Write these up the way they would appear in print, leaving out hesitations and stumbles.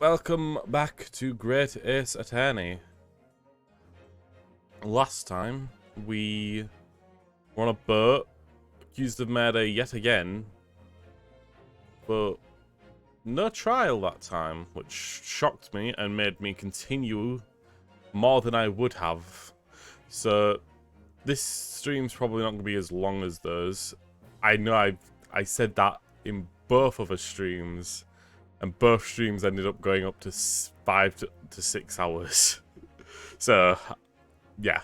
Welcome back to Great Ace Attorney. Last time, we were on a boat, accused of murder yet again, but no trial that time, which shocked me and made me continue more than I would have. So, this stream's probably not going to be as long as those. I know I said that in both of the streams, and both streams ended up going up to 5 to 6 hours. So, yeah.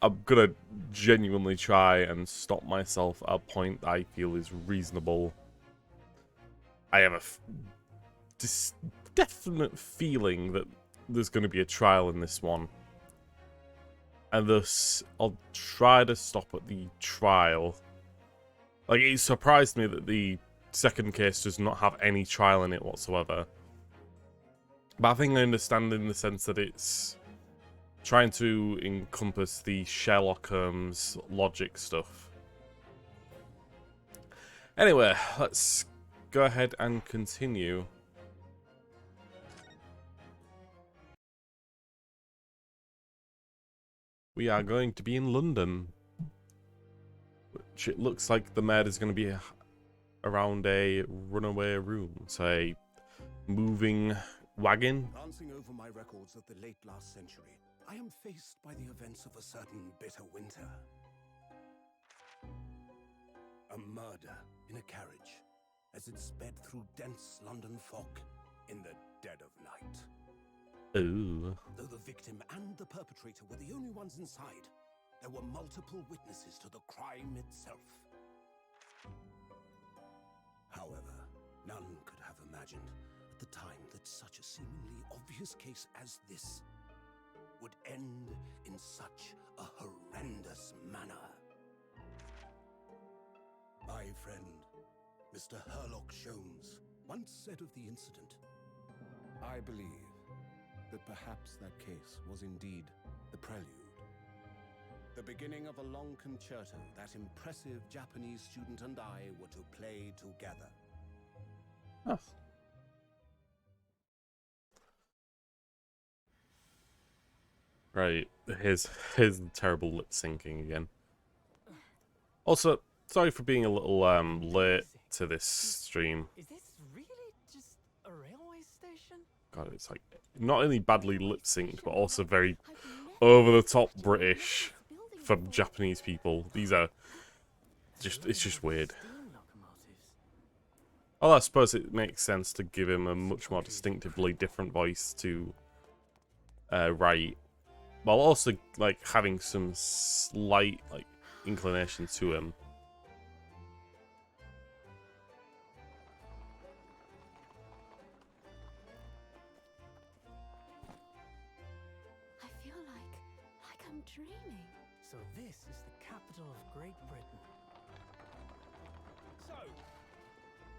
I'm gonna genuinely try and stop myself at a point I feel is reasonable. I have a definite feeling that there's going to be a trial in this one. And thus, I'll try to stop at the trial. Like, it surprised me that the second case does not have any trial in it whatsoever. But I think I understand in the sense that it's trying to encompass the Sherlock Holmes logic stuff. Anyway, let's go ahead and continue. We are going to be in London, which it looks like the murder is going to be around a runaway room, so a moving wagon. Glancing over my records of the late last century, I am faced by the events of a certain bitter winter. A murder in a carriage as it sped through dense London fog in the dead of night. Ooh. Though the victim and the perpetrator were the only ones inside, there were multiple witnesses to the crime itself. However, none could have imagined at the time that such a seemingly obvious case as this would end in such a horrendous manner. My friend, Mr. Herlock Sholmes, once said of the incident, "I believe that perhaps that case was indeed the prelude. The beginning of a long concerto that impressive Japanese student and I were to play together." Oh. Right, here's terrible lip syncing again. Also, sorry for being a little late to this stream. Is this really just a railway station? God, it's like not only badly lip synced, but also very over the top British for Japanese people. These are it's just weird. Although I suppose it makes sense to give him a much more distinctively different voice to write, while also like having some slight like inclination to him. I feel like I'm dreaming. So this is the capital of Great Britain. So,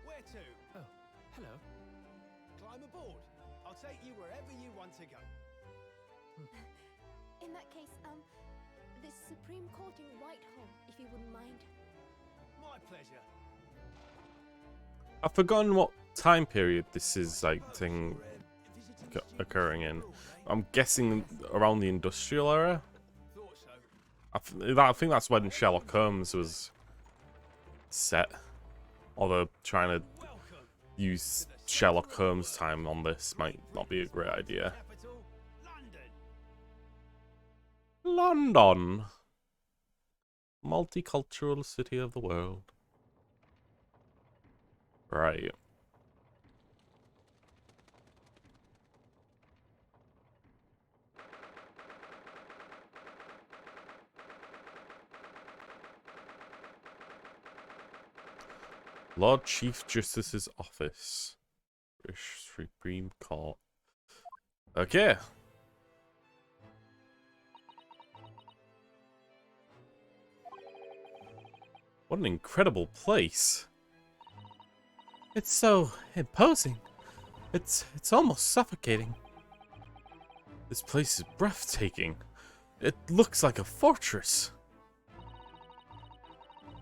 where to? Oh, hello. Climb aboard. I'll take you wherever you want to go. In that case, the Supreme Court in Whitehall, if you wouldn't mind. My pleasure. I've forgotten what time period this is like thing occurring in. I'm guessing around the industrial era. Thought so. I think that's when Sherlock Holmes was set. Although trying to Welcome use Sherlock Holmes time on this might not be a great idea. capital, London. London. Multicultural city of the world. Right. Lord Chief Justice's office. British Supreme Court. Okay. What an incredible place. It's so imposing. It's almost suffocating. This place is breathtaking. It looks like a fortress.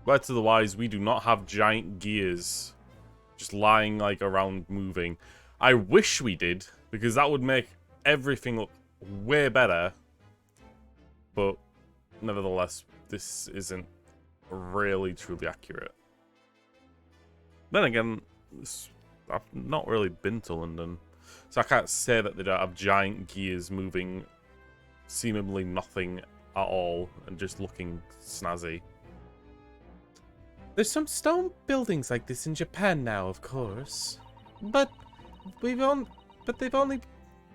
Word to the wise, we do not have giant gears just lying like around moving. I wish we did, because that would make everything look way better. But nevertheless, this isn't really truly accurate. Then again, I've not really been to London, so I can't say that they don't have giant gears moving seemingly nothing at all and just looking snazzy. There's some stone buildings like this in Japan now, of course, but they've only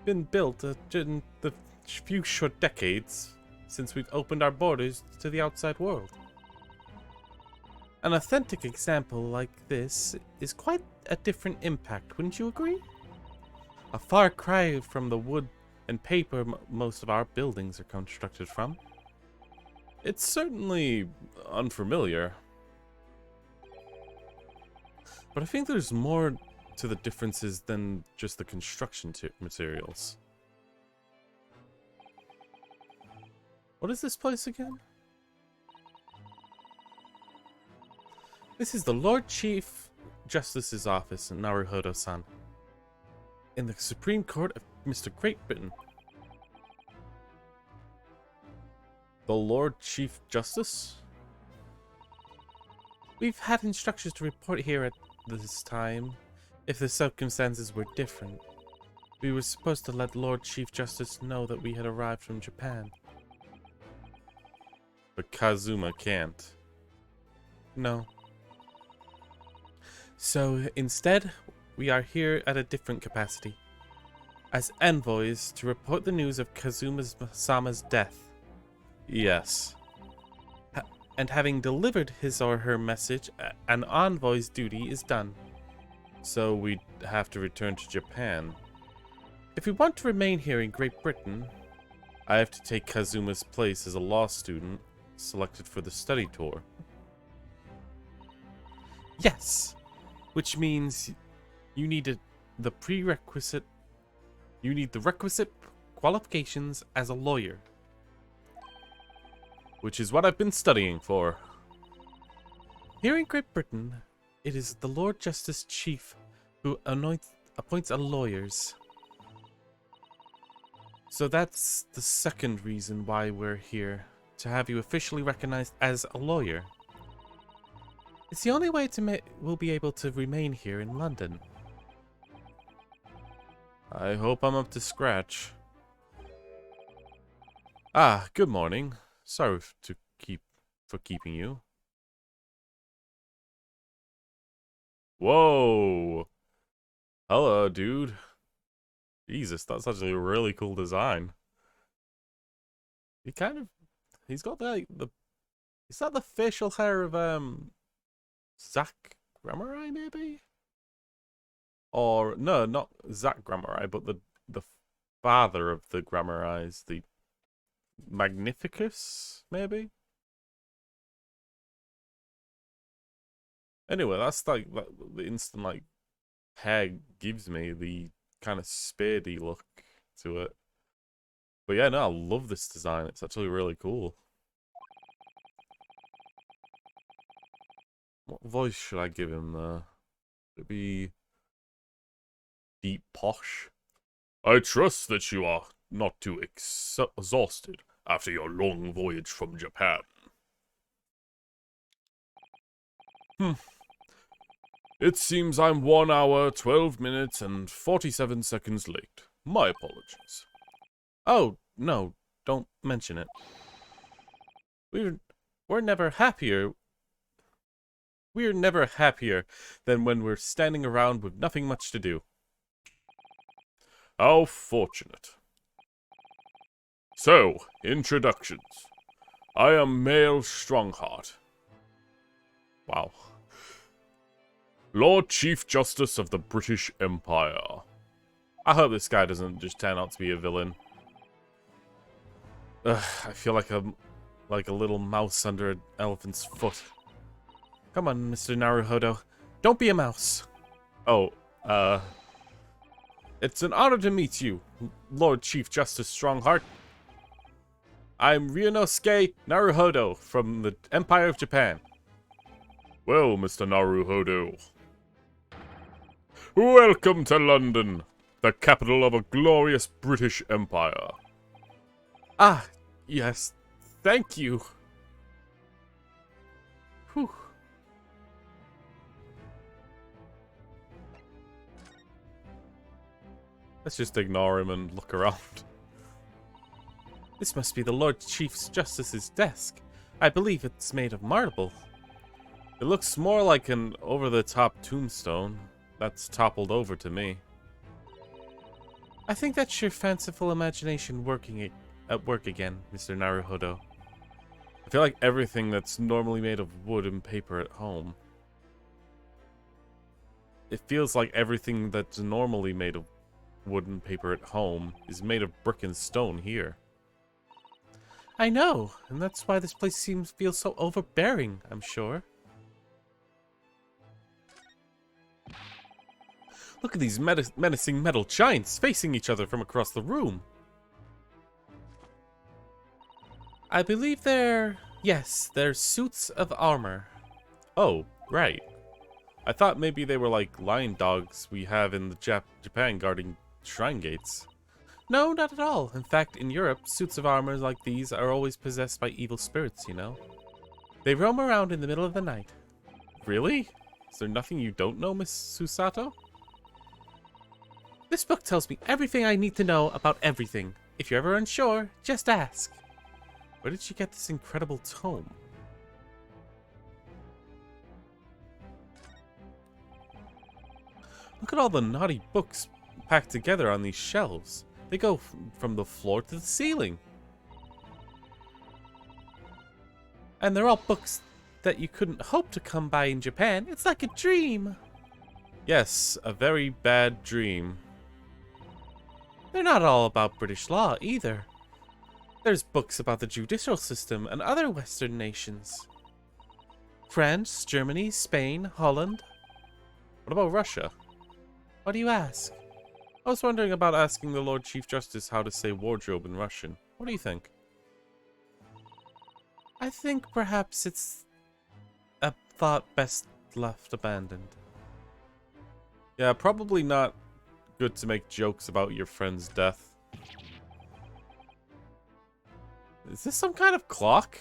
been built in the few short decades since we've opened our borders to the outside world. An authentic example like this is quite a different impact, wouldn't you agree? A far cry from the wood and paper most of our buildings are constructed from. It's certainly unfamiliar, but I think there's more to the differences than just the construction materials. What is this place again? This is the Lord Chief Justice's office in Naruhodo-san, in the Supreme Court of Mr. Great Britain. The Lord Chief Justice? We've had instructions to report here at this time, if the circumstances were different. We were supposed to let Lord Chief Justice know that we had arrived from Japan. But Kazuma can't. No. So, instead, we are here at a different capacity. As envoys to report the news of Kazuma-sama's death. Yes. And having delivered his or her message, an envoy's duty is done. So we'd have to return to Japan. If we want to remain here in Great Britain, I have to take Kazuma's place as a law student selected for the study tour. Yes, which means you need the requisite qualifications as a lawyer. Which is what I've been studying for. Here in Great Britain, it is the Lord Justice Chief who appoints lawyers. So that's the second reason why we're here, to have you officially recognized as a lawyer. It's the only way we'll be able to remain here in London. I hope I'm up to scratch. Ah, good morning. Sorry for keeping you. Whoa! Hello, dude. Jesus, that's actually a really cool design. He's got is that the facial hair of Zach Gramarye, maybe? Or no, not Zach Gramarye, but the father of the Gramaryes, the Magnificus, maybe? Anyway, that's like the instant like hair gives me the kind of spadey look to it. But yeah, no, I love this design. It's actually really cool. What voice should I give him there? Should it be deep posh? I trust that you are not too exhausted after your long voyage from Japan. It seems I'm 1 hour, 12 minutes, and 47 seconds late. My apologies. Oh, no, don't mention it. We're never happier. We're never happier than when we're standing around with nothing much to do. How fortunate. So, introductions. I am Male Strongheart. Wow. Lord Chief Justice of the British Empire. I hope this guy doesn't just turn out to be a villain. I feel like I'm like a little mouse under an elephant's foot. Come on, Mr. Naruhodo. Don't be a mouse. Oh, it's an honor to meet you, Lord Chief Justice Strongheart. I'm Ryunosuke Naruhodo from the Empire of Japan. Well, Mr. Naruhodo, Welcome to London, the capital of a glorious British Empire. Ah, yes, thank you. Whew. Let's just ignore him and look around. This must be the Lord Chief Justice's desk. I believe it's made of marble. It looks more like an over-the-top tombstone that's toppled over to me. I think that's your fanciful imagination at work again, Mr. Naruhodo. I feel like everything that's normally made of wood and paper at home. It feels like everything that's normally made of wood and paper at home is made of brick and stone here. I know, and that's why this place feels so overbearing, I'm sure. Look at these menacing metal giants facing each other from across the room. I believe they're suits of armor. Oh, right. I thought maybe they were like lion dogs we have in the Japan guarding shrine gates. No, not at all. In fact, in Europe, suits of armor like these are always possessed by evil spirits, you know? They roam around in the middle of the night. Really? Is there nothing you don't know, Miss Susato? This book tells me everything I need to know about everything. If you're ever unsure, just ask. Where did she get this incredible tome? Look at all the naughty books packed together on these shelves. They go from the floor to the ceiling. And they're all books that you couldn't hope to come by in Japan. It's like a dream. Yes, a very bad dream. They're not all about British law, either. There's books about the judicial system and other Western nations. France, Germany, Spain, Holland. What about Russia? Why do you ask? I was wondering about asking the Lord Chief Justice how to say wardrobe in Russian. What do you think? I think perhaps it's a thought best left abandoned. Yeah, probably not good to make jokes about your friend's death. Is this some kind of clock?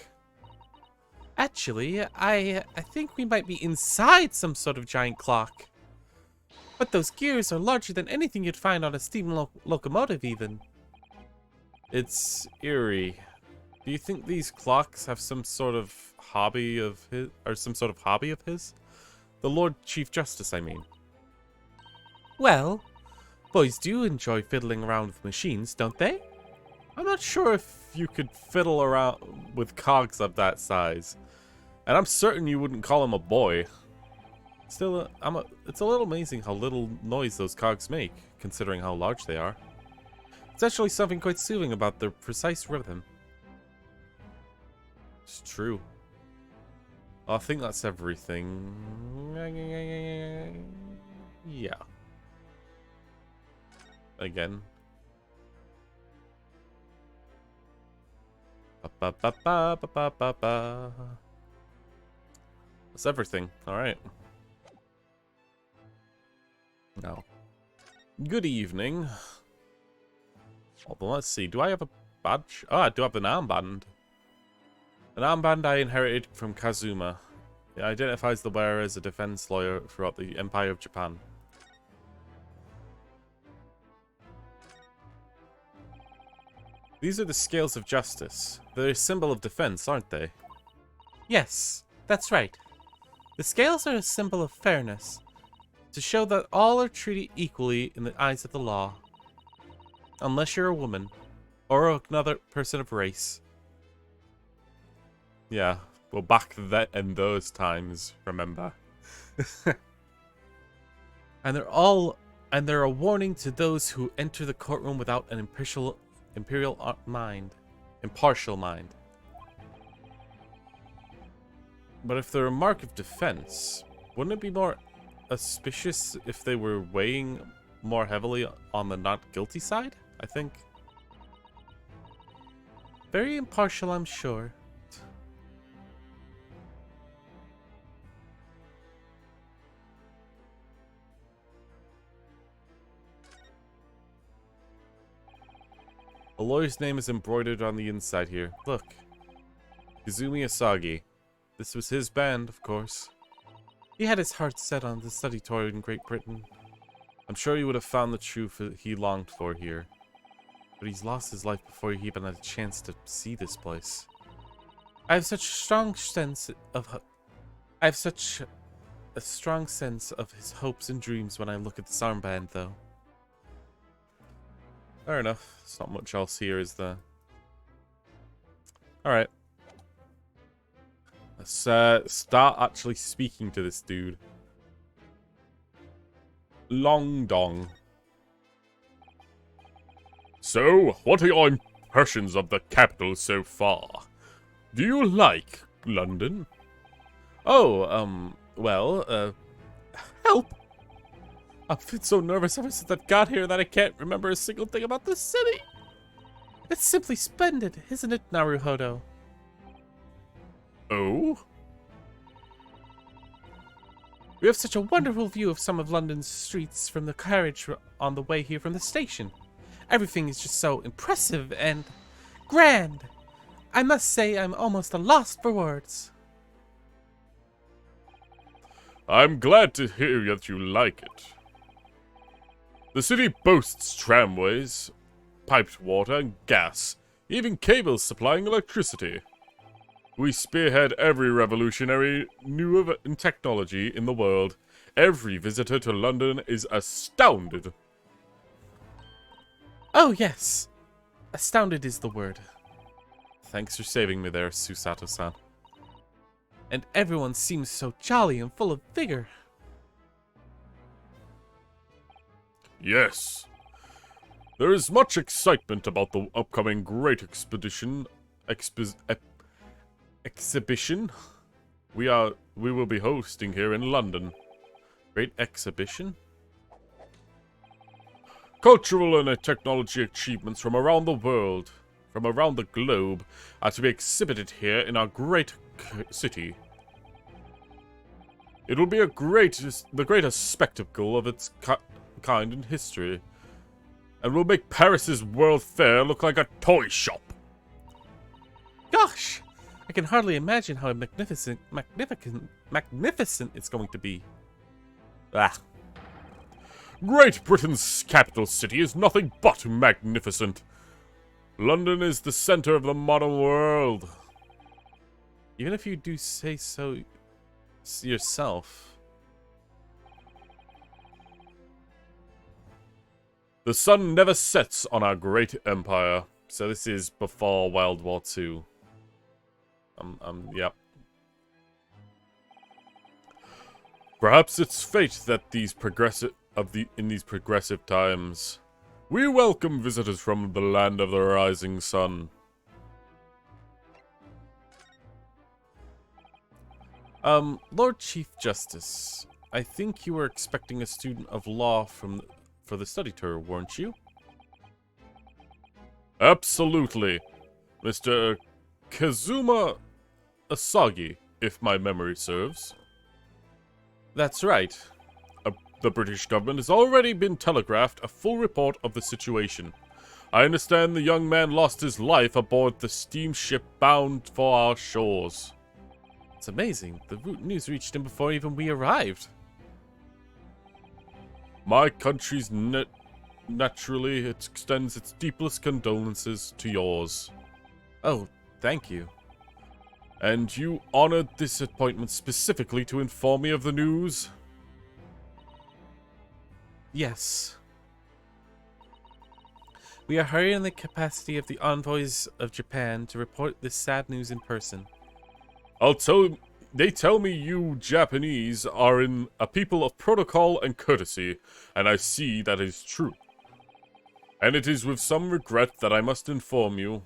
Actually, I think we might be inside some sort of giant clock. But those gears are larger than anything you'd find on a steam locomotive even. It's eerie. Do you think these clocks have some sort of hobby of his, or some sort of hobby of his? The Lord Chief Justice, I mean. Well, boys do enjoy fiddling around with machines, don't they? I'm not sure if you could fiddle around with cogs of that size. And I'm certain you wouldn't call him a boy. Still, it's a little amazing how little noise those cogs make, considering how large they are. It's actually something quite soothing about their precise rhythm. It's true. I think that's everything. Yeah. Again. That's everything. Alright. Now. Good evening. Well, let's see. Do I have a badge? Oh, I do have an armband. An armband I inherited from Kazuma. It identifies the wearer as a defense lawyer throughout the Empire of Japan. These are the scales of justice. They're a symbol of defense, aren't they? Yes, that's right. The scales are a symbol of fairness, to show that all are treated equally in the eyes of the law. Unless you're a woman, or another person of race. Yeah, well, back then in those times, remember. And they're a warning to those who enter the courtroom without an impartial mind. But if they're a mark of defense, wouldn't it be more auspicious if they were weighing more heavily on the not guilty side? I think. Very impartial, I'm sure. A lawyer's name is embroidered on the inside here. Look. Kazumi Asagi. This was his band, of course. He had his heart set on the study tour in Great Britain. I'm sure he would have found the truth he longed for here. But he's lost his life before he even had a chance to see this place. I have such a strong sense of his hopes and dreams when I look at this armband, though. Fair enough. There's not much else here, is there? Alright. Let's start actually speaking to this dude. Long Dong. So, what are your impressions of the capital so far? Do you like London? Oh, well, help! I've been so nervous ever since I got here that I can't remember a single thing about this city. It's simply splendid, isn't it, Naruhodo? Oh? We have such a wonderful view of some of London's streets from the carriage on the way here from the station. Everything is just so impressive and grand. I must say I'm almost a loss for words. I'm glad to hear that you like it. The city boasts tramways, piped water and gas, even cables supplying electricity. We spearhead every revolutionary new in technology in the world. Every visitor to London is astounded. Oh yes, astounded is the word. Thanks for saving me there, Susato-san. And everyone seems so jolly and full of vigor. Yes. There is much excitement about the upcoming Great Exhibition we will be hosting here in London. Great Exhibition? Cultural and technology achievements from around the world, from around the globe, are to be exhibited here in our great city. It will be the greatest spectacle of its kind in history, and will make Paris's World Fair look like a toy shop. Gosh, I can hardly imagine how magnificent it's going to be. Ah. Great Britain's capital city is nothing but magnificent. London is the center of the modern world. Even if you do say so yourself. The sun never sets on our great empire. So this is before World War II. Yep. Perhaps it's fate that in these progressive times, we welcome visitors from the land of the rising sun. Lord Chief Justice, I think you were expecting a student of law for the study tour, weren't you? Absolutely. Mr. Kazuma Asagi, if my memory serves. That's right. The British government has already been telegraphed a full report of the situation. I understand the young man lost his life aboard the steamship bound for our shores. It's amazing. The news reached him before even we arrived. My country's naturally extends its deepest condolences to yours. Oh, thank you. And you honored this appointment specifically to inform me of the news? Yes. We are hired in the capacity of the envoys of Japan to report this sad news in person. They tell me you Japanese are a people of protocol and courtesy, and I see that is true. And it is with some regret that I must inform you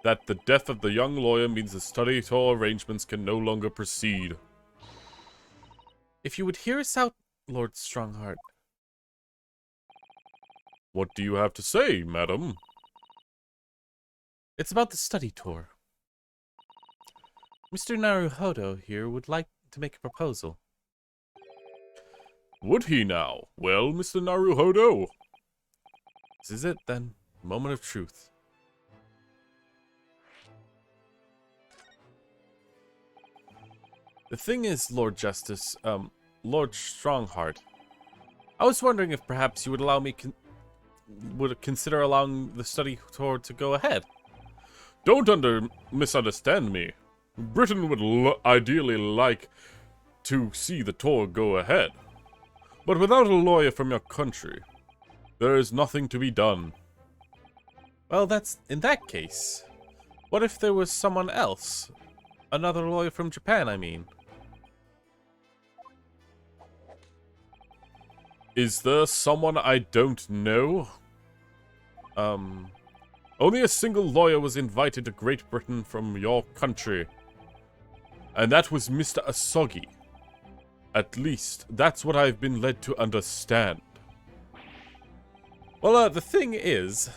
that the death of the young lawyer means the study tour arrangements can no longer proceed. If you would hear us out, Lord Strongheart. What do you have to say, madam? It's about the study tour. Mr. Naruhodo here would like to make a proposal. Would he now? Well, Mr. Naruhodo. This is it, then. Moment of truth. The thing is, Lord Justice, Lord Strongheart, I was wondering if perhaps you would allow me would consider allowing the study tour to go ahead. Don't misunderstand me. Britain would ideally like to see the tour go ahead. But without a lawyer from your country, there is nothing to be done. Well, in that case. What if there was someone else? Another lawyer from Japan, I mean. Is there someone I don't know? Only a single lawyer was invited to Great Britain from your country. And that was Mr. Asogi. At least, that's what I've been led to understand. Well, the thing is,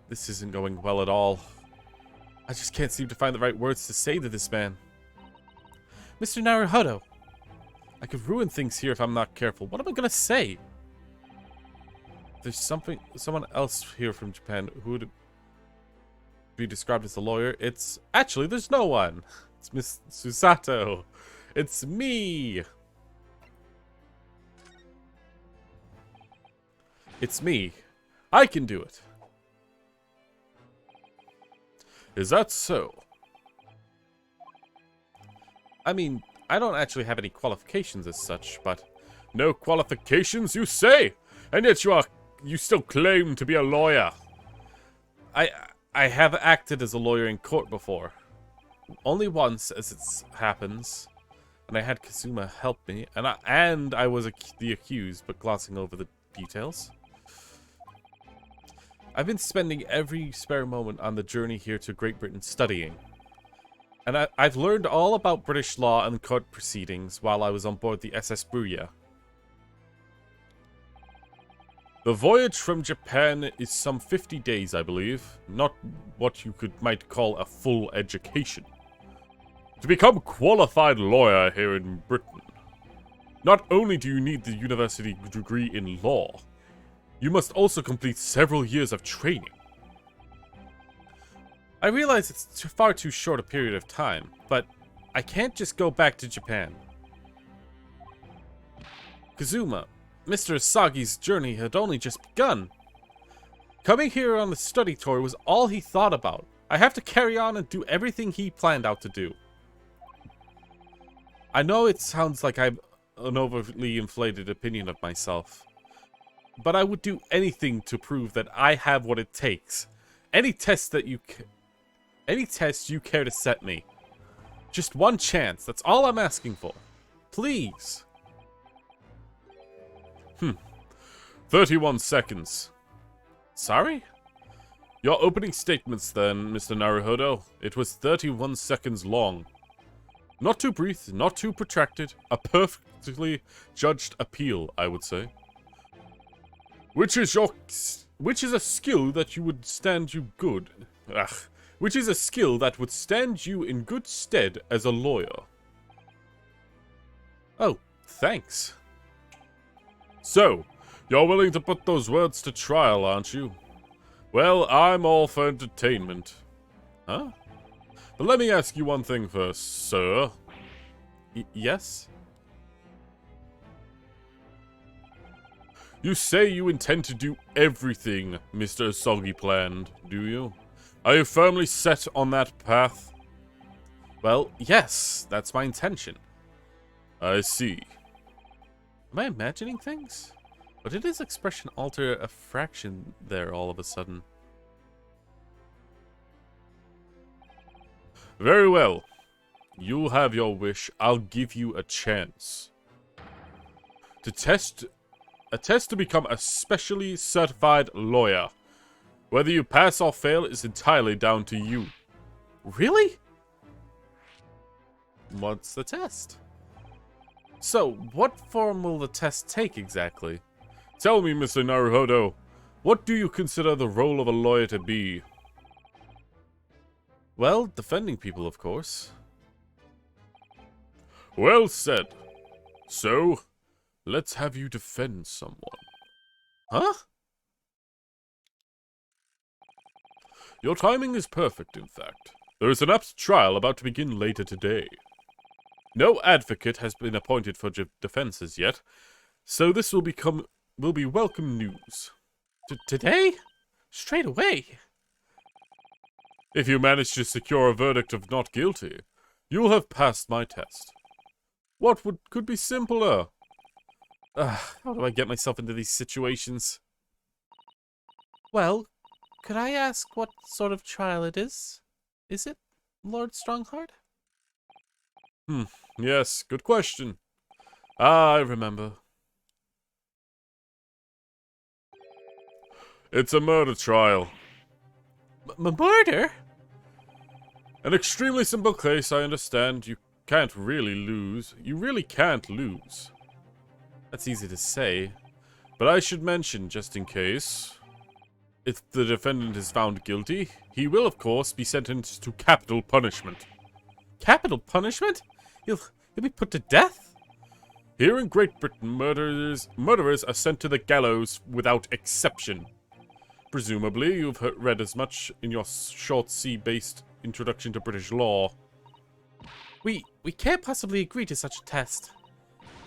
this isn't going well at all. I just can't seem to find the right words to say to this man. Mr. Naruhodo, I could ruin things here if I'm not careful. What am I gonna say? There's someone else here from Japan who would be described as a lawyer. It's actually, there's no one. It's Miss Susato. It's me. It's me. I can do it. Is that so? I mean, I don't actually have any qualifications as such, but... No qualifications, you say? And yet you still claim to be a lawyer. I have acted as a lawyer in court before. Only once, as it happens. And I had Kazuma help me, and I was the accused, but glossing over the details. I've been spending every spare moment on the journey here to Great Britain studying. And I've learned all about British law and court proceedings while I was on board the SS Bruya. The voyage from Japan is some 50 days, I believe. Not what you might call a full education. To become a qualified lawyer here in Britain, not only do you need the university degree in law, you must also complete several years of training. I realize it's far too short a period of time, but I can't just go back to Japan. Kazuma, Mr. Asagi's journey had only just begun. Coming here on the study tour was all he thought about. I have to carry on and do everything he planned out to do. I know it sounds like I've an overly inflated opinion of myself, but I would do anything to prove that I have what it takes. Any test you care to set me. Just one chance, that's all I'm asking for. Please. 31 seconds. Sorry? Your opening statements then, Mr. Naruhodo. It was 31 seconds long. Not too brief, not too protracted. A perfectly judged appeal, I would say. Which is a skill that would stand you in good stead as a lawyer. Oh, thanks. So, you're willing to put those words to trial, aren't you? Well, I'm all for entertainment. Huh? But let me ask you one thing first, sir. Yes? You say you intend to do everything Mr. Asogi planned, do you? Are you firmly set on that path? Well, yes, that's my intention. I see. Am I imagining things? Or did his expression alter a fraction there all of a sudden? Very well. You have your wish. I'll give you a chance. A test to become a specially certified lawyer. Whether you pass or fail is entirely down to you. Really? What's the test? So, what form will the test take exactly? Tell me, Mr. Naruhodo, what do you consider the role of a lawyer to be? Well, defending people, of course. Well said. So, let's have you defend someone. Huh? Your timing is perfect, in fact. There is an apt trial about to begin later today. No advocate has been appointed for defenses yet, so this will be welcome news. Today? Straight away? If you manage to secure a verdict of not guilty, you'll have passed my test. What could be simpler? How do I get myself into these situations? Well, could I ask what sort of trial it is? Is it, Lord Strongheart? Yes, good question. I remember. It's a murder trial. Murder? An extremely simple case, I understand. You can't really lose. You really can't lose. That's easy to say. But I should mention, just in case, if the defendant is found guilty, he will, of course, be sentenced to capital punishment. Capital punishment? He'll be put to death? Here in Great Britain, murderers are sent to the gallows without exception. Presumably, you've read as much in your short C-based introduction to British law. We can't possibly agree to such a test.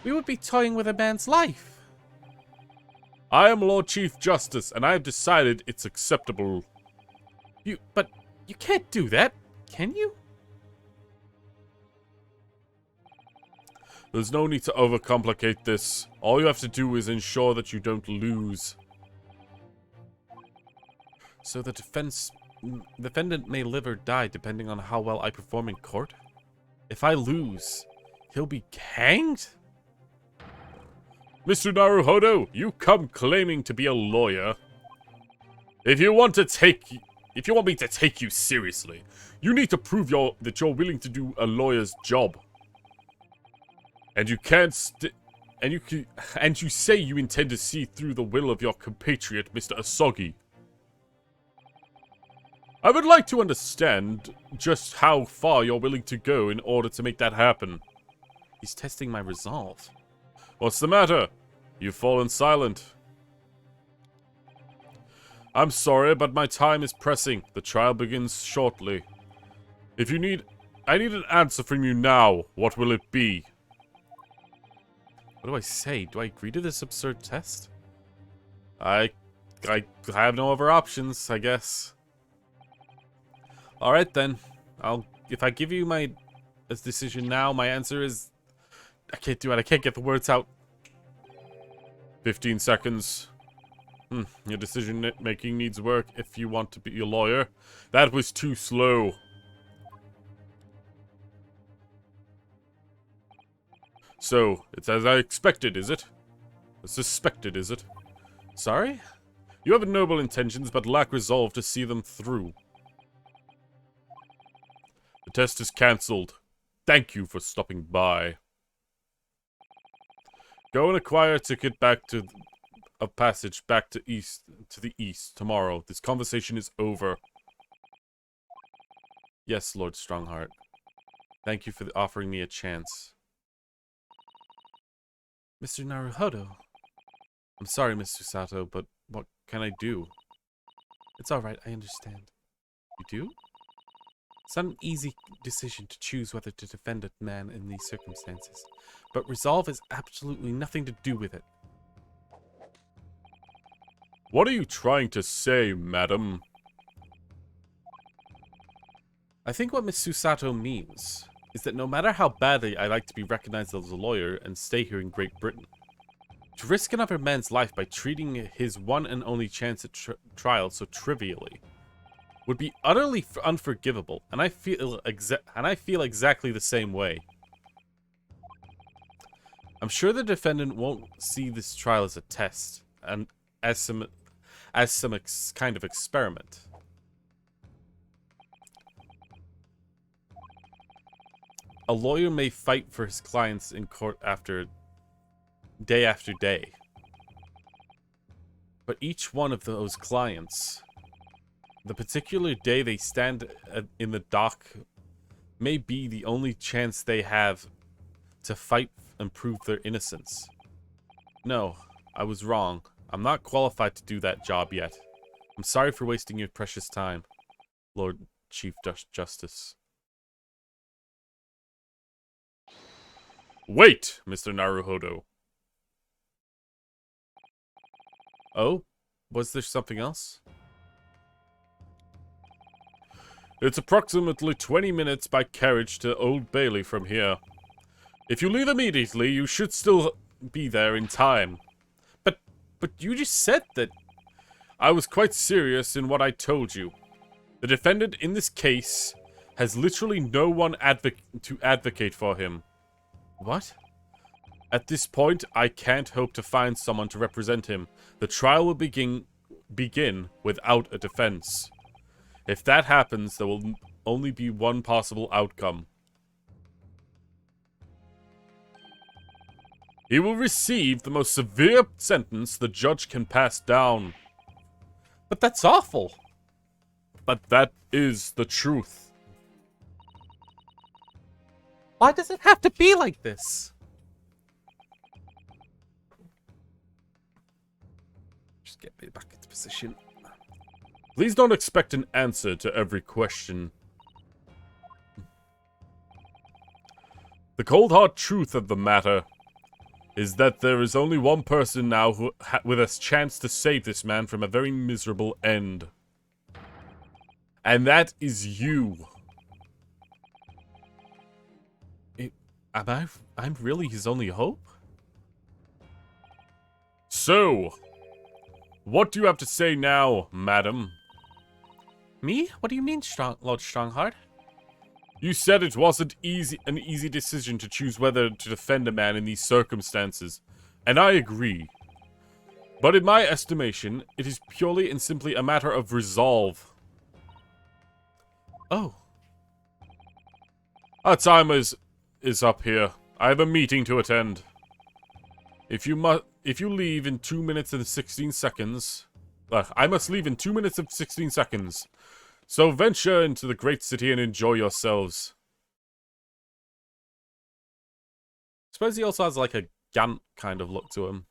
We would be toying with a man's life. I am Lord Chief Justice, and I have decided it's acceptable. But you can't do that, can you? There's no need to overcomplicate this. All you have to do is ensure that you don't lose. So the defendant may live or die depending on how well I perform in court? If I lose, he'll be hanged? Mr. Naruhodo, you come claiming to be a lawyer. If you want me to take you seriously, you need to prove that you're willing to do a lawyer's job. And you you say you intend to see through the will of your compatriot, Mr. Asogi. I would like to understand just how far you're willing to go in order to make that happen. He's testing my resolve. What's the matter? You've fallen silent. I'm sorry, but my time is pressing. The trial begins shortly. I need an answer from you now. What will it be? What do I say? Do I agree to this absurd test? I have no other options, I guess. Alright then. If I give you my decision now, my answer is... I can't do it. I can't get the words out. 15 seconds. Your decision making needs work if you want to be a lawyer. That was too slow. So, it's as I expected, is it? Suspected, is it? Sorry? You have noble intentions, but lack resolve to see them through. The test is cancelled. Thank you for stopping by. Go and acquire a ticket back to a passage back to the east tomorrow. This conversation is over. Yes, Lord Strongheart. Thank you for offering me a chance. Mr. Naruhodo. I'm sorry, Mr. Sato, but what can I do? It's alright, I understand. You do? It's not an easy decision to choose whether to defend a man in these circumstances, but resolve has absolutely nothing to do with it. What are you trying to say, madam? I think what Miss Susato means is that no matter how badly I like to be recognized as a lawyer and stay here in Great Britain, to risk another man's life by treating his one and only chance at trial so trivially would be utterly unforgivable, and I feel exactly the same way. I'm sure the defendant won't see this trial as a test, and as some kind of experiment. A lawyer may fight for his clients in court after day, but each one of those clients, the particular day they stand in the dock, may be the only chance they have to fight and prove their innocence. No, I was wrong. I'm not qualified to do that job yet. I'm sorry for wasting your precious time. Lord Chief Justice. Wait, Mr. Naruhodo. Oh? Was there something else? It's approximately 20 minutes by carriage to Old Bailey from here. If you leave immediately, you should still be there in time. But you just said that... I was quite serious in what I told you. The defendant in this case has literally no one to advocate for him. What? At this point, I can't hope to find someone to represent him. The trial will begin without a defense. If that happens, there will only be one possible outcome. He will receive the most severe sentence the judge can pass down. But that's awful. But that is the truth. Why does it have to be like this? Just get me back into position. Please don't expect an answer to every question. The cold hard truth of the matter is that there is only one person now who with a chance to save this man from a very miserable end. And that is you. I'm really his only hope? So, what do you have to say now, madam? Me? What do you mean, Lord Strongheart? You said it wasn't an easy decision to choose whether to defend a man in these circumstances, and I agree. But in my estimation, it is purely and simply a matter of resolve. Oh. Our time is up here. I have a meeting to attend. If you leave in 2 minutes and 16 seconds... I must leave in 2 minutes and 16 seconds. So venture into the great city and enjoy yourselves. I suppose he also has like a Gant kind of look to him.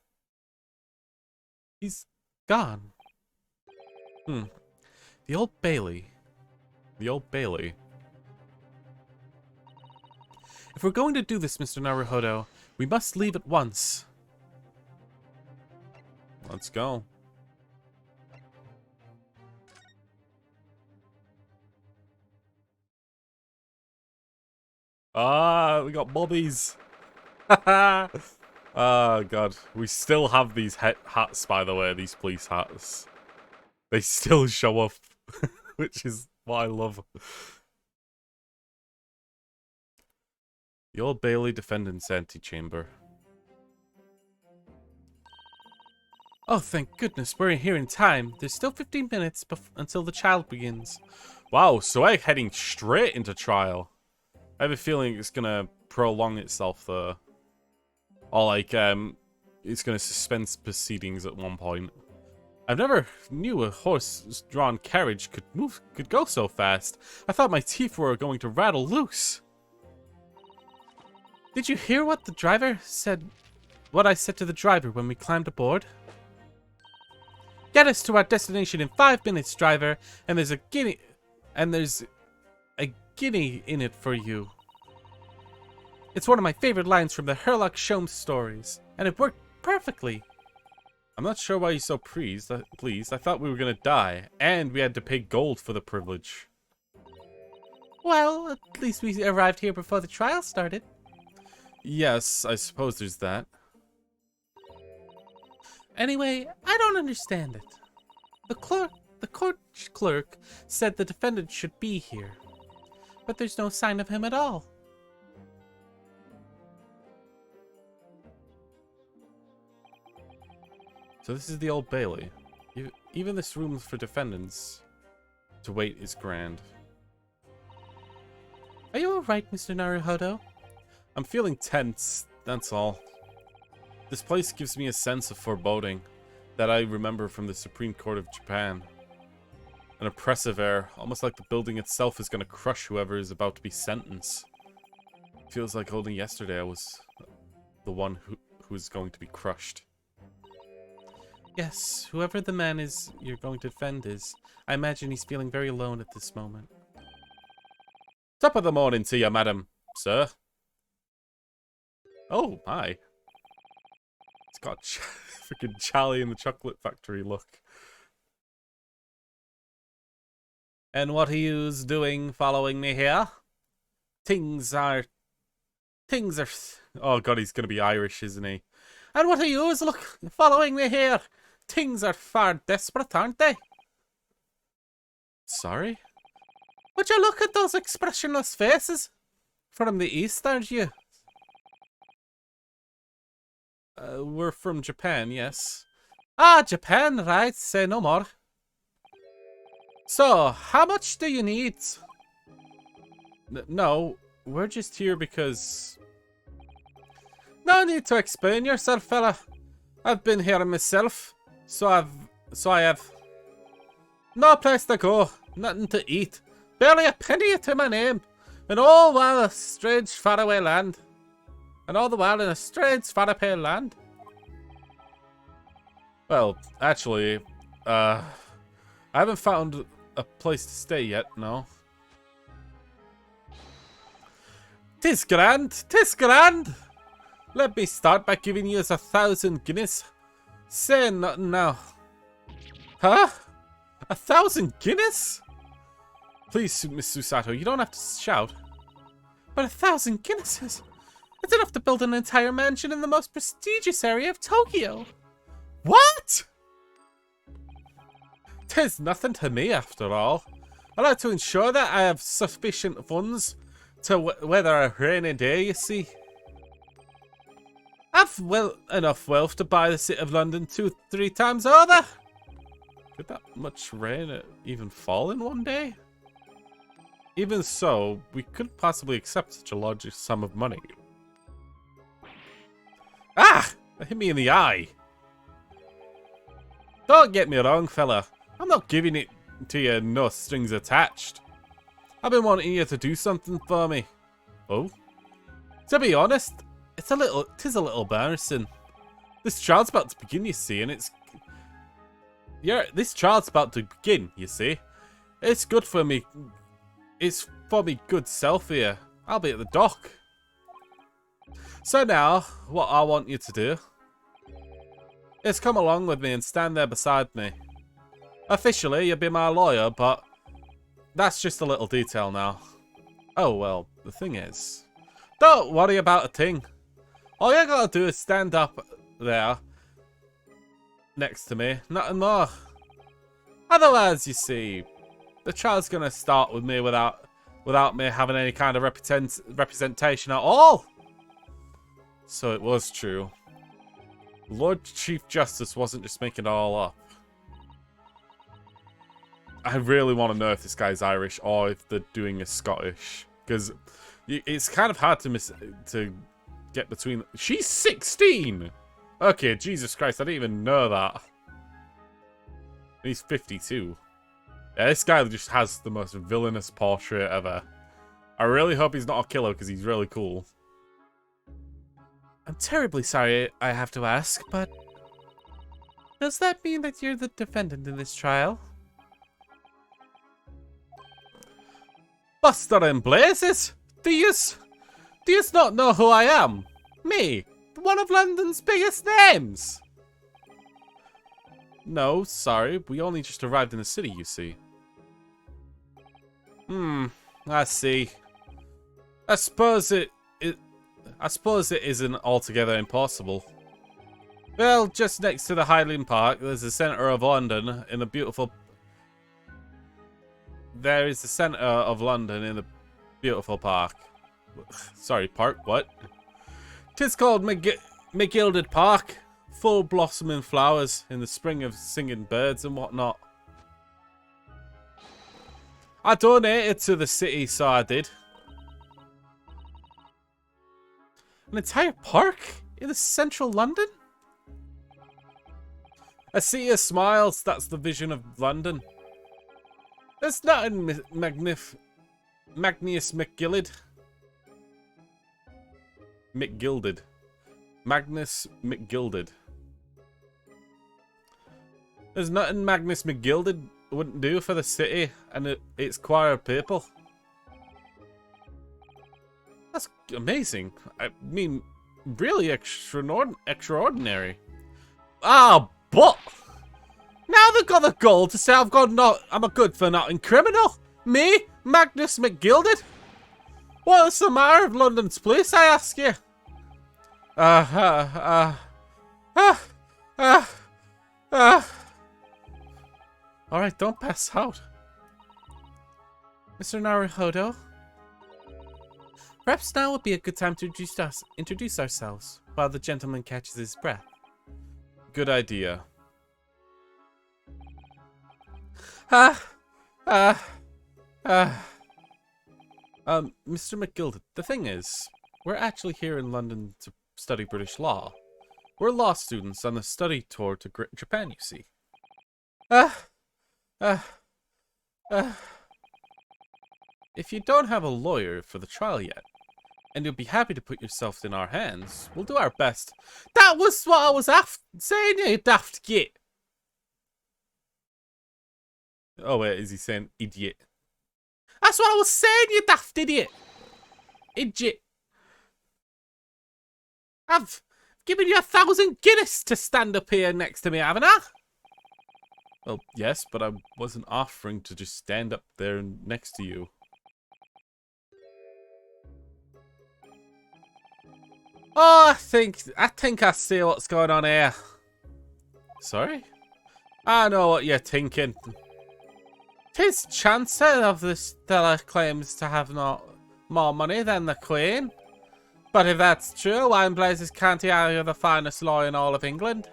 He's gone. The Old Bailey. The Old Bailey. If we're going to do this, Mr. Naruhodo, we must leave at once. Let's go. Ah, we got bobbies. Oh, God. We still have these hats, by the way, these police hats. They still show up, which is what I love. The Old Bailey Defendant's Antechamber. Oh, thank goodness, we're here in time. There's still 15 minutes until the trial begins. Wow, so we're heading straight into trial. I have a feeling it's gonna prolong itself though. Or like, it's gonna suspend proceedings at one point. I've never knew a horse-drawn carriage could go so fast. I thought my teeth were going to rattle loose. Did you hear what the driver said? What I said to the driver when we climbed aboard? Get us to our destination in 5 minutes, driver, and there's a guinea in it for you. It's one of my favorite lines from the Sherlock Holmes stories, and it worked perfectly. I'm not sure why you're so pleased. I thought we were gonna die, and we had to pay gold for the privilege. Well, at least we arrived here before the trial started. Yes, I suppose there's that. Anyway, I don't understand it. The court clerk said the defendant should be here, but there's no sign of him at all. So this is the Old Bailey. Even this room for defendants to wait is grand. Are you alright, Mr. Naruhodo? I'm feeling tense, that's all. This place gives me a sense of foreboding that I remember from the Supreme Court of Japan. An oppressive air, almost like the building itself is going to crush whoever is about to be sentenced. Feels like only yesterday I was the one who was going to be crushed. Yes, whoever the man is you're going to defend is, I imagine he's feeling very alone at this moment. Top of the morning to you, madam, sir. Oh, my. It's got freaking Charlie in the Chocolate Factory look. And what are yous doing following me here? Things are... Oh god, he's gonna be Irish, isn't he? And what are yous following me here? Things are far desperate, aren't they? Sorry? Would you look at those expressionless faces? From the east, aren't you? We're from Japan, yes. Ah, Japan, right, say no more. So, how much do you need? No, we're just here because... No need to explain yourself, fella. I've been here myself, so I have no place to go, nothing to eat, barely a penny to my name, and all while a strange faraway land. And all the while in a strange faraway land. Well, actually, I haven't found a place to stay yet, no. 'Tis grand, 'tis grand! Let me start by giving you 1,000 guineas. Say nothing now. Huh? 1,000 guineas? Please, Miss Susato, you don't have to shout. But 1,000 guineas? It's enough to build an entire mansion in the most prestigious area of Tokyo. What? 'Tis nothing to me, after all. I like to ensure that I have sufficient funds to weather a rainy day, you see. I've enough wealth to buy the city of London 2-3 times over. Could that much rain even fall in one day? Even so, we couldn't possibly accept such a large sum of money. Ah! That hit me in the eye. Don't get me wrong, fella. I'm not giving it to you no strings attached. I've been wanting you to do something for me. Oh? To be honest, tis a little embarrassing. This trial's about to begin, you see, and this trial's about to begin, you see. It's good for me. It's for me good self here. I'll be at the dock. So now, what I want you to do is come along with me and stand there beside me. Officially, you'll be my lawyer, but that's just a little detail now. Oh, well, the thing is, don't worry about a thing. All you gotta do is stand up there next to me, nothing more. Otherwise, you see, the trial's gonna start with me without me having any kind of representation at all. So it was true. Lord Chief Justice wasn't just making it all up. I really want to know if this guy's Irish or if they're doing a Scottish, because it's kind of hard to get between. She's 16. Okay, Jesus Christ, I didn't even know that. He's 52. Yeah, this guy just has the most villainous portrait ever. I really hope he's not a killer because he's really cool. I'm terribly sorry I have to ask, but does that mean that you're the defendant in this trial? Buster and Blazes! Do yous not know who I am? Me, one of London's biggest names! No, sorry, we only just arrived in the city, you see. I see. I suppose it isn't altogether impossible. Well, just next to the Highland Park, there's the centre of London in the beautiful... There is the centre of London in the beautiful park. Sorry, park, what? 'Tis called McGilded Park. Full blossoming flowers in the spring of singing birds and whatnot. I donated to the city, so I did. An entire park in the central London? A city of smiles, that's the vision of London. There's nothing Magnus McGilded. Magnus McGilded. There's nothing Magnus McGilded wouldn't do for the city and its choir of people. That's amazing. I mean, really extraordinary. Ah, but now they've got the goal to say I'm a good for nothing criminal. Me, Magnus McGilded. What's the matter of London's police, I ask you? Alright, don't pass out. Mr. Naruhodo? Perhaps now would be a good time to introduce ourselves while the gentleman catches his breath. Good idea. Mr. McGilded, the thing is, we're actually here in London to study British law. We're law students on a study tour to Japan, you see. If you don't have a lawyer for the trial yet, and you'll be happy to put yourself in our hands, we'll do our best. That was what I was saying, you daft git. Oh wait, is he saying idiot? That's what I was saying, you daft idiot. Idiot. I've given you 1,000 Guinness to stand up here next to me, haven't I? Well, yes, but I wasn't offering to just stand up there next to you. Oh, I think I see what's going on here. Sorry? I know what you're thinking. 'Tis Chancellor of this fella claims to have more money than the Queen. But if that's true, why in blazes can't he hire the finest lawyer in all of England?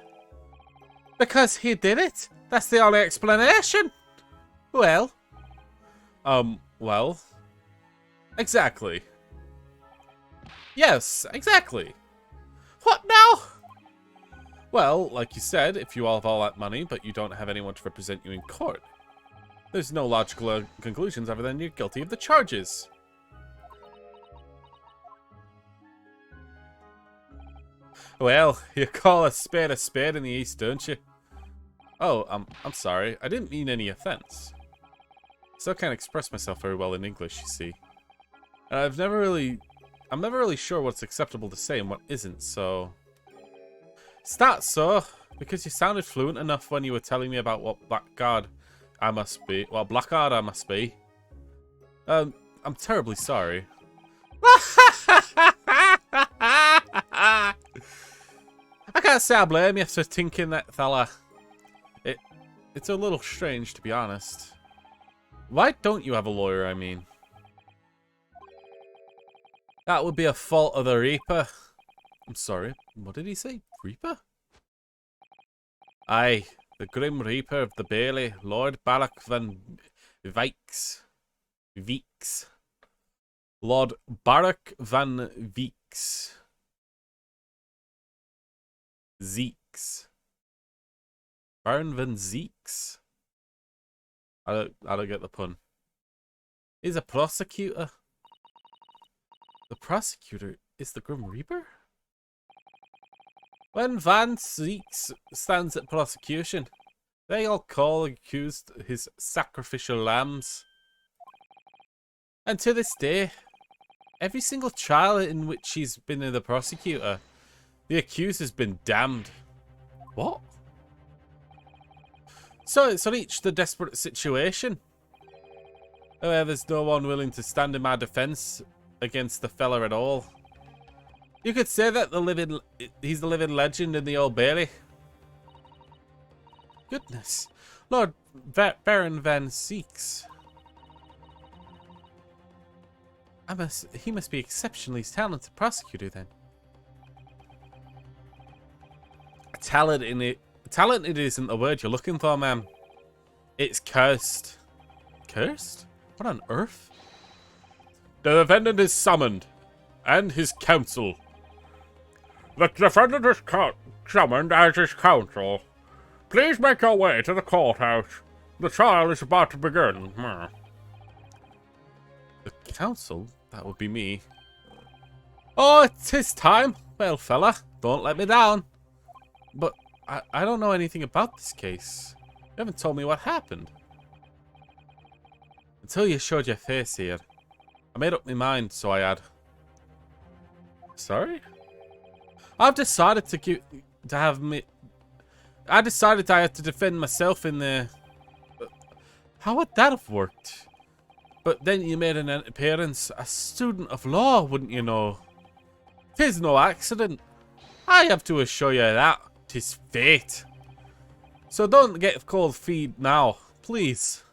Because he did it. That's the only explanation. Well. Well. Exactly. Yes, exactly. What now? Well, like you said, if you all have all that money, but you don't have anyone to represent you in court, there's no logical conclusions other than you're guilty of the charges. Well, you call a spade in the East, don't you? Oh, I'm sorry. I didn't mean any offense. Still can't express myself very well in English, you see. And I'm never really sure what's acceptable to say and what isn't, so... Start so, because you sounded fluent enough when you were telling me about what blackguard I must be. I'm terribly sorry. I can't say I blame you for thinking that, fella. It's a little strange, to be honest. Why don't you have a lawyer, I mean? That would be a fault of the Reaper. I'm sorry, what did he say? Reaper? Aye, the Grim Reaper of the Bailey, Lord Barak van Vieks. Lord Barak van Vieks. Zeeks. Baron van Zeeks. I don't get the pun. He's a prosecutor. The prosecutor is the Grim Reaper? When Van Zeeks stands at prosecution, they all call accused his sacrificial lambs. And to this day, every single trial in which he's been the prosecutor, the accused has been damned. What? So it's reached the desperate situation where there's no one willing to stand in my defense against the fella at all. You could say that he's the living legend in the Old Bailey. Goodness. Lord Baron Van Zeeks. He must be exceptionally talented prosecutor then. Talented isn't the word you're looking for, ma'am. It's cursed. Cursed? What on earth? The defendant is summoned, and his counsel. The defendant is summoned as his counsel. Please make your way to the courthouse. The trial is about to begin. The counsel? That would be me. Oh, it's his time. Well, fella, don't let me down. But I don't know anything about this case. You haven't told me what happened. Until you showed your face here. I made up my mind, so I had. Sorry? I've decided I decided I had to defend myself in the... How would that have worked? But then you made an appearance. A student of law, wouldn't you know? 'Tis no accident. I have to assure you that. 'Tis fate. So don't get cold feet now, please.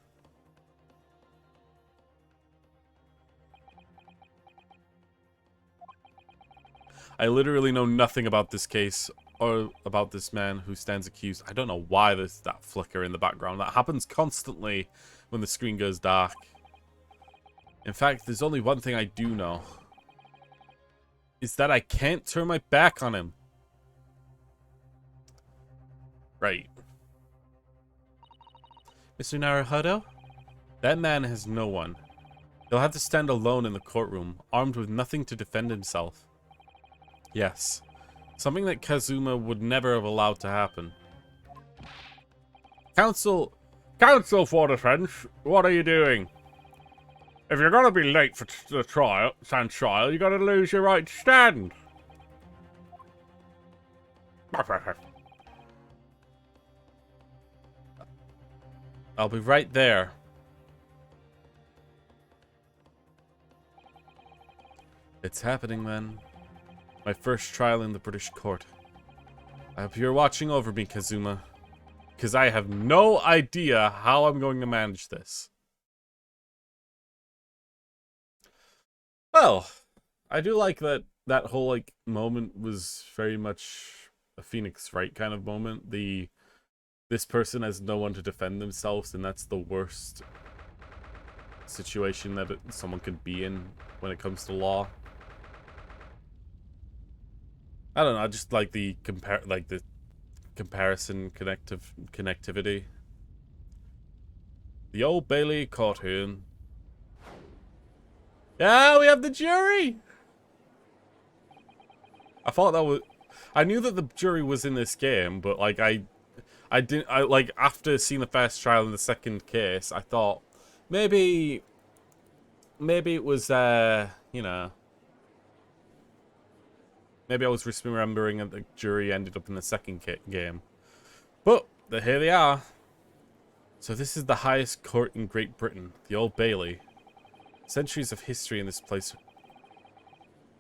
I literally know nothing about this case or about this man who stands accused. I don't know why there's that flicker in the background. That happens constantly when the screen goes dark. In fact, there's only one thing I do know. Is that I can't turn my back on him. Right. Mr. Naruhodo? That man has no one. He'll have to stand alone in the courtroom, armed with nothing to defend himself. Yes. Something that Kazuma would never have allowed to happen. Counsel for defense, what are you doing? If you're gonna be late for the trial, you gotta lose your right to stand. I'll be right there. It's happening then. My first trial in the British court. I hope you're watching over me, Kazuma. Because I have no idea how I'm going to manage this. Well, I do like that whole, like, moment was very much a Phoenix Wright kind of moment. This person has no one to defend themselves, and that's the worst situation that someone could be in when it comes to law. I don't know, I just like the comparison connectivity. The Old Bailey courtroom. Yeah, we have the jury! I thought that was... I knew that the jury was in this game, but like I like after seeing the first trial and the second case, I thought maybe it was you know, maybe I was just remembering that the jury ended up in the second game. But here they are. So this is the highest court in Great Britain, the Old Bailey. Centuries of history in this place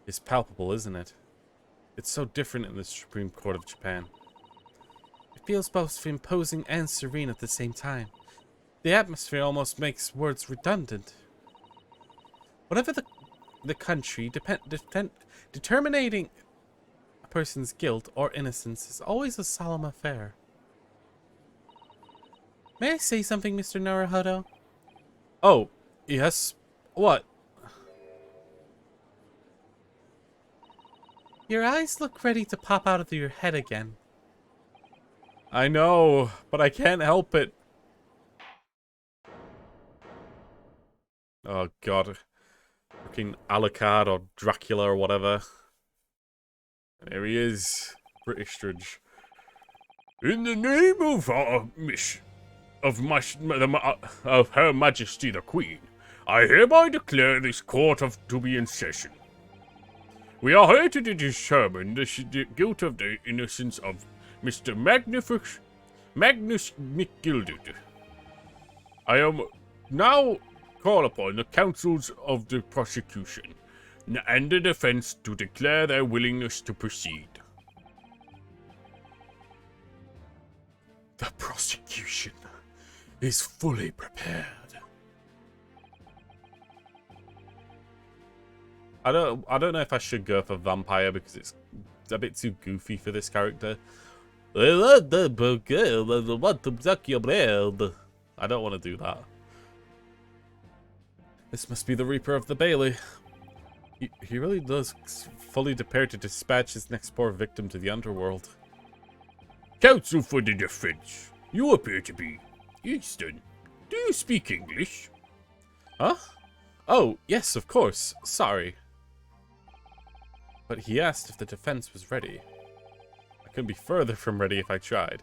is palpable, isn't it? It's so different in the Supreme Court of Japan. It feels both imposing and serene at the same time. The atmosphere almost makes words redundant. Whatever the country, determining a person's guilt or innocence is always a solemn affair. May I say something, Mr. Naruhodo? Oh, yes. What? Your eyes look ready to pop out of your head again. I know, but I can't help it. Oh god. Fucking Alucard or Dracula or whatever. There he is. British Judge. In the name of Her Majesty the Queen, I hereby declare this court to be in session. We are here to determine the guilt of the innocence of Mr. Magnus McGilded. I am now call upon the counsels of the prosecution and the defense to declare their willingness to proceed. The prosecution is fully prepared. I don't know if I should go for vampire because it's a bit too goofy for this character. I don't want to suck your bread. I don't want to do that. This must be the Reaper of the Bailey. He really does fully prepare to dispatch his next poor victim to the underworld. Counsel for the defense. You appear to be Eastern. Do you speak English? Huh? Oh, yes, of course. Sorry. But he asked if the defense was ready. I couldn't be further from ready if I tried.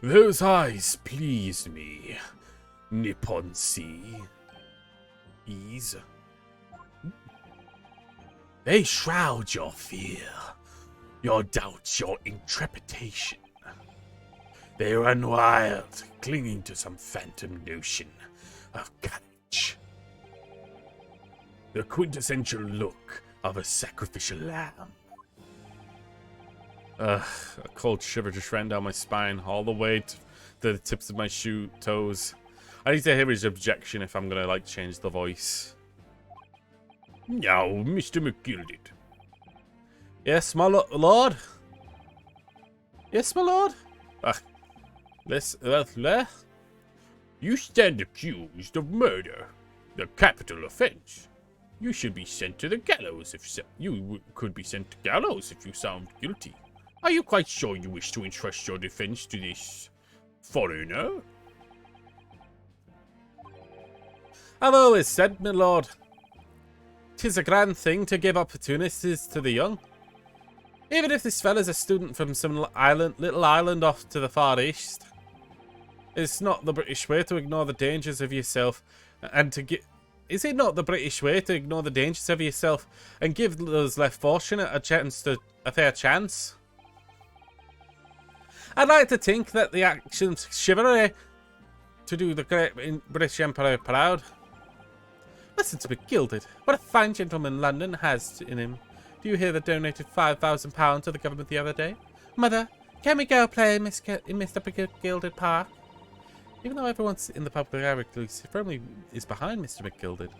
Those eyes please me. Nippon Sea. Ease. They shroud your fear, your doubts, your intrepidation. They run wild, clinging to some phantom notion of courage. The quintessential look of a sacrificial lamb. A cold shiver just ran down my spine, all the way to the tips of my toes. I need to hear his objection if I'm gonna, like, change the voice. Now, Mr. McGilded. Yes, my lord? Yes, my lord? You stand accused of murder, the capital offense. You should be sent to the gallows you could be sent to gallows if you sound guilty. Are you quite sure you wish to entrust your defense to this foreigner? I've always said, my lord, 'tis a grand thing to give opportunities to the young. Even if this fella's a student from some little island off to the far east. It's not the British way to ignore the dangers of yourself and to get... Is it not the British way to ignore the dangers of yourself and give those less fortunate a fair chance? I'd like to think that the action's chivalry to do the great British Empire proud. Listen to me, Gilded. What a fine gentleman London has in him. Do you hear they donated £5,000 to the government the other day? Mother, can we go play in Mr. Gilded Park? Even though everyone's in the public eye firmly is behind Mr. McGilded.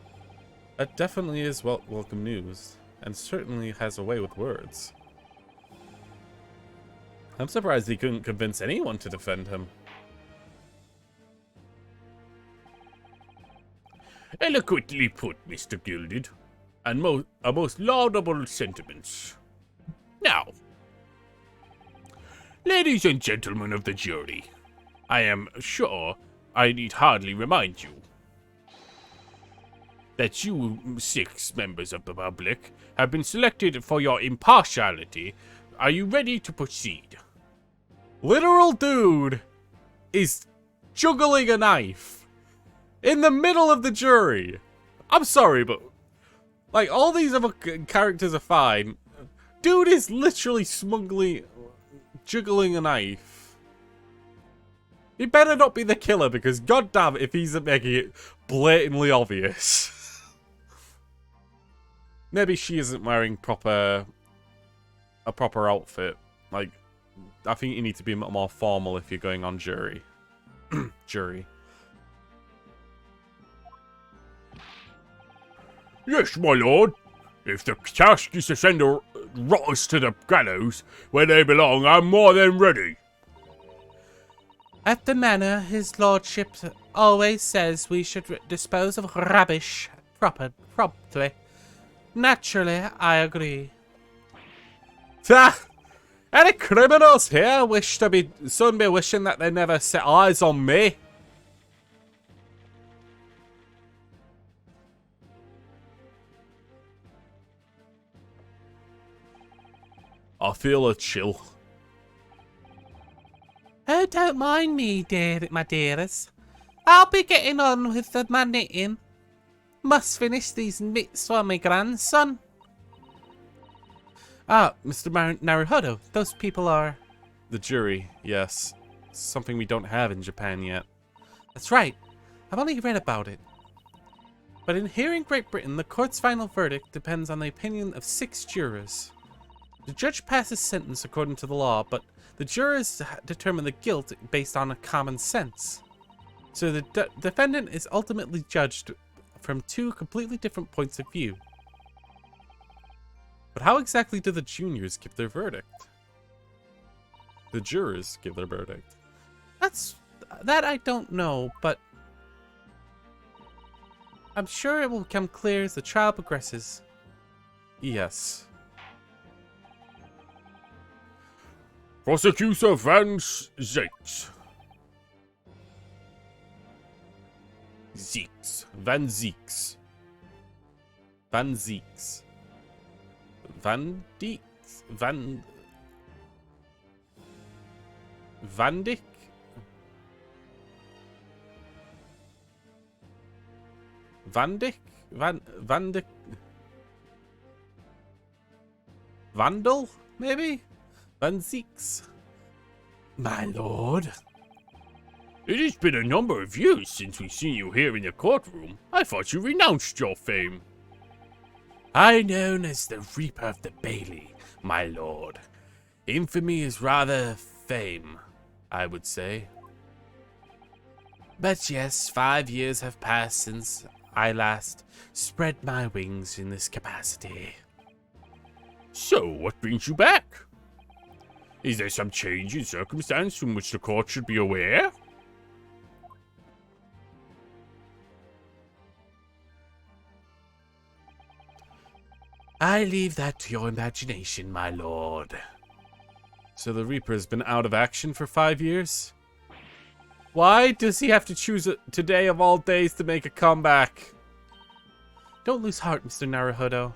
That definitely is welcome news, and certainly has a way with words. I'm surprised he couldn't convince anyone to defend him. Eloquently put, Mr. Gilded, and a most laudable sentiments. Now, ladies and gentlemen of the jury, I am sure I need hardly remind you that you 6 members of the public have been selected for your impartiality. Are you ready to proceed? Literal dude is juggling a knife in the middle of the jury. I'm sorry, but like all these other characters are fine. Dude is literally juggling a knife. He better not be the killer because goddamn if he's making it blatantly obvious. Maybe she isn't wearing a proper outfit. Like, I think you need to be more formal if you're going on jury. Jury. Yes, my lord. If the task is to send the rotters to the gallows where they belong, I'm more than ready. At the manor, his lordship always says we should dispose of rubbish promptly. Naturally, I agree. Any criminals here wish to be wishing that they never set eyes on me? I feel a chill. Oh, don't mind me, my dearest. I'll be getting on with my knitting. Must finish these mitts for my grandson. Ah, Mr. Naruhodo, those people are... The jury, yes. Something we don't have in Japan yet. That's right. I've only read about it. But in here in Great Britain, the court's final verdict depends on the opinion of 6 jurors. The judge passes sentence according to the law, but the jurors determine the guilt based on a common sense. So the defendant is ultimately judged from 2 completely different points of view. But how exactly do the juniors give their verdict? The jurors give their verdict. That I don't know, but I'm sure it will become clear as the trial progresses. Yes. Prosecutor Van Zeeks. Van Zeeks. Van Zeeks. Van Deeks. Van Dyck? Vandyck? Vandyck? Vandal, maybe? Van Zeeks? My lord. It has been a number of years since we've seen you here in the courtroom. I thought you renounced your fame. I known as the Reaper of the Bailey, my lord. Infamy is rather fame, I would say. But yes, 5 years have passed since I last spread my wings in this capacity. So, what brings you back? Is there some change in circumstance from which the court should be aware? I leave that to your imagination, my lord. So the Reaper has been out of action for 5 years? Why does he have to choose today of all days to make a comeback? Don't lose heart, Mr. Naruhodo.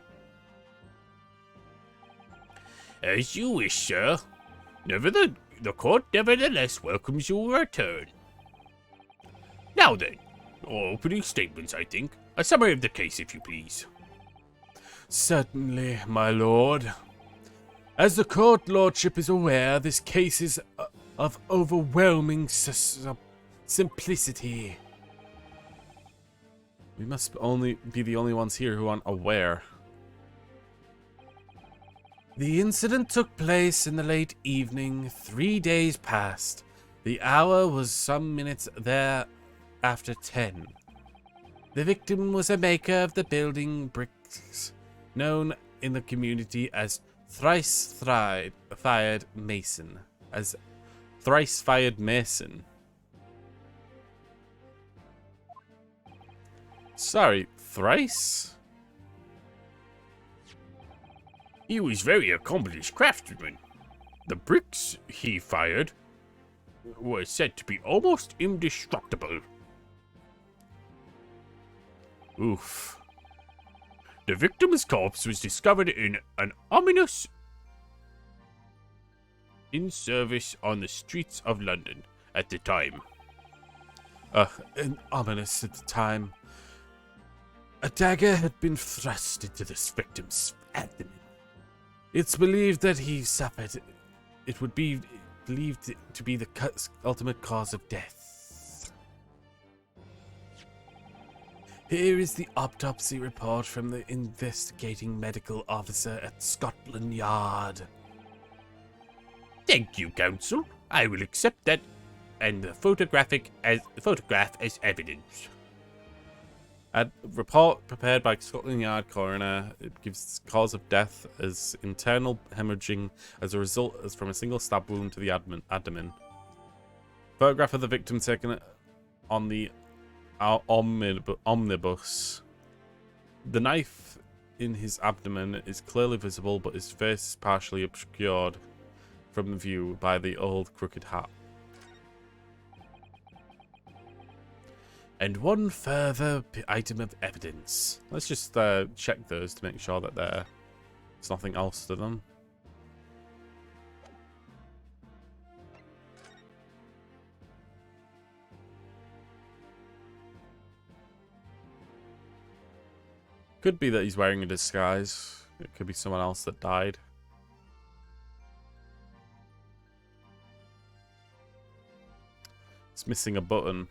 As you wish, sir. The court nevertheless welcomes your return. Now then, opening statements, I think. A summary of the case, if you please. Certainly, my lord. As the court lordship is aware, this case is of overwhelming simplicity. We must only be the only ones here who aren't aware. The incident took place in the late evening, 3 days past. The hour was some minutes there after 10. The victim was a maker of the building bricks, known in the community as thrice-fired mason. Sorry, thrice? He was very accomplished craftsman. The bricks he fired were said to be almost indestructible. Oof. The victim's corpse was discovered in an ominous in-service on the streets of London at the time. Ominous at the time. A dagger had been thrust into this victim's abdomen. It's believed that he suffered. It would be believed to be the ultimate cause of death. Here is the autopsy report from the investigating medical officer at Scotland Yard. Thank you, counsel. I will accept that and the photograph as evidence. A report prepared by Scotland Yard coroner. It gives cause of death as internal hemorrhaging as a result from a single stab wound to the abdomen. Photograph of the victim taken on the omnibus. The knife in his abdomen is clearly visible, but his face is partially obscured from view by the old crooked hat. And one further item of evidence. Let's just check those to make sure that there's nothing else to them. Could be that he's wearing a disguise. It could be someone else that died. It's missing a button.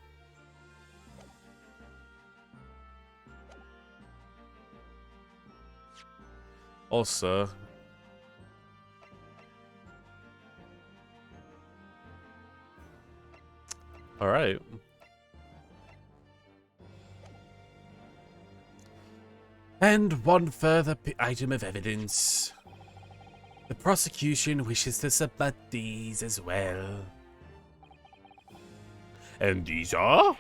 Also, all right. And one further item of evidence. The prosecution wishes to submit these as well. And these are?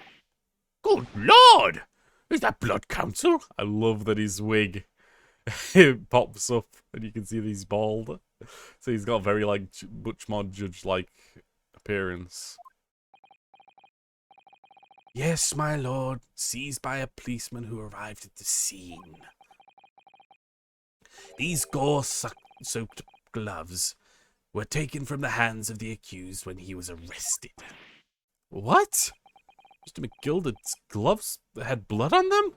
Good Lord! Is that blood, counsel? I love that his wig it pops up and you can see that he's bald. So he's got a very much more judge-like appearance. Yes, my lord, seized by a policeman who arrived at the scene. These gore-soaked gloves were taken from the hands of the accused when he was arrested. What? Mr. McGilder's gloves had blood on them?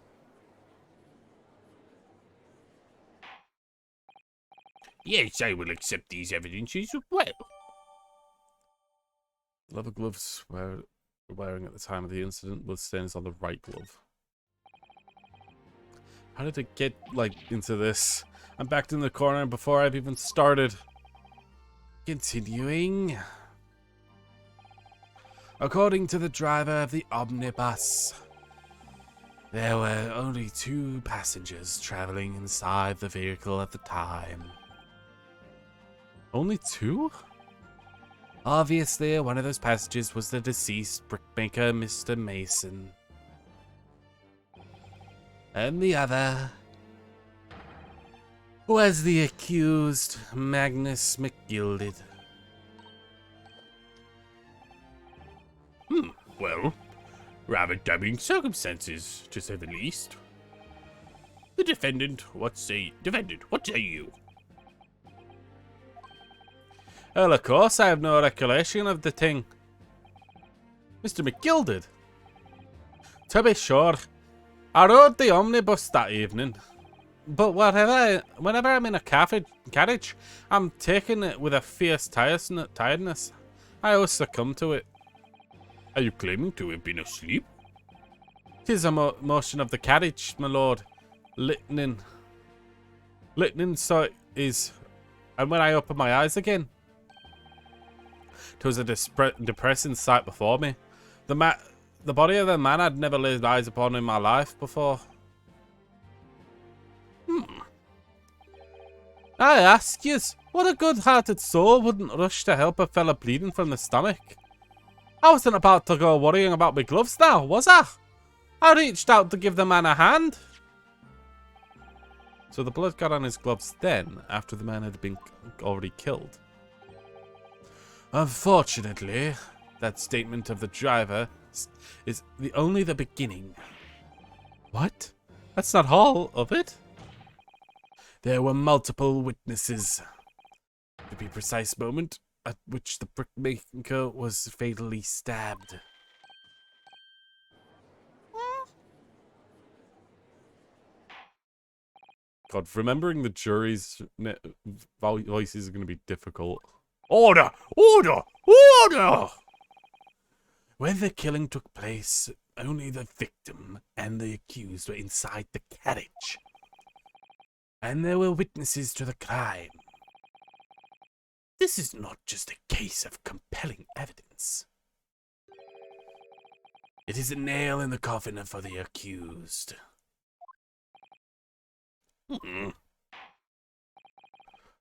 Yes, I will accept these evidences as well. The leather gloves were wearing at the time of the incident with stains on the right glove. How did it get, like, into this? I'm backed in the corner before I've even started. Continuing. According to the driver of the omnibus, there were only 2 passengers traveling inside the vehicle at the time. Only 2? Obviously, one of those passengers was the deceased brickmaker, Mr. Mason. And the other was the accused, Magnus McGilded. Well, rather damning circumstances, to say the least. The defendant, what say you? Well, of course, I have no recollection of the thing. Mr. McGilded. To be sure, I rode the omnibus that evening. But whenever I'm in a carriage, I'm taking it with a fierce tiredness. I always succumb to it. Are you claiming to have been asleep? 'Tis a motion of the carriage, my lord. Lightning, so it is. And when I open my eyes again, 'twas a depressing sight before me. The body of the man I'd never laid eyes upon in my life before. I ask yous, what a good-hearted soul wouldn't rush to help a fella bleeding from the stomach? I wasn't about to go worrying about my gloves now, was I? I reached out to give the man a hand. So the blood got on his gloves then, after the man had been already killed. Unfortunately, that statement of the driver is only the beginning. What? That's not all of it? There were multiple witnesses. To be precise, moment at which the brickmaker was fatally stabbed. God, remembering the jury's voices is going to be difficult. Order! Order! Order! When the killing took place, only the victim and the accused were inside the carriage. And there were witnesses to the crime. This is not just a case of compelling evidence. It is a nail in the coffin for the accused.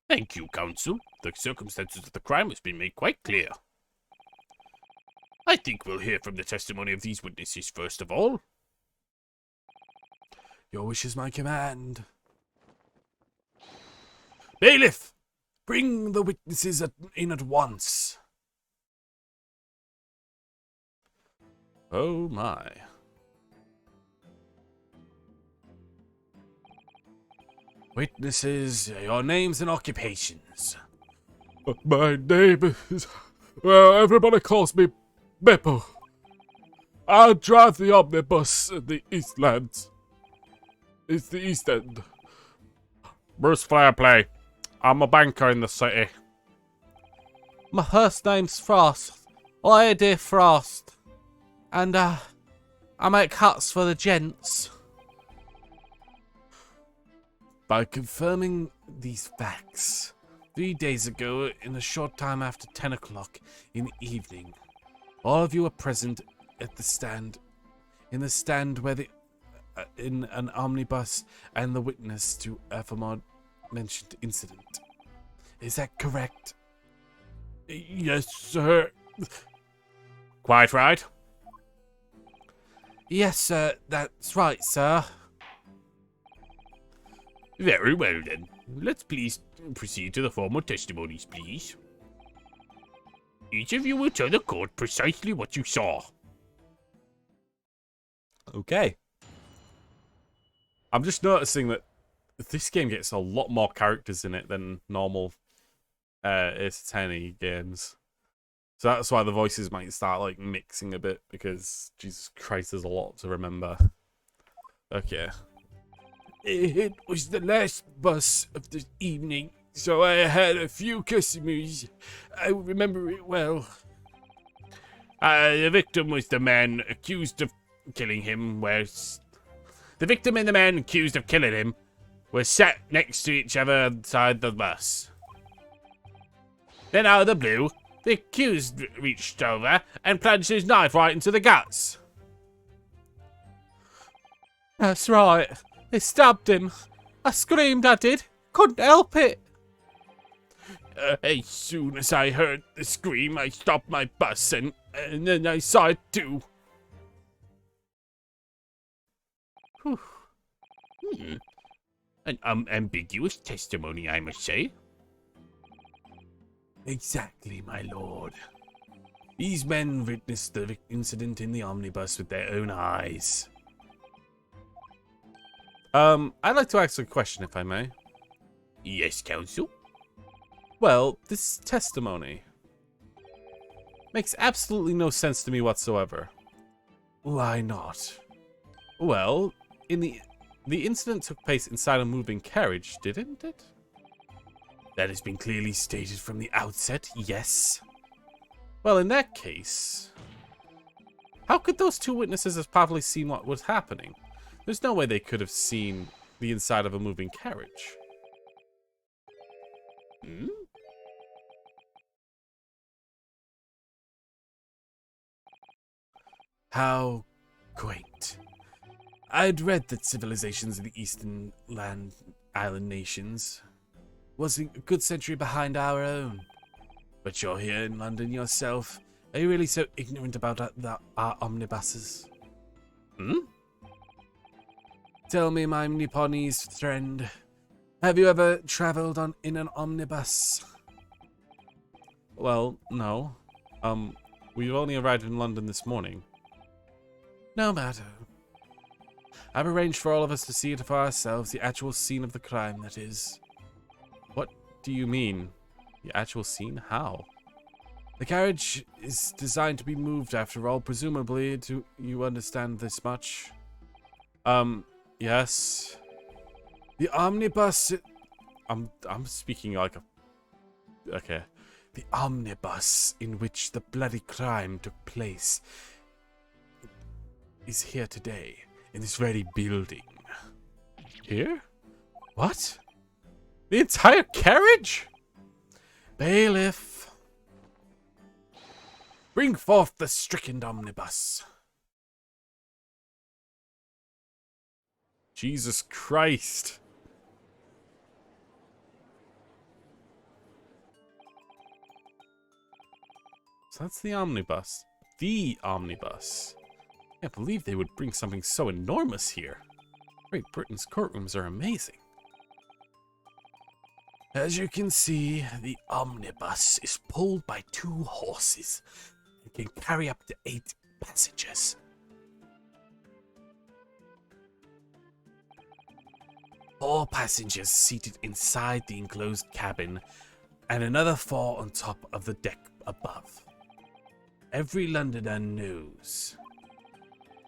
Thank you, counsel. The circumstances of the crime has been made quite clear. I think we'll hear from the testimony of these witnesses first of all. Your wish is my command. Bailiff! Bring the witnesses in at once. Oh my. Witnesses, your names and occupations. My name is... Well, everybody calls me Beppo. I drive the omnibus in the Eastlands. It's the East End. Bruce Fairplay. I'm a banker in the city. My first name's Frost. Lady Frost. And, I make hats for the gents. By confirming these facts, 3 days ago, in a short time after 10 o'clock in the evening, all of you were present at the stand, in the stand where in an omnibus and the witness to aforementioned incident. Is that correct? Yes, sir. Quite right. Yes, sir, that's right, sir. Very well then. Let's please proceed to the formal testimonies, please. Each of you will tell the court precisely what you saw. Okay. I'm just noticing that this game gets a lot more characters in it than normal Ace Attorney games. So that's why the voices might start like mixing a bit, because Jesus Christ, there's a lot to remember. Okay. It was the last bus of the evening So I had a few customers. I remember it well. The victim was the man accused of killing him, the victim and the man accused of killing him were sat next to each other inside the bus. Then out of the blue, the accused reached over and plunged his knife right into the guts. That's right. They stabbed him. I screamed, I did. Couldn't help it. As soon as I heard the scream, I stopped my bus and then I saw it too. An ambiguous testimony, I must say. Exactly, my lord. These men witnessed the incident in the omnibus with their own eyes. I'd like to ask a question, if I may. Yes, counsel? Well, this testimony makes absolutely no sense to me whatsoever. Why not? Well, the incident took place inside a moving carriage, didn't it? That has been clearly stated from the outset, yes. Well, in that case, how could those two witnesses have probably seen what was happening? There's no way they could have seen the inside of a moving carriage. Hmm? How quaint. I'd read that civilizations in the eastern island nations was a good century behind our own. But you're here in London yourself. Are you really so ignorant about our omnibuses? Tell me, my Nipponese friend, have you ever traveled in an omnibus? Well, no. We've only arrived in London this morning. No matter. I've arranged for all of us to see it for ourselves, the actual scene of the crime, that is. What do you mean? The actual scene? How? The carriage is designed to be moved after all, presumably. Do you understand this much? Yes. The omnibus... I'm speaking like a... Okay. The omnibus in which the bloody crime took place is here today, in this very building. Here? What? The entire carriage? Bailiff, bring forth the stricken omnibus. Jesus Christ. So that's the omnibus. The omnibus. I can't believe they would bring something so enormous here. Great Britain's courtrooms are amazing. As you can see, the omnibus is pulled by 2 horses and can carry up to 8 passengers. Four passengers seated inside the enclosed cabin and another 4 on top of the deck above. Every Londoner knows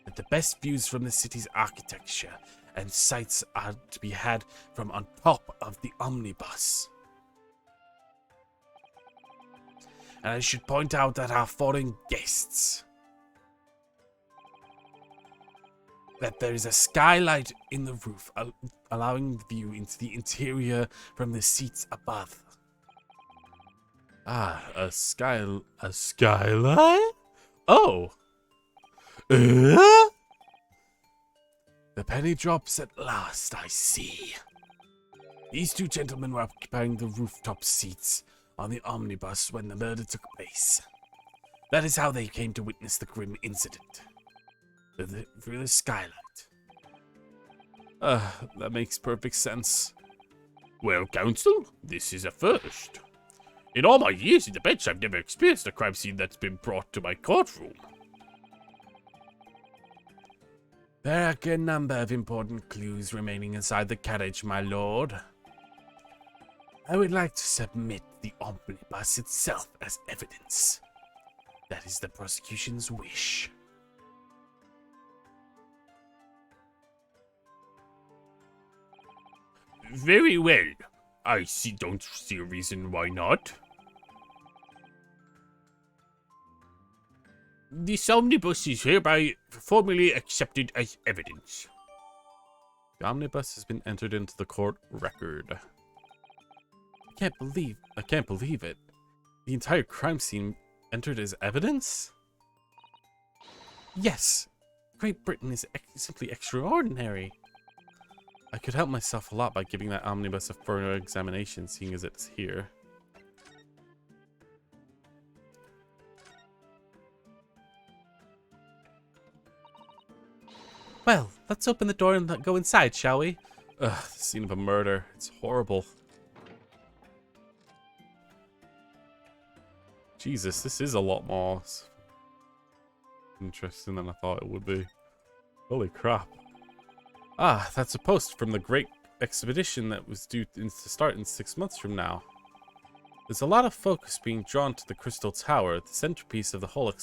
that the best views from the city's architecture and sights are to be had from on top of the omnibus. And I should point out that our foreign guests, that there is a skylight in the roof allowing view into the interior from the seats above. Ah, a skylight? Oh. The penny drops at last, I see. These 2 gentlemen were occupying the rooftop seats on the omnibus when the murder took place. That is how they came to witness the grim incident. Through the skylight. That makes perfect sense. Well, counsel, this is a first. In all my years in the bench, I've never experienced a crime scene that's been brought to my courtroom. There are a number of important clues remaining inside the carriage, my lord. I would like to submit the omnibus itself as evidence. That is the prosecution's wish. Very well. don't see a reason why not. This omnibus is hereby formally accepted as evidence. The omnibus has been entered into the court record. I can't believe it. The entire crime scene entered as evidence? Yes, Great Britain is simply extraordinary. I could help myself a lot by giving that omnibus a thorough examination, seeing as it's here. Well, let's open the door and go inside, shall we? Ugh, the scene of a murder. It's horrible. Jesus, this is a lot more interesting than I thought it would be. Holy crap. Ah, that's a post from the Great Expedition that was due to start in 6 months from now. There's a lot of focus being drawn to the Crystal Tower, the centerpiece of the whole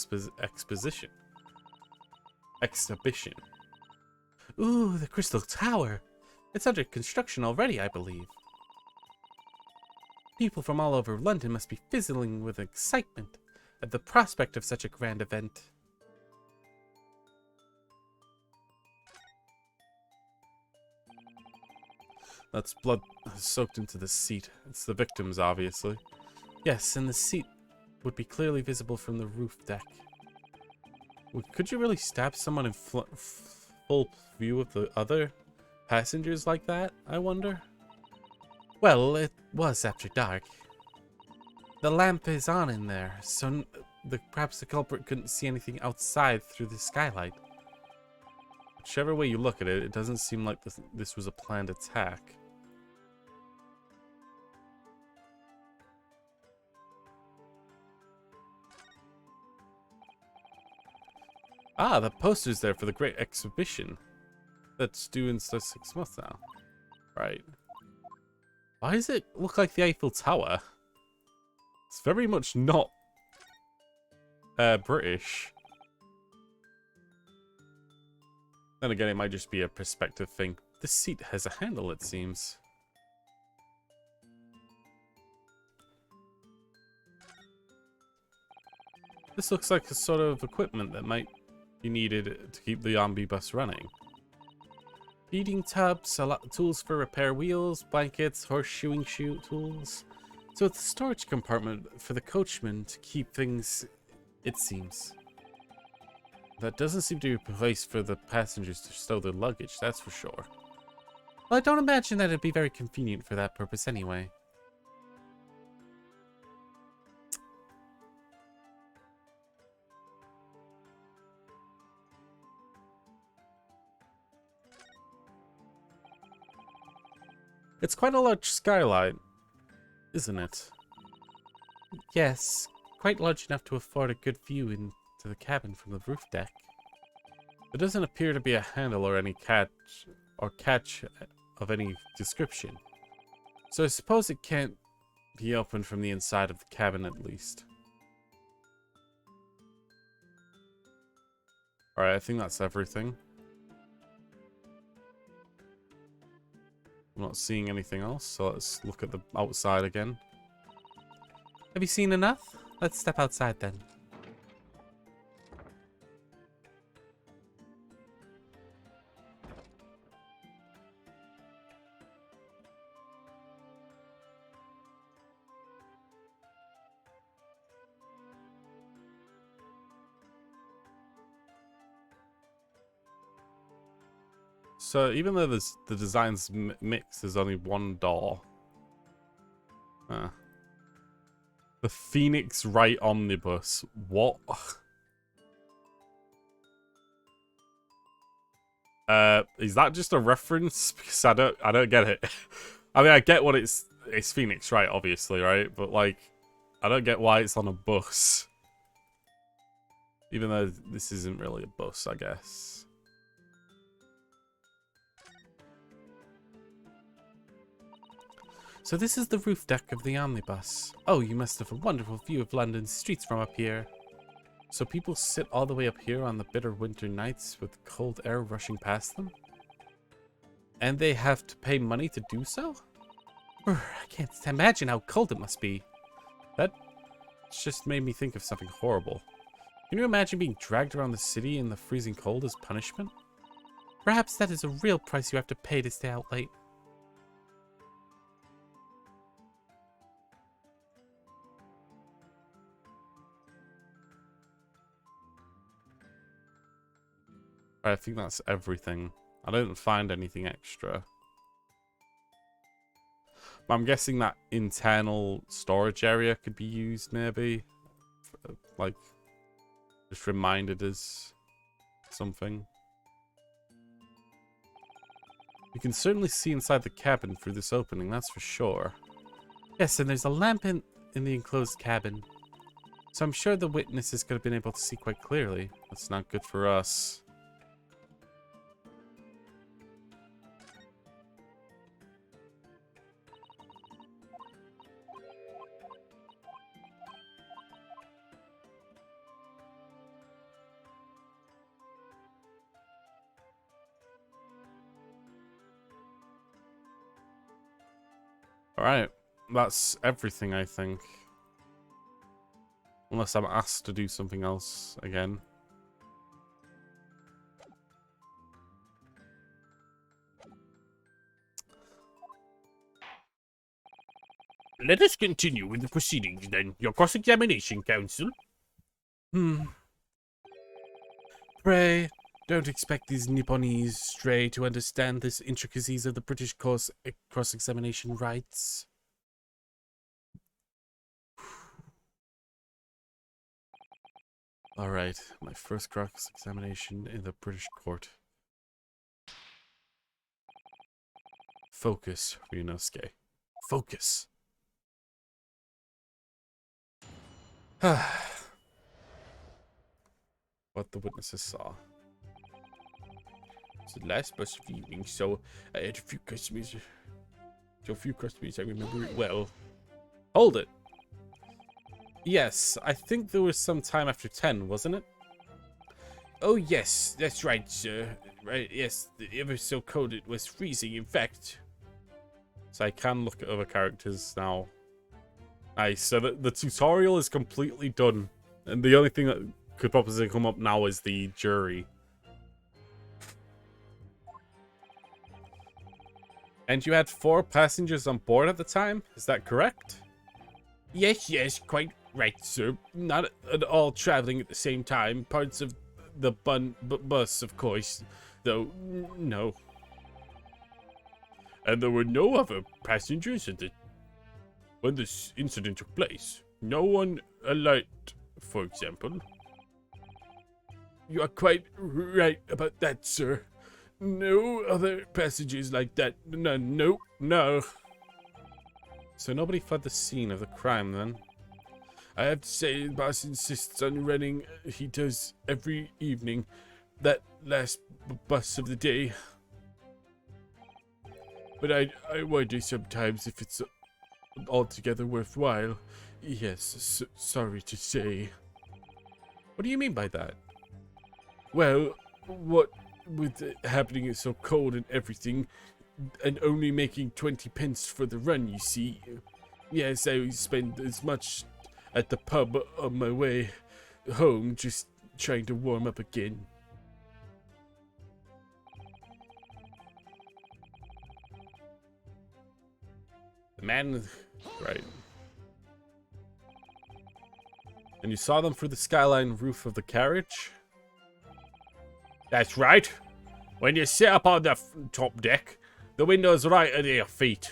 exhibition. Ooh, the Crystal Tower. It's under construction already, I believe. People from all over London must be fizzling with excitement at the prospect of such a grand event. That's blood soaked into the seat. It's the victim's, obviously. Yes, and the seat would be clearly visible from the roof deck. Could you really stab someone in full view of the other passengers like that, I wonder? Well, it was after dark. The lamp is on in there, so perhaps the culprit couldn't see anything outside through the skylight. Whichever way you look at it, it doesn't seem like this was a planned attack. Ah, the poster's there for the Great Exhibition. That's due in 6 months now. Right. Why does it look like the Eiffel Tower? It's very much not British. Then again, it might just be a perspective thing. This seat has a handle, it seems. This looks like a sort of equipment that might be needed to keep the omnibus running. Feeding tubs, a lot of tools for repair wheels, blankets, horseshoeing tools. So it's a storage compartment for the coachman to keep things, it seems. That doesn't seem to be a place for the passengers to stow their luggage, that's for sure. Well, I don't imagine that it'd be very convenient for that purpose anyway. It's quite a large skylight, isn't it? Yes, quite large enough to afford a good view into the cabin from the roof deck. There doesn't appear to be a handle or any catch of any description. So I suppose it can't be opened from the inside of the cabin at least. Alright, I think that's everything. I'm not seeing anything else, so let's look at the outside again. Have you seen enough? Let's step outside then. So even though the designs mix, there's only one door. The Phoenix Wright Omnibus. What? Is that just a reference? Because I don't get it. I mean, I get what it's Phoenix Wright, obviously, right? But like, I don't get why it's on a bus. Even though this isn't really a bus, I guess. So this is the roof deck of the omnibus. Oh, you must have a wonderful view of London's streets from up here. So people sit all the way up here on the bitter winter nights with cold air rushing past them? And they have to pay money to do so? I can't imagine how cold it must be. That just made me think of something horrible. Can you imagine being dragged around the city in the freezing cold as punishment? Perhaps that is a real price you have to pay to stay out late. I think that's everything. I didn't find anything extra. But I'm guessing that internal storage area could be used, maybe. Like, just reminded as something. You can certainly see inside the cabin through this opening, that's for sure. Yes, and there's a lamp in the enclosed cabin. So I'm sure the witnesses could have been able to see quite clearly. That's not good for us. Alright, that's everything, I think. Unless I'm asked to do something else again. Let us continue with the proceedings then. Your cross-examination, Counsel. Pray, don't expect these Nipponese stray to understand the intricacies of the British cross-examination rights. Alright, my first cross-examination in the British court. Focus, Ryunosuke. Focus. What the witnesses saw. It's the last bus of the evening, so I had a few customers. I remember it well. Hold it. Yes, I think there was some time after 10, wasn't it? Oh yes, that's right, sir. Right, yes, ever so cold it was freezing, in fact. So I can look at other characters now. Nice, so the tutorial is completely done. And the only thing that could possibly come up now is the jury. And you had 4 passengers on board at the time? Is that correct? Yes, quite right, sir. Not at all traveling at the same time. Parts of the bus, of course, though, no. And there were no other passengers when this incident took place. No one alert, for example. You are quite right about that, sir. No other passengers like that. No. So nobody fled the scene of the crime, then? I have to say, the boss insists on running. He does every evening. That last bus of the day. But I wonder sometimes if it's altogether worthwhile. Yes, sorry to say. What do you mean by that? Well, what with it happening so cold and everything, and only making 20 pence for the run, you see. Yes, I spend as much at the pub on my way home, just trying to warm up again. The man... Right. And you saw them through the skyline roof of the carriage? That's right. When you sit up on the top deck, the window's right at your feet.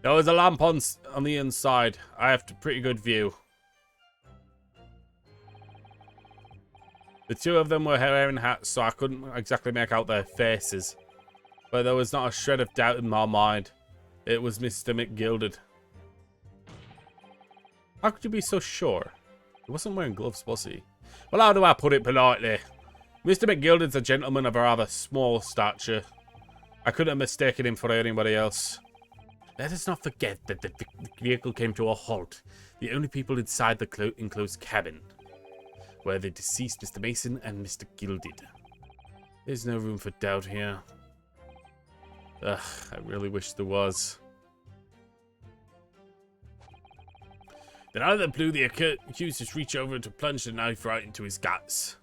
There was a lamp on the inside. I have a pretty good view. The 2 of them were wearing hats, so I couldn't exactly make out their faces. But there was not a shred of doubt in my mind. It was Mr. McGilded. How could you be so sure? He wasn't wearing gloves, was he? Well, how do I put it politely? Mr. McGilded's a gentleman of a rather small stature. I couldn't have mistaken him for anybody else. Let us not forget that the vehicle came to a halt. The only people inside the enclosed cabin were the deceased Mr. Mason and Mr. Gilded. There's no room for doubt here. Ugh, I really wish there was. Then either blew the accuser's reach over to plunge the knife right into his guts.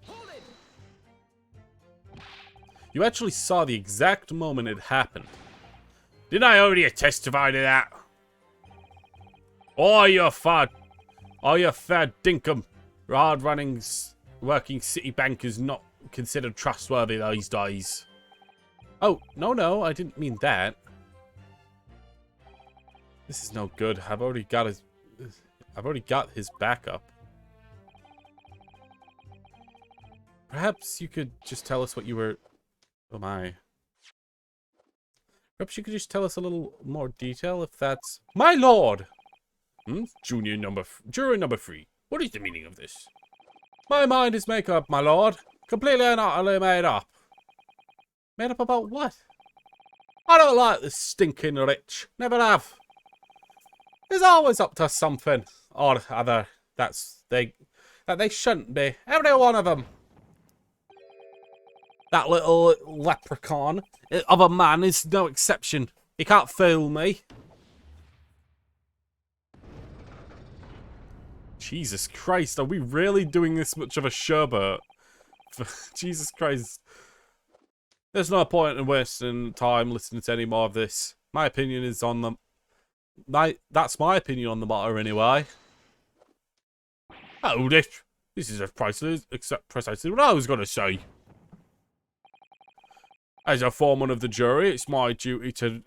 You actually saw the exact moment it happened. Didn't I already testify to that? All your fair dinkum, hard-running, working city bankers not considered trustworthy these days. Oh, no, I didn't mean that. This is no good. I've already got his backup. Perhaps you could just tell us what you were... Oh my. Perhaps you could just tell us a little more detail if that's... My lord! Jury number 3. What is the meaning of this? My mind is made up, my lord. Completely and utterly made up. Made up about what? I don't like this stinking rich. Never have. He's always up to something or other that they shouldn't be. Every one of them. That little leprechaun of a man is no exception. He can't fool me. Jesus Christ, are we really doing this much of a sherbet? Jesus Christ. There's no point in wasting time listening to any more of this. My opinion is on the... That's my opinion on the matter anyway. Oh, this is precisely what I was going to say. As a foreman of the jury, it's my duty to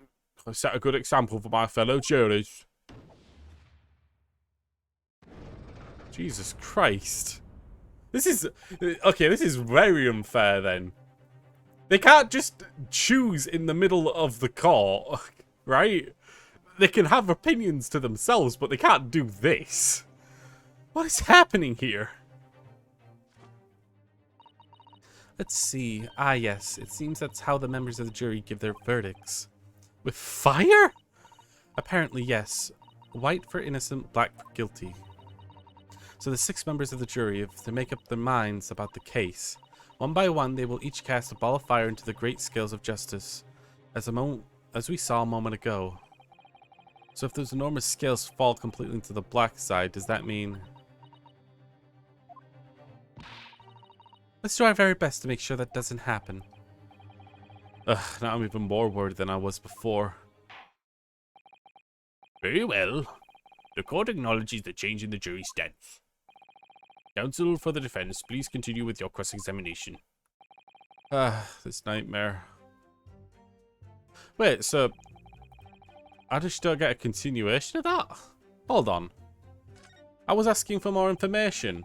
set a good example for my fellow jurors. Jesus Christ. This is... Okay, this is very unfair then. They can't just choose in the middle of the court, right? They can have opinions to themselves, but they can't do this. What is happening here? Let's see. Ah, yes. It seems that's how the members of the jury give their verdicts. With fire? Apparently, yes. White for innocent, black for guilty. So the 6 members of the jury, if they make up their minds about the case, one by one they will each cast a ball of fire into the great scales of justice, as we saw a moment ago. So if those enormous scales fall completely into the black side, does that mean... Let's do our very best to make sure that doesn't happen. Ugh, now I'm even more worried than I was before. Very well. The court acknowledges the change in the jury's stance. Counsel for the defense, please continue with your cross-examination. This nightmare. Wait, so... I just don't get a continuation of that? Hold on. I was asking for more information.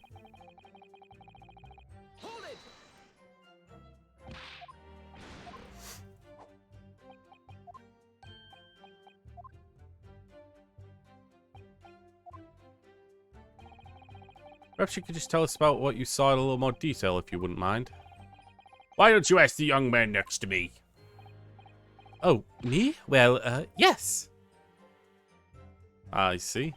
Perhaps you could just tell us about what you saw in a little more detail, if you wouldn't mind. Why don't you ask the young man next to me? Oh, me? Well, yes. I see.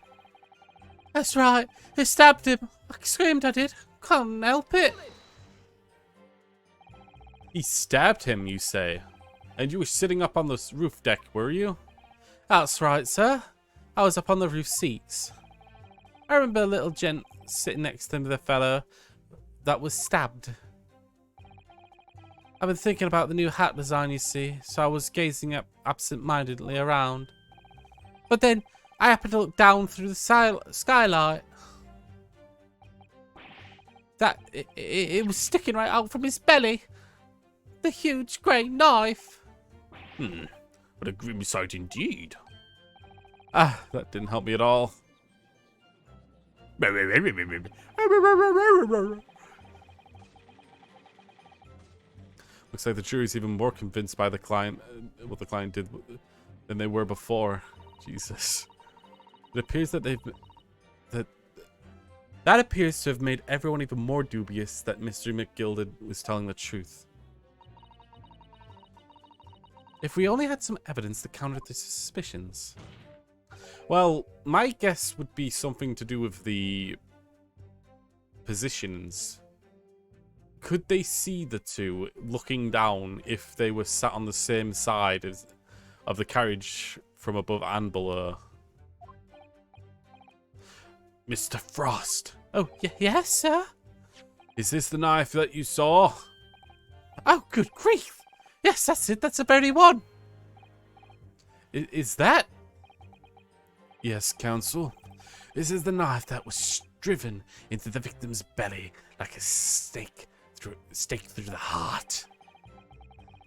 That's right. He stabbed him. I screamed, I did. Can't help it. He stabbed him, you say? And you were sitting up on the roof deck, were you? That's right, sir. I was up on the roof seats. I remember a little gent sitting next to the fellow that was stabbed. I've been thinking about the new hat design, you see, so I was gazing up absent-mindedly around. But then I happened to look down through the skylight. It was sticking right out from his belly. The huge grey knife. What a grim sight indeed. Ah, that didn't help me at all. Looks like the jury's even more convinced by the client, what the client did, than they were before. Jesus. It appears that that appears to have made everyone even more dubious that Mr. McGilded was telling the truth. If we only had some evidence to counter the suspicions. Well, my guess would be something to do with the positions. could they see the two looking down if they were sat on the same side of the carriage from above and below? Mr. Frost. Oh, yes, sir? Is this the knife that you saw? Oh, good grief. Yes, that's it. That's the very one. Is that? Yes, Counsel. This is the knife that was driven into the victim's belly like a stake through the heart.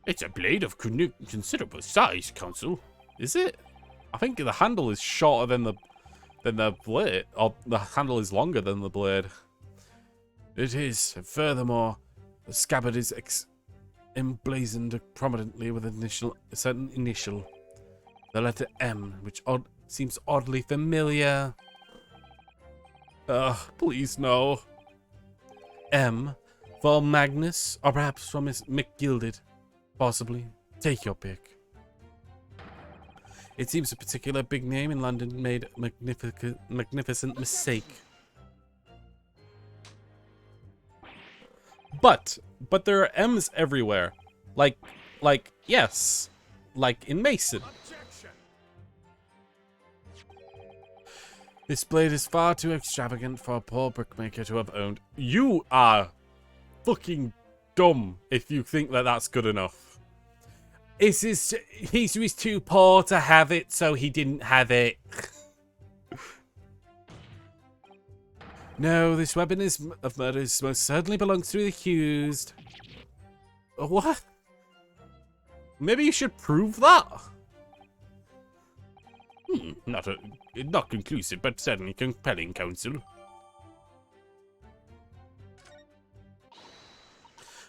It's a blade of considerable size, Counsel. Is it? I think the handle is shorter than the blade, or the handle is longer than the blade. It is. And furthermore, the scabbard is emblazoned prominently with a certain initial, the letter M, which seems oddly familiar. Please no. M for Magnus, or perhaps from Miss McGilded. Possibly. Take your pick. It seems a particular big name in London made a magnificent mistake. But there are M's everywhere. Like, yes. Like in Mason. This blade is far too extravagant for a poor brickmaker to have owned. You are fucking dumb if you think that that's good enough. He was too poor to have it, so he didn't have it. No, this weapon of murder most certainly belongs to the accused. What? Maybe you should prove that. Not conclusive, but certainly compelling, Counsel.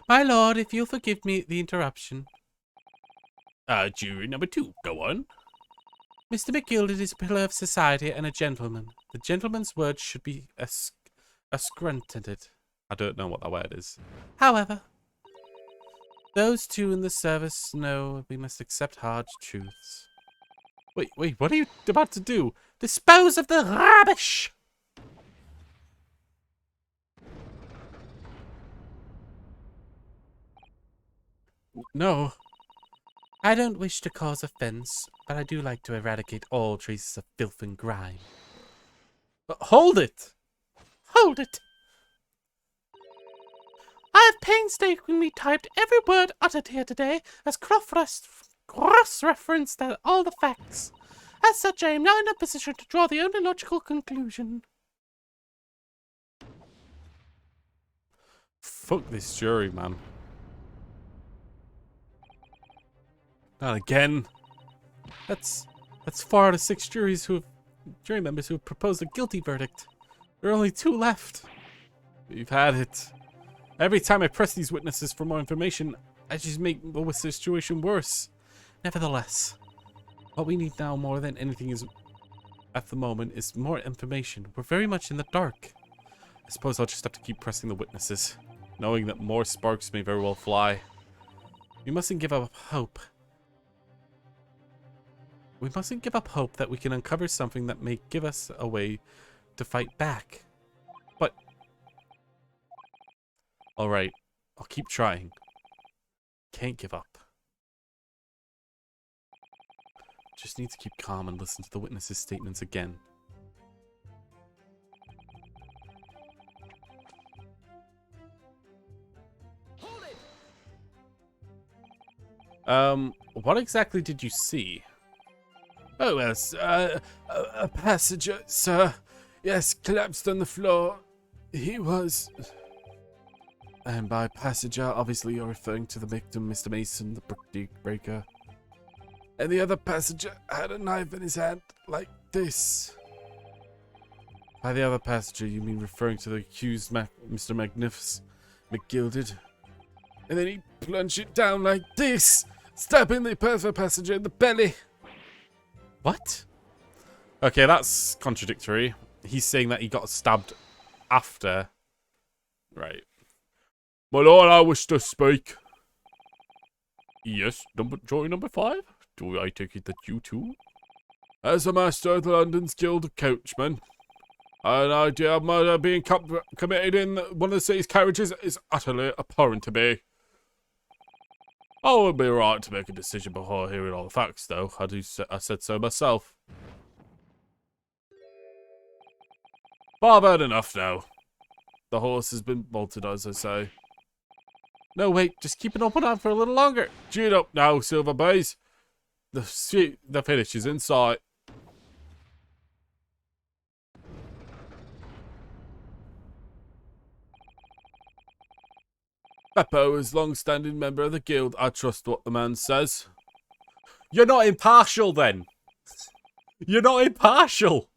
My lord, if you'll forgive me the interruption. Jury number 2, go on. Mr. McGilded is a pillar of society and a gentleman. The gentleman's words should be ascrunted. I don't know what that word is. However, those two in the service know we must accept hard truths. Wait, what are you about to do? Dispose of the rubbish! No. I don't wish to cause offense, but I do like to eradicate all traces of filth and grime. But hold it! Hold it! I have painstakingly typed every word uttered here today as cross-referenced all the facts. As such, I am now in a position to draw the only logical conclusion. Fuck this jury, man. Not again. That's 4 out of 6 jury members who have proposed a guilty verdict. There are only 2 left. We've had it. Every time I press these witnesses for more information, I just make the situation worse. Nevertheless, what we need now more than anything at the moment is more information. We're very much in the dark. I suppose I'll just have to keep pressing the witnesses, knowing that more sparks may very well fly. We mustn't give up hope. We mustn't give up hope that we can uncover something that may give us a way to fight back. But... Alright, I'll keep trying. Can't give up. Just need to keep calm and listen to the witnesses' statements again. What exactly did you see? Oh, yes, a passenger, sir. Yes, collapsed on the floor. He was... And by passenger, obviously you're referring to the victim, Mr. Mason, the brick breaker. And the other passenger had a knife in his hand, like this. By the other passenger, you mean referring to the accused Mr. McGilded? And then he plunged it down like this, stabbing the other passenger in the belly. What? Okay, that's contradictory. He's saying that he got stabbed after. Right. My lord, I wish to speak. Yes, jury number 5? Do I take it that you too? As a master of the London's Guild of Coachmen, An idea of murder being committed in one of the city's carriages is utterly abhorrent to me. I would be right to make a decision before hearing all the facts, though. I said so myself. But I've heard enough now. The horse has been bolted, as I say. No, wait, just keep an open eye for a little longer. Tune up now, Silver Bays. The finish is in sight. Beppo is long-standing member of the guild. I trust what the man says. You're not impartial, then. You're not impartial.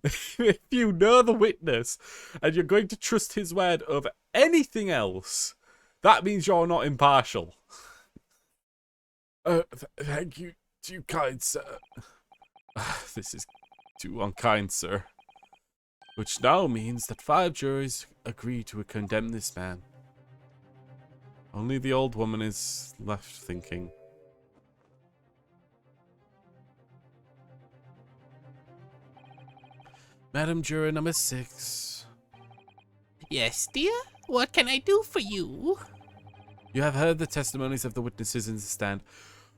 If you know the witness and you're going to trust his word over anything else, that means you're not impartial. Thank you, too kind, sir. This is too unkind, sir. Which now means that 5 juries agree to condemn this man. Only the old woman is left thinking. Madam Juror number 6. Yes, dear? What can I do for you? You have heard the testimonies of the witnesses in the stand.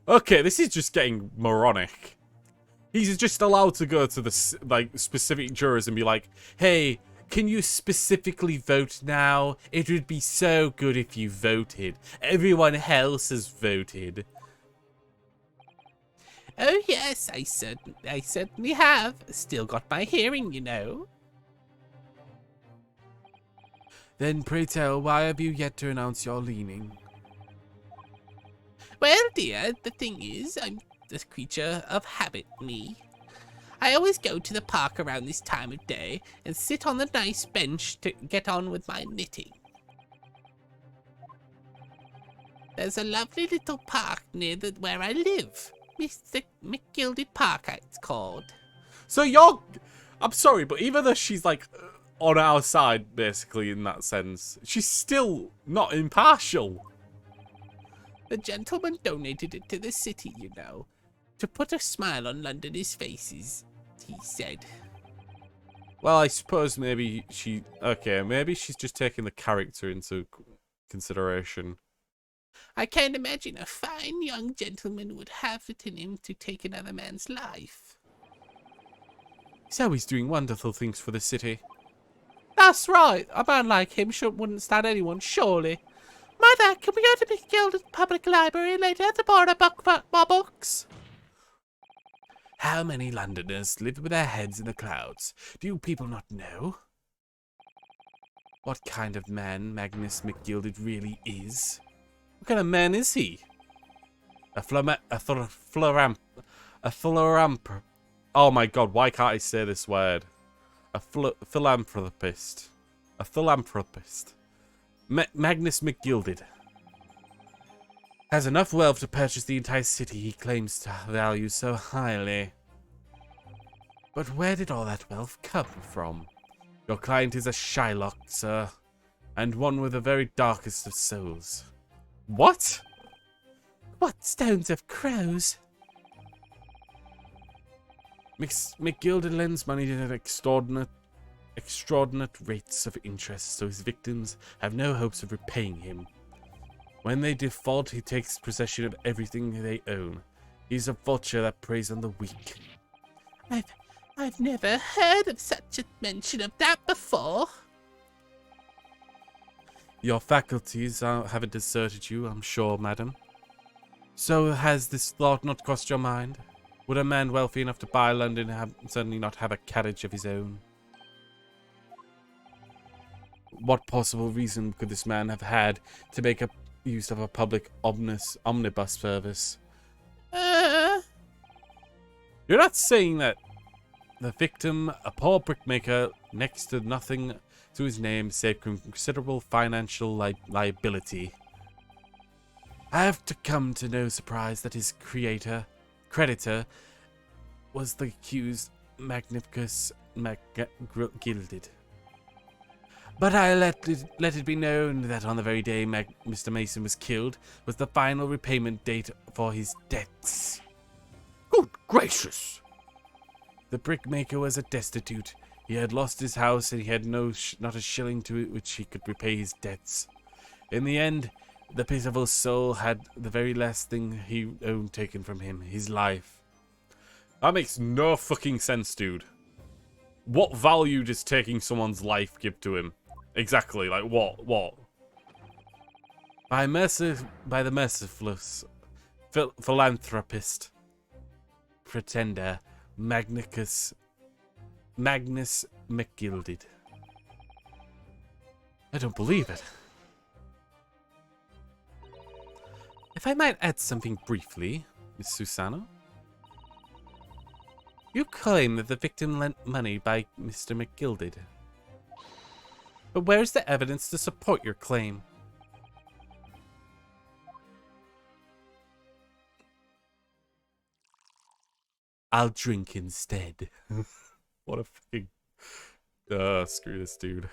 Okay, this is just getting moronic. He's just allowed to go to the specific jurors and be like, hey, can you specifically vote now? It would be so good if you voted. Everyone else has voted. Oh yes, I certainly have. Still got my hearing, you know. Then pray tell, why have you yet to announce your leaning? Well, dear, the thing is, I'm a creature of habit, me. I always go to the park around this time of day and sit on the nice bench to get on with my knitting. There's a lovely little park near where I live. Mr. McGilded Park, it's called. So you're... I'm sorry, but even though she's like on our side, basically, in that sense, she's still not impartial. The gentleman donated it to the city, you know, to put a smile on Londoners' faces, he said. Well, I suppose maybe she... Okay, maybe she's just taking the character into consideration. I can't imagine a fine young gentleman would have it in him to take another man's life. So he's doing wonderful things for the city. That's right. A man like him wouldn't stand anyone, surely. Mother, can we go to McGilded Public Library later to borrow my books? How many Londoners live with their heads in the clouds? Do you people not know? What kind of man Magnus McGilded really is? What kind of man is he? A philanthropist. Oh my god, why can't I say this word? A philanthropist. A philanthropist. Magnus McGilded has enough wealth to purchase the entire city he claims to value so highly. But where did all that wealth come from? Your client is a Shylock, sir, and one with the very darkest of souls. What? What stones of crows? McGilded lends money at extraordinate rates of interest, so his victims have no hopes of repaying him. When they default, he takes possession of everything they own. He's a vulture that preys on the weak. I've never heard of such a mention of that before. Your faculties haven't deserted you, I'm sure, madam. So has this thought not crossed your mind? Would a man wealthy enough to buy London suddenly not have a carriage of his own? What possible reason could this man have had to make use of a public omnibus service? You're not saying that the victim, a poor brickmaker, next to nothing to his name save considerable financial liability. I have to come to no surprise that his creditor was the accused Magnificus McGilded. But I let it be known that on the very day Mr. Mason was killed was the final repayment date for his debts. Good gracious! The brickmaker was a destitute. He had lost his house and he had not a shilling to it which he could repay his debts. In the end, the pitiful soul had the very last thing he owned taken from him, his life. That makes no fucking sense, dude. What value does taking someone's life give to him? Exactly, like what? What? By the merciless philanthropist, pretender, Magnus McGilded. I don't believe it. If I might add something briefly, Miss Susano. You claim that the victim lent money by Mr. McGilded. But where's the evidence to support your claim? I'll drink instead. What a fucking... screw this dude.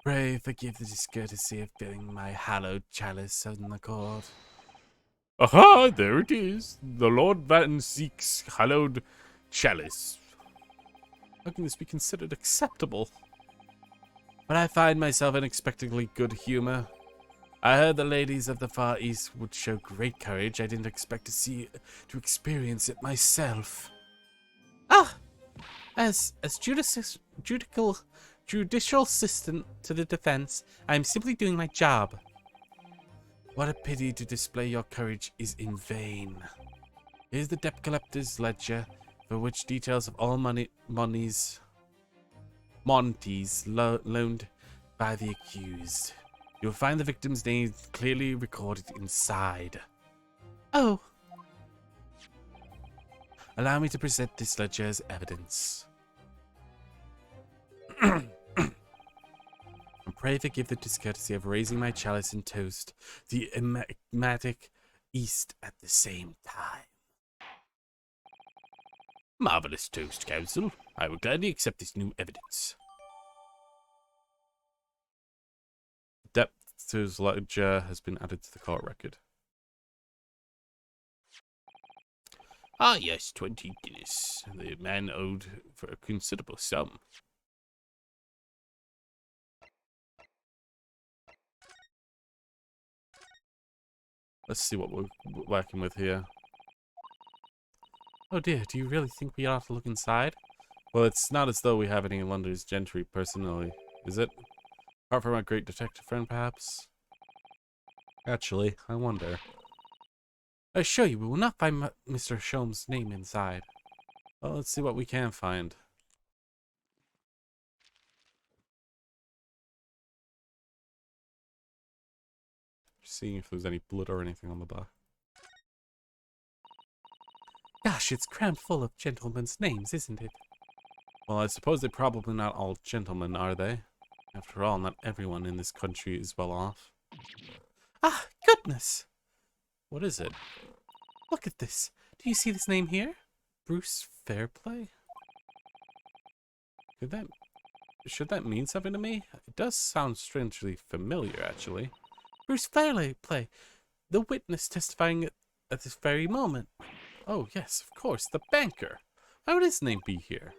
Pray forgive the discourtesy of filling my hallowed chalice on the court. Aha, there it is. The Lord Van Zeek's hallowed chalice. How can this be considered acceptable? But I find myself in unexpectedly good humor. I heard the ladies of the Far East would show great courage. I didn't expect to experience it myself. Ah! As judicial assistant to the defense, I am simply doing my job. What a pity to display your courage is in vain. Here's the debt collector's ledger, for which details of all Monty's loaned by the accused. You'll find the victim's name clearly recorded inside. Oh. Allow me to present this ledger as evidence. And pray forgive the discourtesy of raising my chalice and toast the enigmatic East at the same time. Marvelous toast, Counsel. I will gladly accept this new evidence. Debtor's ledger has been added to the court record. Ah, yes, 20 guineas. The man owed for a considerable sum. Let's see what we're working with here. Oh dear, do you really think we ought to look inside? Well, it's not as though we have any London's gentry personally, is it? Apart from our great detective friend, perhaps? Actually, I wonder. I assure you, we will not find Mr. Sholmes' name inside. Well, let's see what we can find. Seeing if there's any blood or anything on the back. Gosh, it's crammed full of gentlemen's names, isn't it? Well, I suppose they're probably not all gentlemen, are they? After all, not everyone in this country is well off. Ah, goodness! What is it? Look at this. Do you see this name here? Bruce Fairplay? Should that mean something to me? It does sound strangely familiar, actually. Bruce Fairplay, the witness testifying at this very moment. Oh, yes, of course, the banker. Why would his name be here?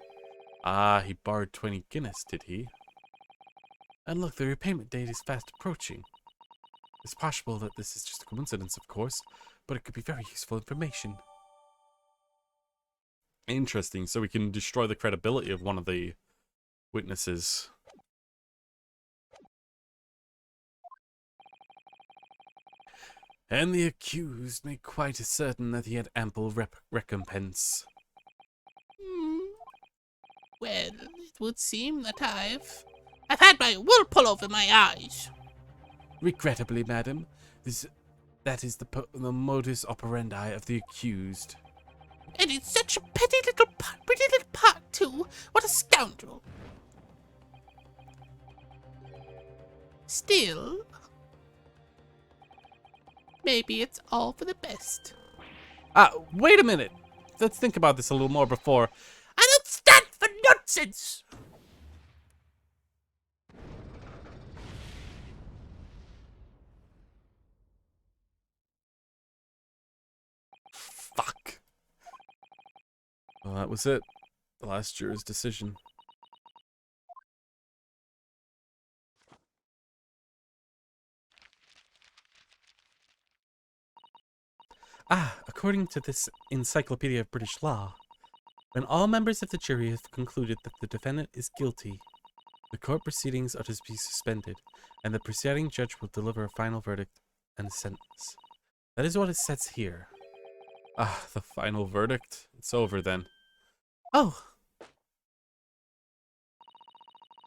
Ah, he borrowed 20 Guinness, did he? And look, the repayment date is fast approaching. It's possible that this is just a coincidence, of course, but it could be very useful information. Interesting, so we can destroy the credibility of one of the witnesses. And the accused made quite certain that he had ample recompense. Well, it would seem that I've had my wool pull over my eyes. Regrettably, madam, that is the modus operandi of the accused. And it's such a pretty little part, too. What a scoundrel. Still, maybe it's all for the best. Wait a minute. Let's think about this a little more before. I don't stand for nonsense. Fuck. Well, that was it. The last juror's decision. According to this Encyclopedia of British Law, when all members of the jury have concluded that the defendant is guilty, the court proceedings are to be suspended, and the presiding judge will deliver a final verdict and sentence. That is what it says here. The final verdict. It's over then. Oh!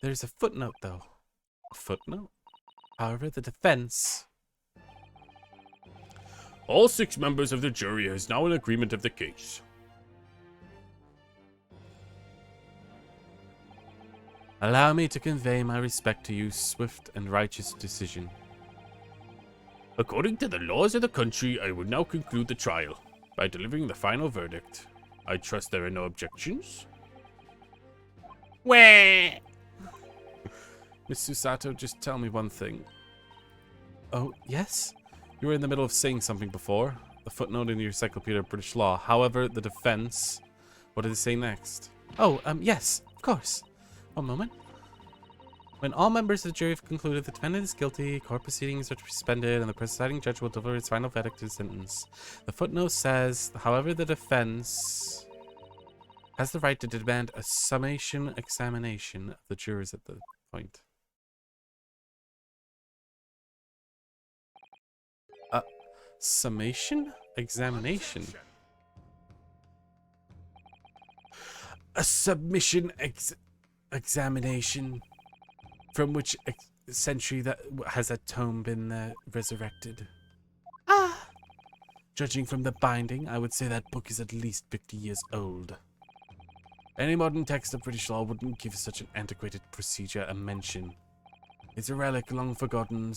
There's a footnote, though. A footnote? However, the defense... All 6 members of the jury is now in agreement of the case. Allow me to convey my respect to your swift and righteous decision. According to the laws of the country, I would now conclude the trial by delivering the final verdict. I trust there are no objections? Wah! Miss Susato, just tell me one thing. Oh, yes? You were in the middle of saying something before. The footnote in your Encyclopedia of British Law. However, the defense... What did it say next? Oh, yes, of course. One moment. When all members of the jury have concluded the defendant is guilty, court proceedings are suspended, and the presiding judge will deliver its final verdict and sentence. The footnote says, however, the defense has the right to demand a summation examination of the jurors at the point. Summation? Examination? A submission examination from which century that has a tome been resurrected? Judging from the binding, I would say that book is at least 50 years old. Any modern text of British law wouldn't give such an antiquated procedure a mention. It's a relic long forgotten,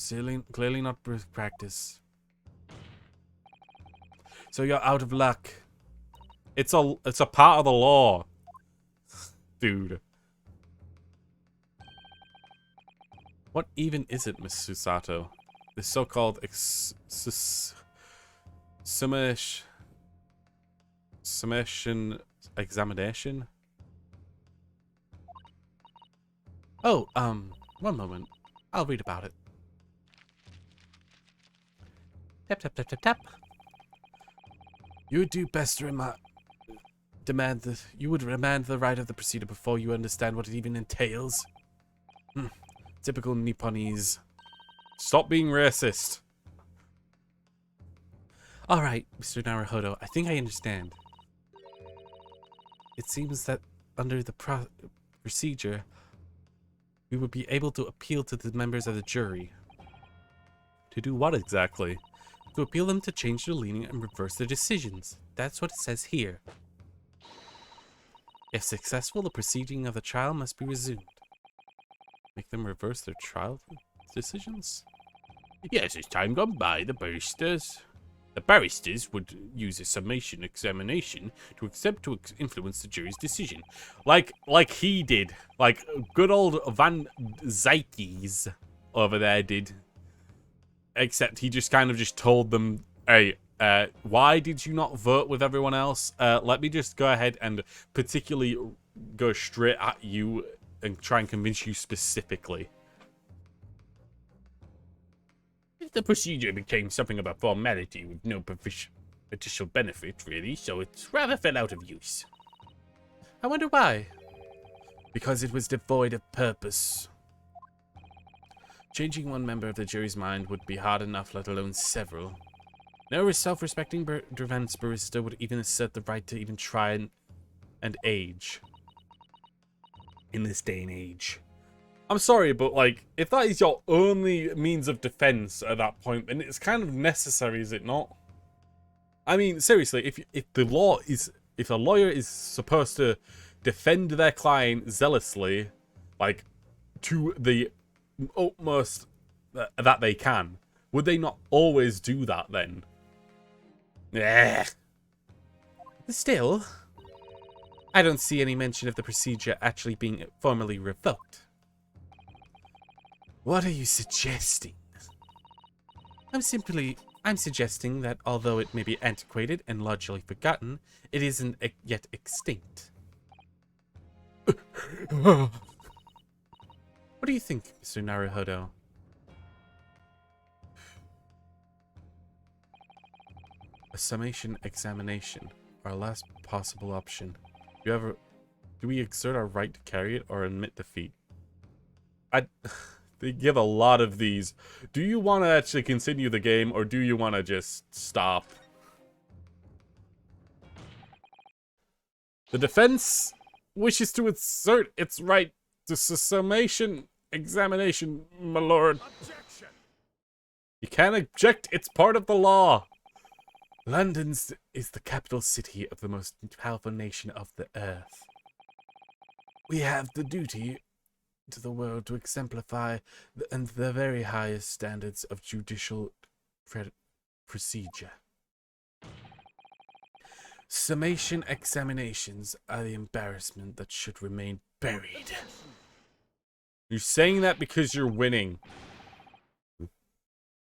clearly not practice. So you're out of luck. It's a part of the law. Dude. What even is it, Miss Susato? This so-called summation examination? Oh, one moment. I'll read about it. Tap, tap, tap, tap, tap. You would do best to demand the right of the procedure before you understand what it even entails. Typical Nipponese. Stop being racist. Alright, Mr. Naruhodo, I think I understand. It seems that under the procedure, we would be able to appeal to the members of the jury. To do what exactly? To appeal them to change their leaning and reverse their decisions. That's what it says here. If successful, the proceeding of the trial must be resumed. Make them reverse their trial decisions? Yes, as time gone by, the barristers would use a summation examination to accept to influence the jury's decision. Like he did. Like good old Van Zijkes over there did. Except he just kind of just told them, hey, why did you not vote with everyone else? Let me just go ahead and particularly go straight at you and try and convince you specifically. The procedure became something of a formality with no additional benefit, really, so it rather fell out of use. I wonder why. Because it was devoid of purpose. Changing one member of the jury's mind would be hard enough, let alone several. No self-respecting defense barrister would even assert the right to even try and age. In this day and age. I'm sorry, but like, if that is your only means of defense at that point, then it's kind of necessary, is it not? I mean, seriously, if a lawyer is supposed to defend their client zealously, like, to the utmost that they can, would they not always do that then? Yeah. Still, I don't see any mention of the procedure actually being formally revoked. What are you suggesting? I'm suggesting that although it may be antiquated and largely forgotten, it isn't yet extinct. What do you think, Mr. Naruhodo? A summation examination. Our last possible option. Do we exert our right to carry it or admit defeat? They give a lot of these. Do you want to actually continue the game, or do you want to just stop? The defense wishes to assert its right to summation examination, my lord. Objection! You can't object, it's part of the law. London is the capital city of the most powerful nation of the earth. We have the duty to the world to exemplify the very highest standards of judicial procedure. Summation examinations are the embarrassment that should remain buried. You're saying that because you're winning.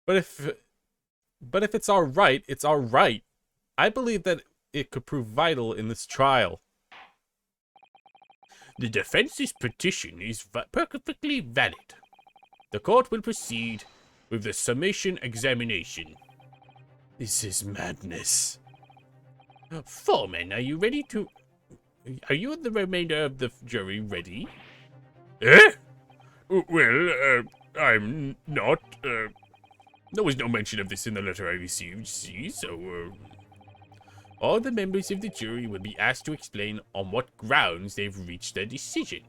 But if it's our right, it's our right. I believe that it could prove vital in this trial. The defense's petition is perfectly valid. The court will proceed with the summation examination. This is madness. Foreman, are you ready to... Are you and the remainder of the jury ready? Eh? Well, I'm not, There was no mention of this in the letter I received, see, so, all the members of the jury will be asked to explain on what grounds they've reached their decision.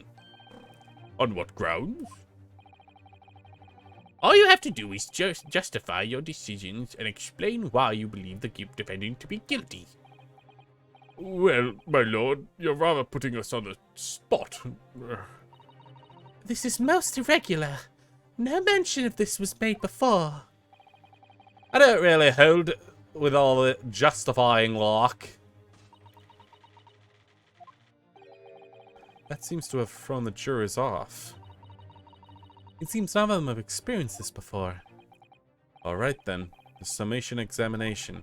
On what grounds? All you have to do is just justify your decisions and explain why you believe the defendant to be guilty. Well, my lord, you're rather putting us on the spot. This is most irregular. No mention of this was made before. I don't really hold with all the justifying lock. That seems to have thrown the jurors off. It seems some of them have experienced this before. Alright then, the summation examination.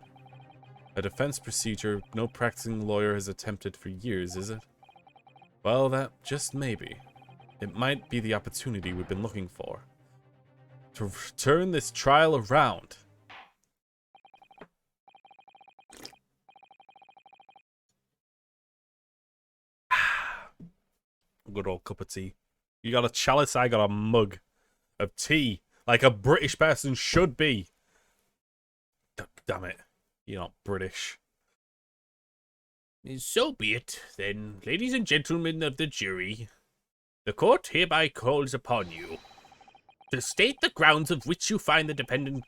A defense procedure no practicing lawyer has attempted for years, is it? Well, that just maybe. It might be the opportunity we've been looking for. To turn this trial around. Good old cup of tea. You got a chalice, I got a mug of tea. Like a British person should be. Damn it. You're not British. So be it, then, ladies and gentlemen of the jury. The court hereby calls upon you to state the grounds of which you find the defendant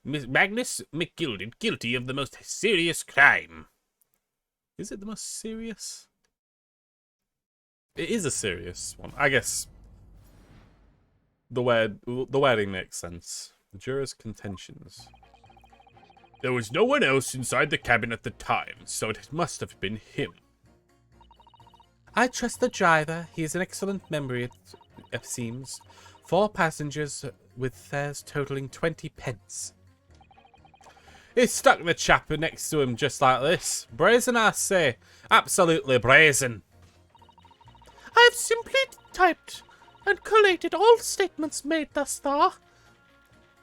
Magnus McGilded guilty of the most serious crime. Is it the most serious? It is a serious one. I guess the wording makes sense. The jurors' contentions. There was no one else inside the cabin at the time, so it must have been him. I trust the driver. He is an excellent memory, it seems. 4 passengers with fares totaling 20 pence. He stuck the chap next to him just like this. Brazen, I say. Absolutely brazen. I have simply typed and collated all statements made thus far,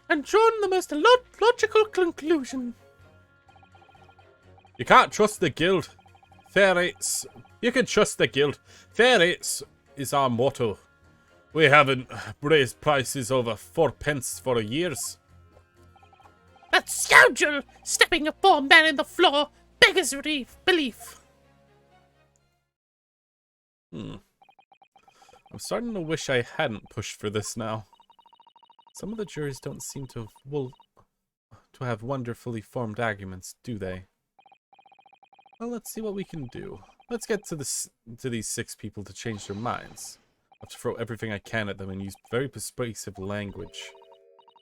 and drawn the most logical conclusion. You can't trust the guild. Fair rates. You can trust the guild. Fair rates is our motto. We haven't raised prices over 4 pence for years. That scoundrel stepping a poor man in the floor beggars belief. I'm starting to wish I hadn't pushed for this now. Some of the juries don't seem to have wonderfully formed arguments, do they? Well, let's see what we can do. Let's get to these 6 people to change their minds. I have to throw everything I can at them and use very persuasive language.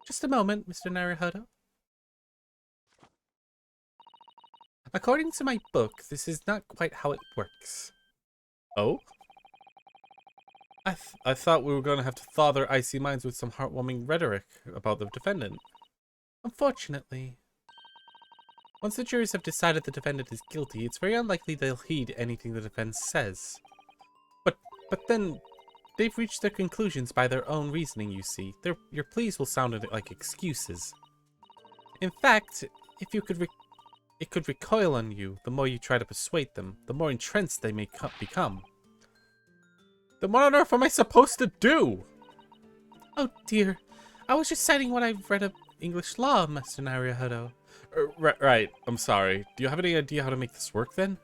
Just a moment, Mr. Naruhodo. According to my book, this is not quite how it works. Oh? I thought we were going to have to thaw their icy minds with some heartwarming rhetoric about the defendant. Unfortunately, once the juries have decided the defendant is guilty, it's very unlikely they'll heed anything the defense says. But then, they've reached their conclusions by their own reasoning, you see. Your pleas will sound like excuses. In fact, if It could recoil on you. The more you try to persuade them, the more entrenched they may become. Then what on earth am I supposed to do? Oh dear. I was just citing what I've read of English law, Master Naruhodo. Right, I'm sorry. Do you have any idea how to make this work then?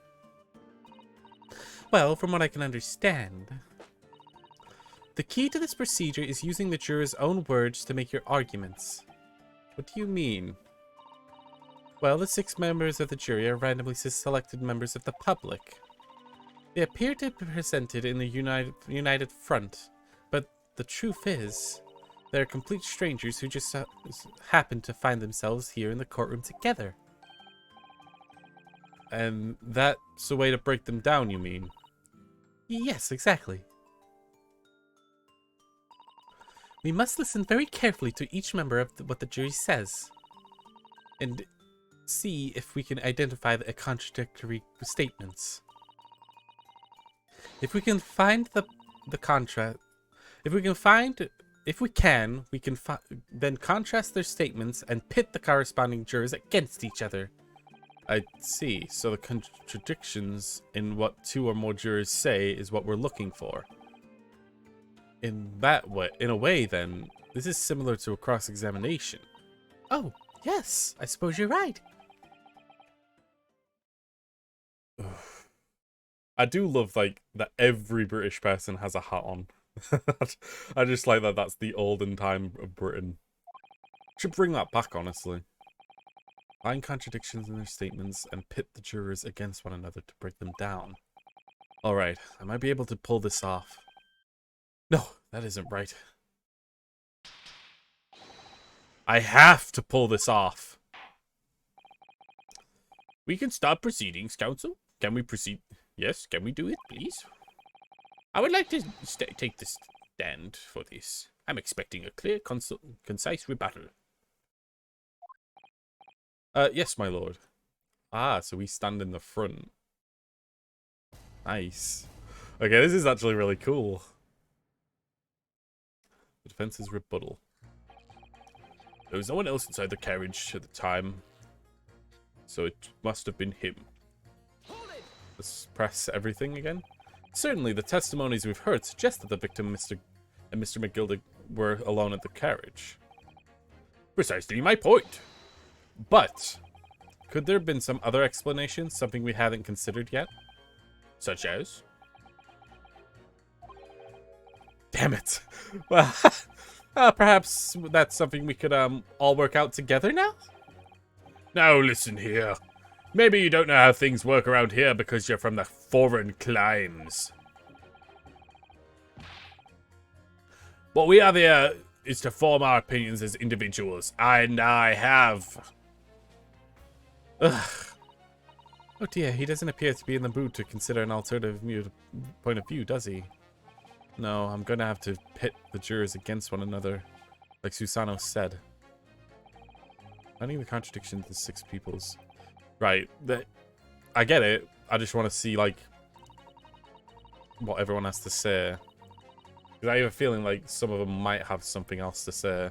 Well, from what I can understand, the key to this procedure is using the juror's own words to make your arguments. What do you mean? Well, the 6 members of the jury are randomly selected members of the public. They appear to be presented in the united front, but the truth is, they're complete strangers who just happen to find themselves here in the courtroom together. And that's a way to break them down, you mean? Yes, exactly. We must listen very carefully to each member of what the jury says, and see if we can identify the contradictory statements. If we can find then contrast their statements and pit the corresponding jurors against each other. I see. So the contradictions in what 2 or more jurors say is what we're looking for. In a way, then, this is similar to a cross-examination. Oh, yes, I suppose you're right. I do love, like, that every British person has a hat on. I just like that that's the olden time of Britain. Should bring that back, honestly. Find contradictions in their statements and pit the jurors against one another to break them down. Alright, I might be able to pull this off. No, that isn't right. I have to pull this off. We can start proceedings, counsel. Can we proceed? Yes, can we do it, please? I would like to take the stand for this. I'm expecting a clear, concise rebuttal. Yes, my lord. Ah, so we stand in the front. Nice. Okay, this is actually really cool. The defense's rebuttal. There was no one else inside the carriage at the time, so it must have been him. Let's press everything again. Certainly, the testimonies we've heard suggest that the victim and Mr. McGilda were alone at the carriage. Precisely my point. But, could there have been some other explanation, something we haven't considered yet? Such as? Damn it. Well, perhaps that's something we could all work out together now? Now listen here. Maybe you don't know how things work around here because you're from the foreign climes. What we have here is to form our opinions as individuals, and I have... Ugh. Oh dear, he doesn't appear to be in the mood to consider an alternative point of view, does he? No, I'm gonna have to pit the jurors against one another, like Susano said. Finding the contradictions in 6 people's... Right, I get it. I just want to see, like, what everyone has to say. Because I have a feeling like some of them might have something else to say.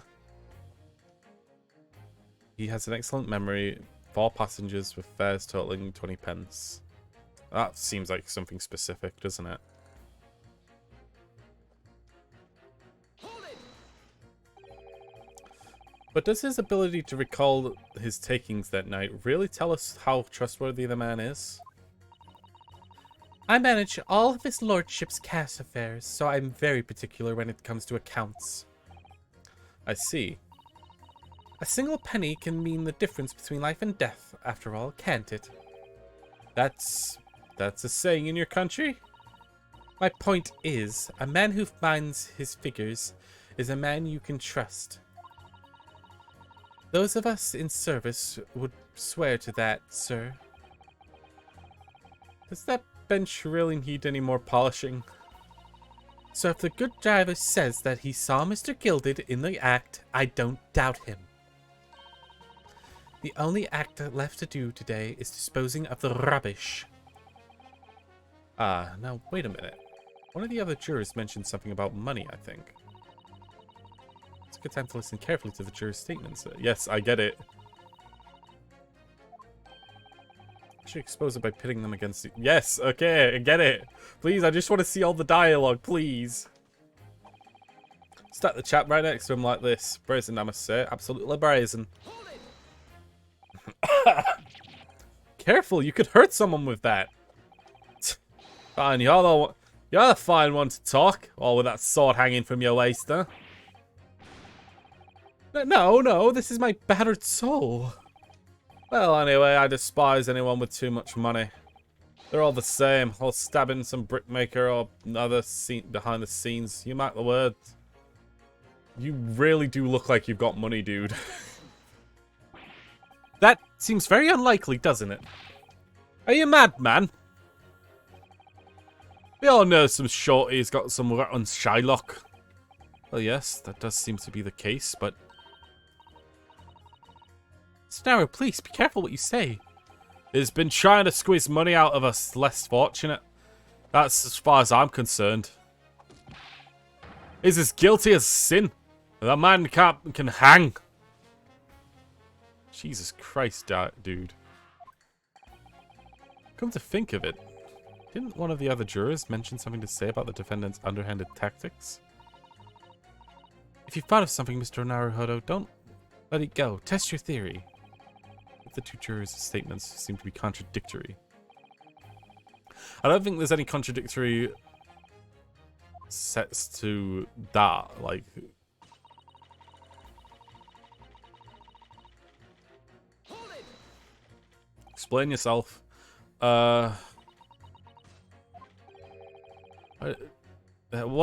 He has an excellent memory. 4 passengers with fares totaling 20 pence. That seems like something specific, doesn't it? But does his ability to recall his takings that night really tell us how trustworthy the man is? I manage all of his lordship's cash affairs, so I'm very particular when it comes to accounts. I see. A single penny can mean the difference between life and death, after all, can't it? That's a saying in your country? My point is, a man who finds his figures is a man you can trust. Those of us in service would swear to that, sir. Does that bench really need any more polishing? So if the good driver says that he saw Mr. Gilded in the act, I don't doubt him. The only act left to do today is disposing of the rubbish. Ah, now wait a minute. One of the other jurors mentioned something about money, I think. It's a good time to listen carefully to the jurors' statements. Yes, I get it. Should expose it by pitting them against you. Yes, okay, I get it. Please, I just want to see all the dialogue, please. Stack the chap right next to him like this. Brazen, I must say. Absolutely brazen. Careful, you could hurt someone with that. Fine, you're the fine one to talk. All with that sword hanging from your waist, huh? No, this is my battered soul. Well, anyway, I despise anyone with too much money. They're all the same, all stabbing some brickmaker or another scene behind the scenes. You mark the words. You really do look like you've got money, dude. That seems very unlikely, doesn't it? Are you mad, man? We all know some shorty's got some on Shylock. Well, yes, that does seem to be the case, but... Snarrow, please, be careful what you say. He's been trying to squeeze money out of us less fortunate. That's as far as I'm concerned. He's as guilty as sin. That man can hang. Jesus Christ, dude. Come to think of it, didn't one of the other jurors mention something to say about the defendant's underhanded tactics? If you've thought of something, Mr. Naruhodo, don't let it go. Test your theory. The two jurors' statements seem to be contradictory. I don't think there's any contradictory sets to that. Like, explain yourself. What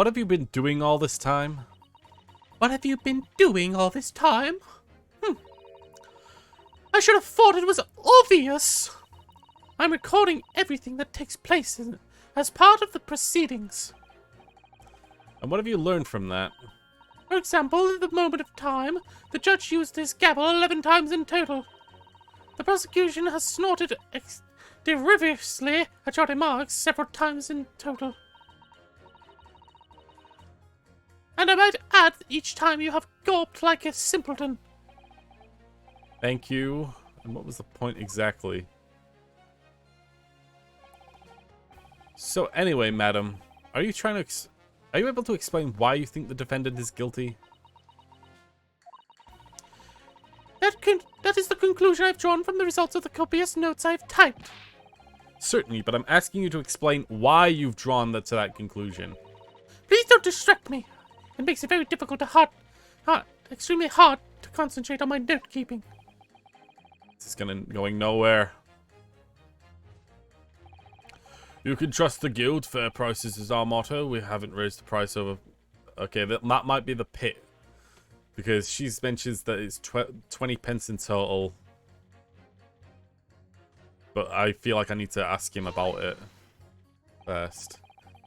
have you been doing all this time? What have you been doing all this time? I should have thought it was obvious. I'm recording everything that takes place as part of the proceedings. And what have you learned from that? For example, at the moment of time, the judge used his gavel 11 times in total. The prosecution has snorted deliriously at your remarks several times in total. And I might add that each time you have gulped like a simpleton. Thank you. And what was the point exactly? So anyway, madam, are you trying to are you able to explain why you think the defendant is guilty? That is the conclusion I've drawn from the results of the copious notes I've typed. Certainly, but I'm asking you to explain why you've drawn to that conclusion. Please don't distract me. It makes it very difficult extremely hard to concentrate on my note keeping. This is going nowhere. You can trust the guild. Fair prices is our motto. We haven't raised the price over... Okay, that might be the pit. Because she mentions that it's 20 pence in total. But I feel like I need to ask him about it first.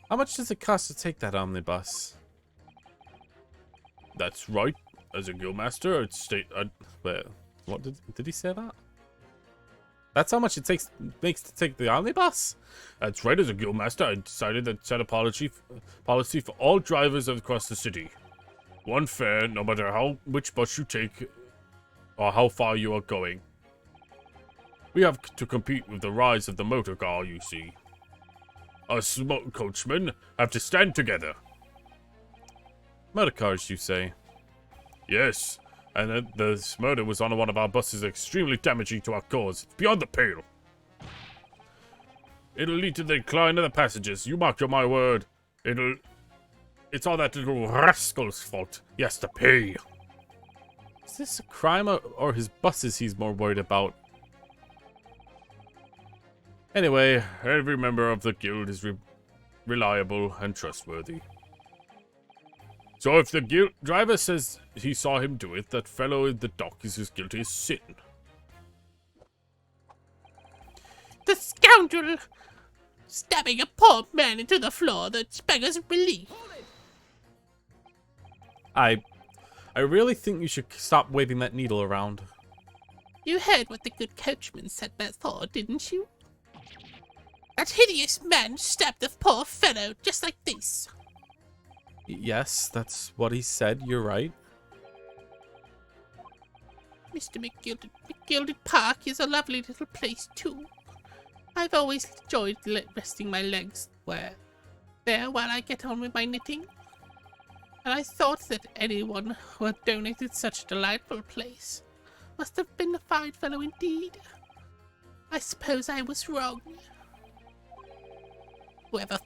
How much does it cost to take that omnibus? That's right. As a guildmaster, I'd wait, what did he say that? That's how much it makes to take the omnibus? That's right. As a guildmaster, I decided to set a policy for all drivers across the city. One fare, no matter which bus you take or how far you are going. We have to compete with the rise of the motor car, you see. Us coachmen have to stand together. Motor cars, you say? Yes, and the murder was on one of our buses, extremely damaging to our cause. It's beyond the pale. It'll lead to the decline of the passengers. You mark my word. It's all that little rascal's fault. He has to pay. Is this a crime or his buses he's more worried about? Anyway, every member of the guild is reliable and trustworthy. So if the guild driver says he saw him do it, that fellow in the dock is as guilty as sin. The scoundrel stabbing a poor man into the floor that beggars relief. I really think you should stop waving that needle around. You heard what the good coachman said before, didn't you? That hideous man stabbed the poor fellow just like this. Yes, that's what he said. You're right. Mr. McGilded Park is a lovely little place, too. I've always enjoyed resting my legs there while I get on with my knitting. And I thought that anyone who had donated such a delightful place must have been a fine fellow indeed. I suppose I was wrong. Whoever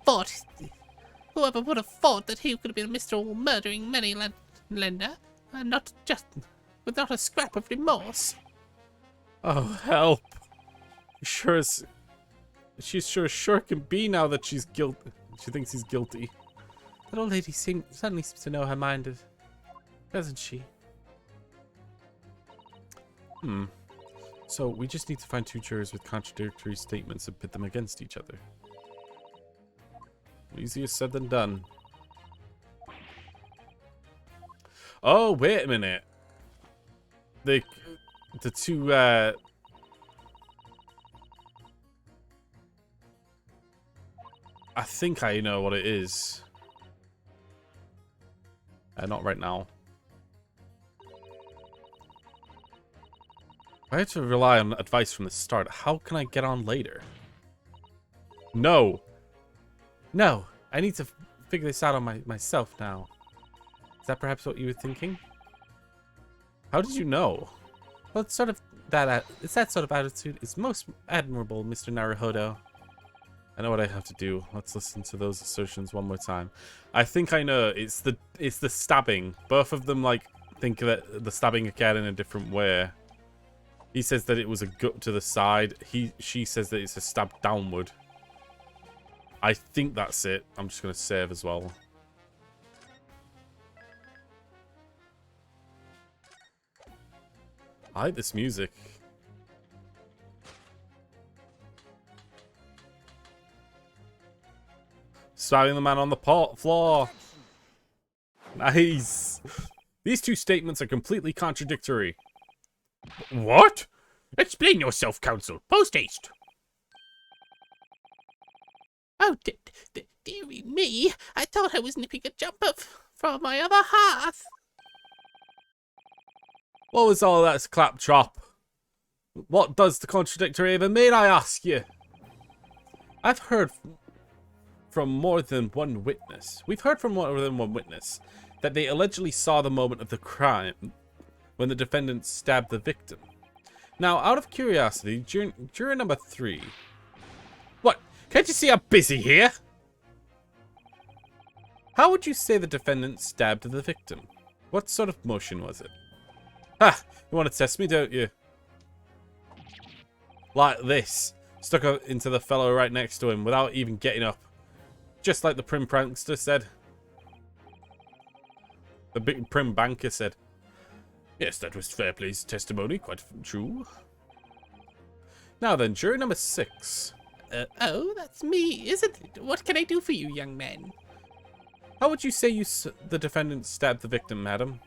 would have thought that he could have been Mr. Murdering Money Lender, and not a scrap of remorse. Oh, help. She's sure can be now that she's guilty. She thinks he's guilty. That old lady suddenly seems to know her mind, doesn't she? So we just need to find 2 jurors with contradictory statements and pit them against each other. Easier said than done. Oh, wait a minute. The 2 I think I know what it is. Not right now. I had to rely on advice from the start. How can I get on later? No, I need to figure this out on myself now. Is that perhaps what you were thinking? How did you know? Well, it's that sort of attitude. It's most admirable, Mr. Naruhodo. I know what I have to do. Let's listen to those assertions one more time. I think I know. It's the stabbing. Both of them like think that the stabbing occurred in a different way. He says that it was a gut to the side. She says that it's a stab downward. I think that's it. I'm just gonna save as well. I like this music. Stabbing the man on the floor. Nice. These 2 statements are completely contradictory. What? Explain yourself, counsel. Post haste. Oh, dearie me. I thought I was nipping a jumper from my other half. What was all that claptrap? What does the contradictory even mean, I ask you? I've heard from more than one witness. We've heard from more than one witness that they allegedly saw the moment of the crime when the defendant stabbed the victim. Now, out of curiosity, juror number 3. What? Can't you see I'm busy here? How would you say the defendant stabbed the victim? What sort of motion was it? Ha! You want to test me, don't you? Like this. Stuck out into the fellow right next to him without even getting up. Just like the prim prankster said. The big prim banker said. Yes, that was Fairplay's testimony. Quite true. Now then, jury number 6. Oh, that's me, isn't it? What can I do for you, young man? How would you say the defendant stabbed the victim, madam?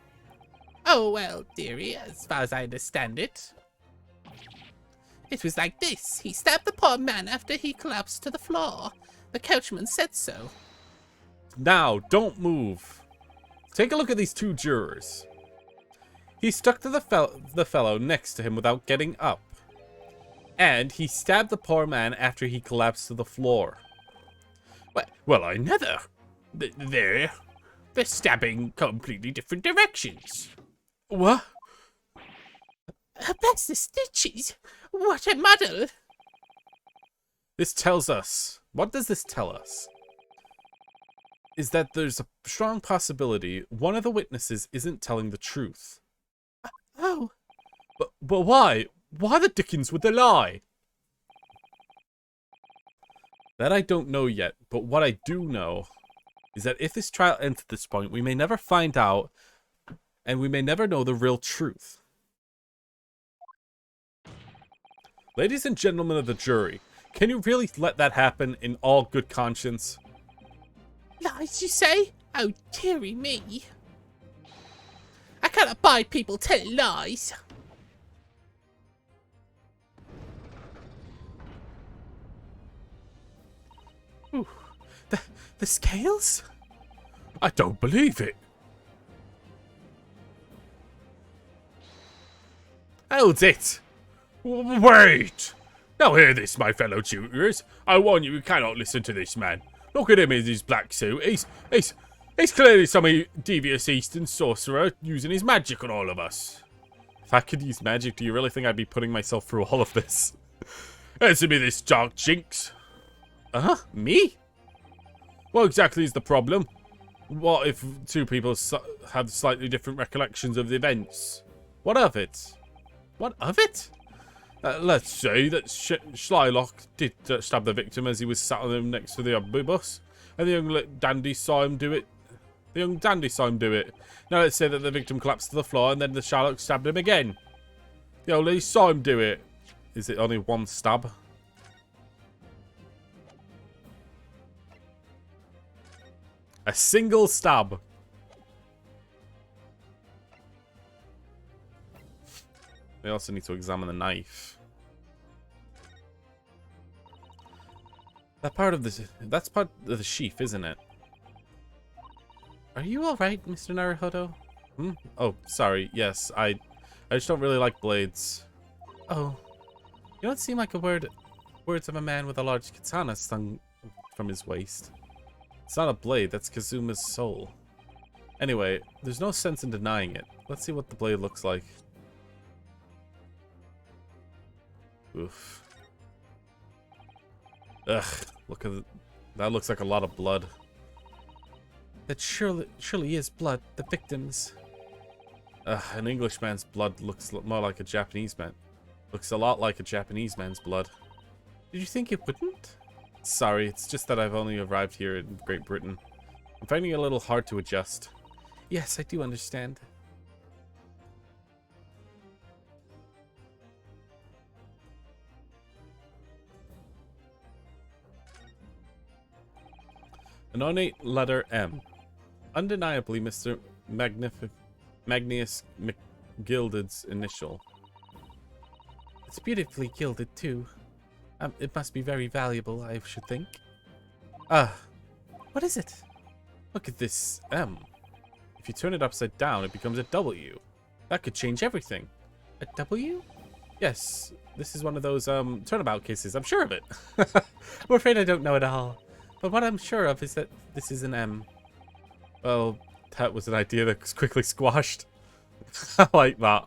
Oh, well, dearie, as far as I understand it, it was like this. He stabbed the poor man after he collapsed to the floor. The coachman said so. Now, don't move. Take a look at these 2 jurors. He stuck to the fellow next to him without getting up. And he stabbed the poor man after he collapsed to the floor. Well, I never. They're stabbing completely different directions. What? Bless the stitches. What a muddle. This tells us... What does this tell us? Is that there's a strong possibility one of the witnesses isn't telling the truth. Oh. But why? Why the dickens would they lie? That I don't know yet, but what I do know is that if this trial ends at this point, we may never find out, and we may never know the real truth. Ladies and gentlemen of the jury, can you really let that happen in all good conscience? Lies, you say? Oh, dearie me. I can't abide people telling lies. Ooh, the scales? I don't believe it. Hold it! Wait! Now hear this, my fellow tutors. I warn you, you cannot listen to this man. Look at him in his black suit. He's clearly some devious Eastern sorcerer using his magic on all of us. If I could use magic, do you really think I'd be putting myself through all of this? Answer me this, dark jinx. Me? What exactly is the problem? What if two people have slightly different recollections of the events? What of it? What of it? Let's say that Shylock did stab the victim as he was sat on him next to the omnibus, and the young dandy saw him do it. Now let's say that the victim collapsed to the floor, and then the Shylock stabbed him again. The old lady saw him do it. Is it only one stab? A single stab. We also need to examine the knife. That's part of the sheath, isn't it? Are you alright, Mr. Naruhodo? Oh, sorry. Yes, I just don't really like blades. Oh. You don't seem like words of a man with a large katana slung from his waist. It's not a blade, that's Kazuma's soul. Anyway, there's no sense in denying it. Let's see what the blade looks like. Oof. Ugh, look at that. Looks like a lot of blood. That surely is blood. The victim's. An Englishman's blood looks more like a Japanese man. Looks a lot like a Japanese man's blood. Did you think it wouldn't? Sorry, it's just that I've only arrived here in Great Britain. I'm finding it a little hard to adjust. Yes, I do understand. An ornate letter M. Undeniably Mr. Magnus McGilded's initial. It's beautifully gilded, too. It must be very valuable, I should think. What is it? Look at this M. If you turn it upside down, it becomes a W. That could change everything. A W? Yes, this is one of those turnabout cases. I'm sure of it. I'm afraid I don't know it all. But what I'm sure of is that this is an M. Well, that was an idea that was quickly squashed. I like that.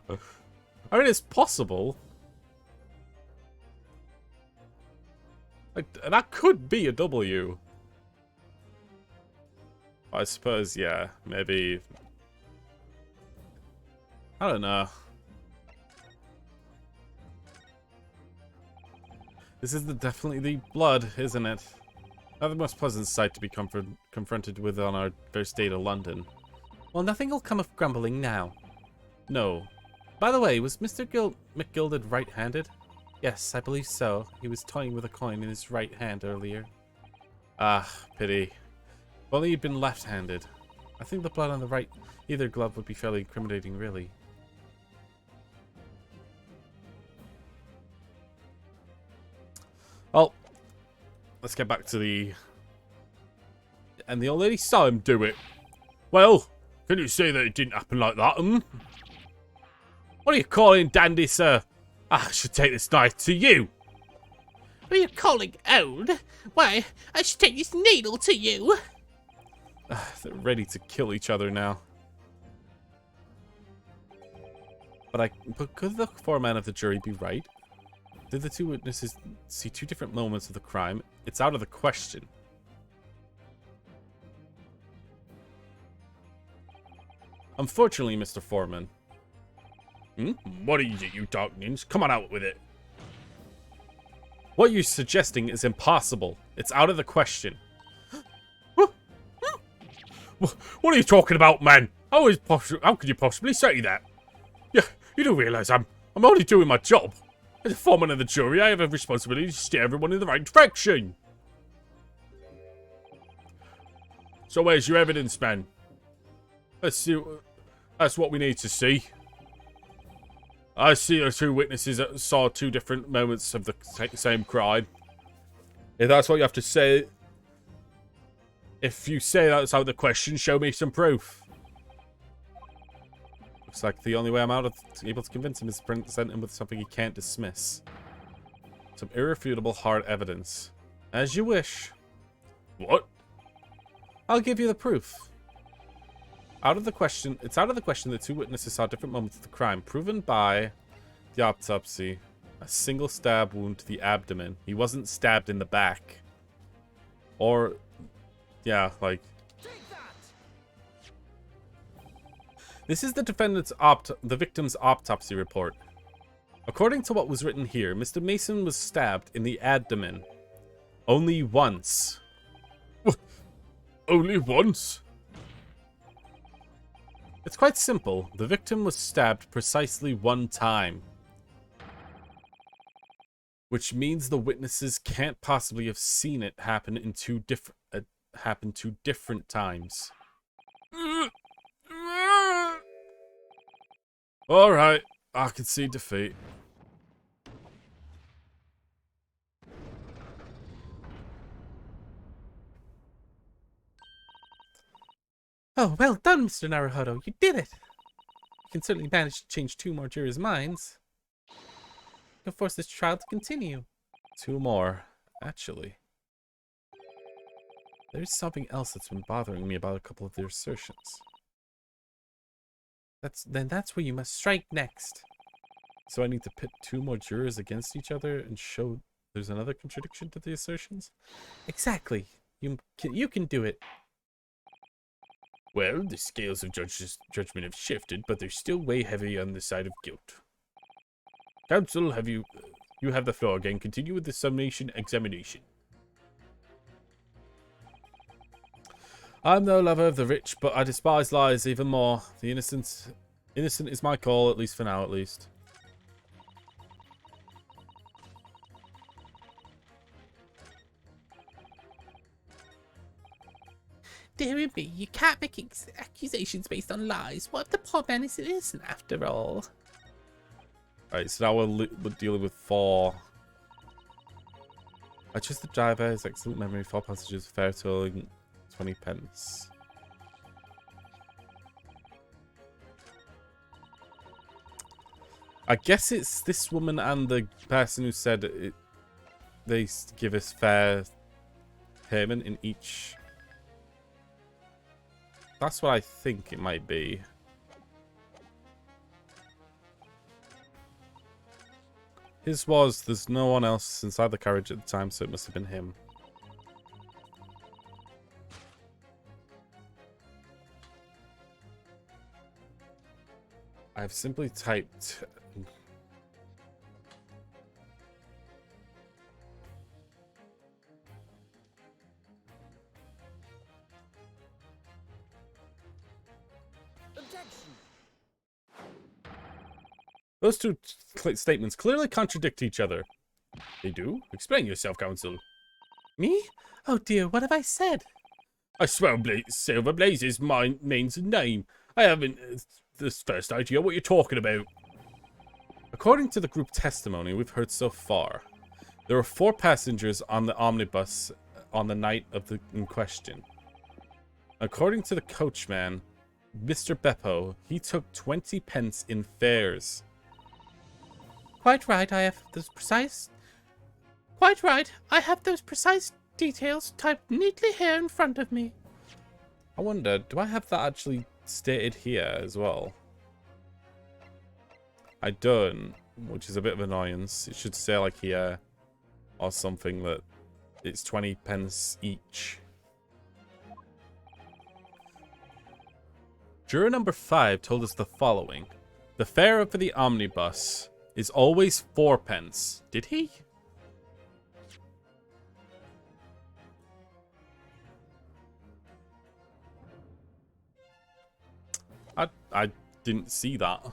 I mean, it's possible. Like, that could be a W. I suppose, yeah, maybe. I don't know. This is definitely the blood, isn't it? Not the most pleasant sight to be confronted with on our first day to London. Well, nothing will come of grumbling now. No. By the way, was Mr. McGilded right-handed? Yes, I believe so. He was toying with a coin in his right hand earlier. Ah, pity. If only he'd been left-handed. I think the blood on the right either glove would be fairly incriminating, really. Well, let's get back to the... And the old lady saw him do it. Well, can you say that it didn't happen like that, What are you calling dandy, sir? I should take this knife to you. What are you calling old? Why, I should take this needle to you. They're ready to kill each other now. But could the foreman of the jury be right? Did the two witnesses see two different moments of the crime? It's out of the question. Unfortunately, Mr. Foreman. What is it, you darklings? Come on out with it. What you're suggesting is impossible. It's out of the question. What are you talking about, man? How could you possibly say that? Yeah, you do realize I'm only doing my job. As a foreman of the jury, I have a responsibility to steer everyone in the right direction. So where's your evidence, man? Let's see. That's what we need to see. I see the two witnesses that saw two different moments of the same crime. If that's what you have to say, if you say that's out of the question, show me some proof. Looks like the only way I'm able to convince him is to present him with something he can't dismiss. some irrefutable hard evidence. As you wish. What? I'll give you the proof. It's out of the question that two witnesses saw different moments of the crime, proven by the autopsy. A single stab wound to the abdomen. He wasn't stabbed in the back. Or, yeah, like... This is the victim's autopsy report. According to what was written here, Mr. Mason was stabbed in the abdomen. Only once. Only once? It's quite simple. The victim was stabbed precisely one time. Which means the witnesses can't possibly have seen it happen in two different times. Alright, I concede defeat. Oh, well done, Mr. Naruhodo. You did it. You can certainly manage to change 2 more jurors' minds. You'll force this trial to continue. 2 more, actually. There's something else that's been bothering me about a couple of their assertions. That's where you must strike next. So I need to pit 2 more jurors against each other and show there's another contradiction to the assertions? Exactly. You can do it. Well, the scales of judgment have shifted, but they're still way heavy on the side of guilt. Counsel, you have the floor again. Continue with the summation examination. I'm no lover of the rich, but I despise lies even more. The innocent is my call, at least for now, at least. Dear me, you can't make accusations based on lies. What if the poor man is innocent after all? Alright, so now we're dealing with 4. I trust the driver, his excellent memory, 4 passengers, fare totaling 20 pence. I guess it's this woman and the person who said they give us fair payment in each. That's what I think it might be. His was, there's no one else inside the carriage at the time, so it must have been him. I've simply typed... Those two statements clearly contradict each other. They do? Explain yourself, counsel. Me? Oh dear, what have I said? I swear Silver Blazes means name. I haven't the first idea what you're talking about. According to the group testimony we've heard so far, there were 4 passengers on the omnibus on the night of the in question. According to the coachman, Mr. Beppo, he took 20 pence in fares. Quite right, I have those precise details typed neatly here in front of me. I wonder, do I have that actually stated here as well? I don't, which is a bit of an annoyance. It should say like here or something that it's 20 pence each. Juror number 5 told us the following. The fare for the omnibus is always 4 pence. Did he? I didn't see that.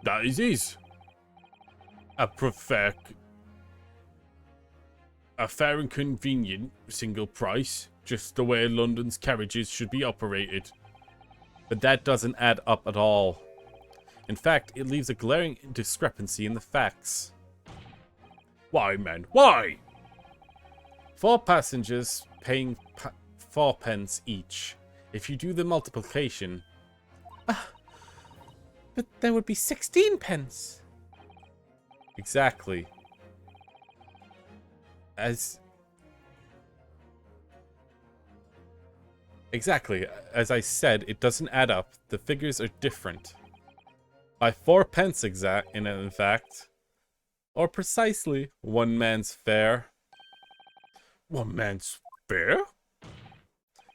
That is his. A fair and convenient single price, just the way London's carriages should be operated. But that doesn't add up at all. In fact, it leaves a glaring discrepancy in the facts. Why, man? Why? 4 passengers paying 4 pence each. If you do the multiplication... But there would be 16 pence. Exactly. Exactly. As I said, it doesn't add up. The figures are different. By 4 pence in fact. Or precisely 1 man's fare. 1 man's fare?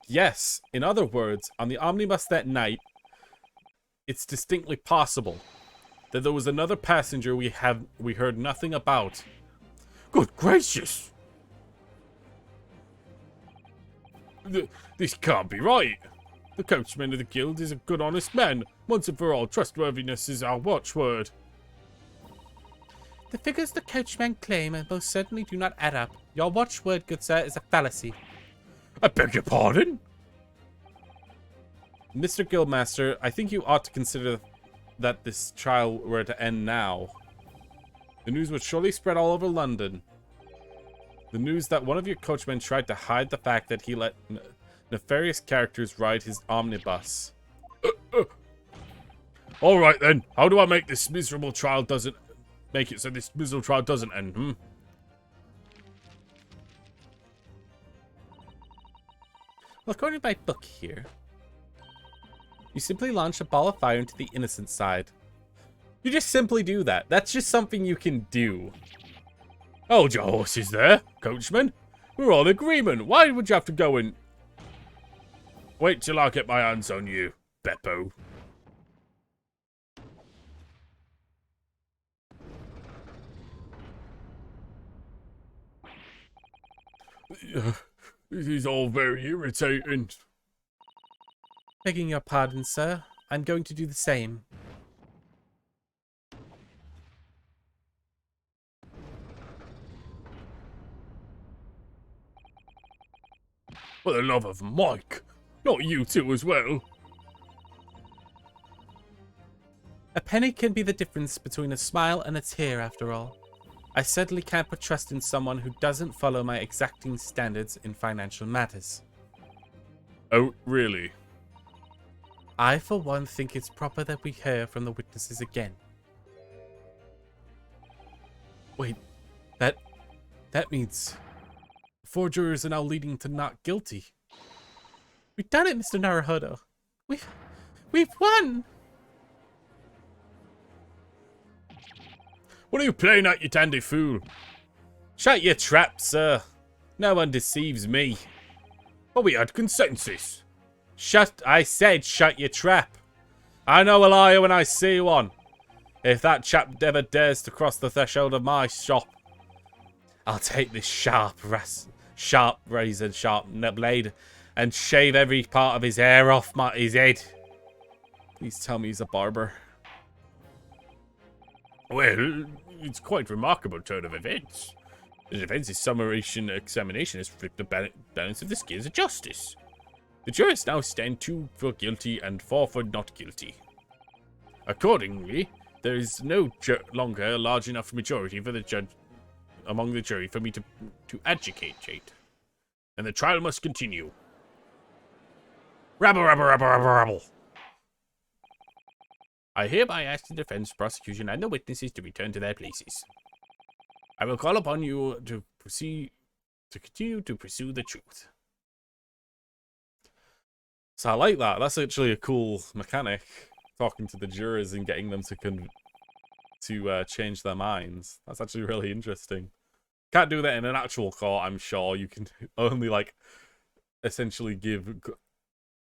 Yes. In other words, on the omnibus that night, it's distinctly possible that there was another passenger we heard nothing about. Good gracious! This can't be right. The coachman of the guild is a good honest man. Once and for all, trustworthiness is our watchword. The figures the coachman claim most certainly do not add up. Your watchword, good sir, is a fallacy. I beg your pardon? Mr. Guildmaster, I think you ought to consider that this trial were to end now. The news would surely spread all over London. The news that one of your coachmen tried to hide the fact that he let nefarious characters ride his omnibus. All right then. How do I make this miserable trial doesn't make it so this miserable trial doesn't end? Well, according to my book here, you simply launch a ball of fire into the innocent side. You just simply do that. That's just something you can do. Hold your horses there, coachman. We're all in agreement. Why would you have to go and... Wait till I get my hands on you, Beppo. This is all very irritating. Begging your pardon, sir. I'm going to do the same. For the love of Mike. Not you two as well. A penny can be the difference between a smile and a tear, after all. I certainly can't put trust in someone who doesn't follow my exacting standards in financial matters. Oh, really? I, for one, think it's proper that we hear from the witnesses again. Wait, that means 4 jurors are now leading to not guilty. We've done it, Mr. Naruhodo. We've won! What are you playing at, you dandy fool? Shut your trap, sir. No one deceives me. But we had consensus. I said shut your trap. I know a liar when I see one. If that chap ever dares to cross the threshold of my shop, I'll take this sharp razor blade and shave every part of his hair off his head. Please tell me he's a barber. Well, it's quite remarkable turn of events. The defense's summation examination has flipped the balance of the scales of justice. The jurors now stand 2 for guilty and 4 for not guilty. Accordingly, there is no longer a large enough majority for the judge among the jury for me to adjudicate, and the trial must continue. Rabble, rabble, rabble, rabble, rabble. I hereby ask the defense, prosecution, and the witnesses to return to their places. I will call upon you to continue to pursue the truth. So I like that. That's actually a cool mechanic. Talking to the jurors and getting them to change their minds. That's actually really interesting. Can't do that in an actual court, I'm sure. You can only, like, essentially give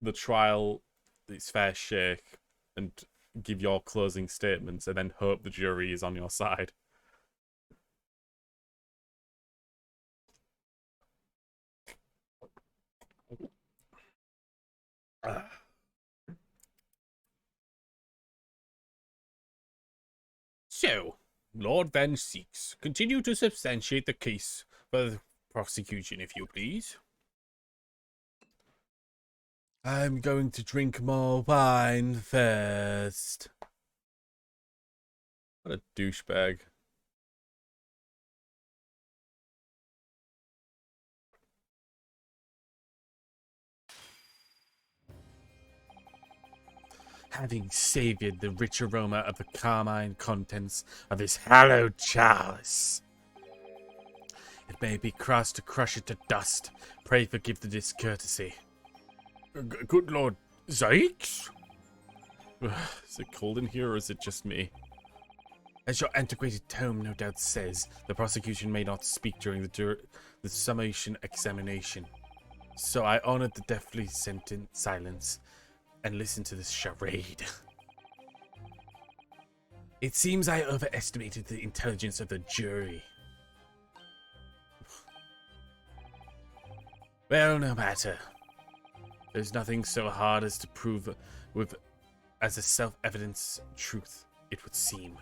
the trial its fair shake and give your closing statements and then hope the jury is on your side. So, Lord Van Seeks, continue to substantiate the case for the prosecution, if you please. I'm going to drink more wine first. What a douchebag. having savoured the rich aroma of the carmine contents of his hallowed chalice. It may be cross to crush it to dust. Pray forgive the discourtesy. Good Lord, Zykes? Is it cold in here or is it just me? As your antiquated tome no doubt says, the prosecution may not speak during the summation examination. So I honored the deathly sentient silence and listened to this charade. It seems I overestimated the intelligence of the jury. Well, no matter. There's nothing so hard as to prove as a self-evident truth, it would seem.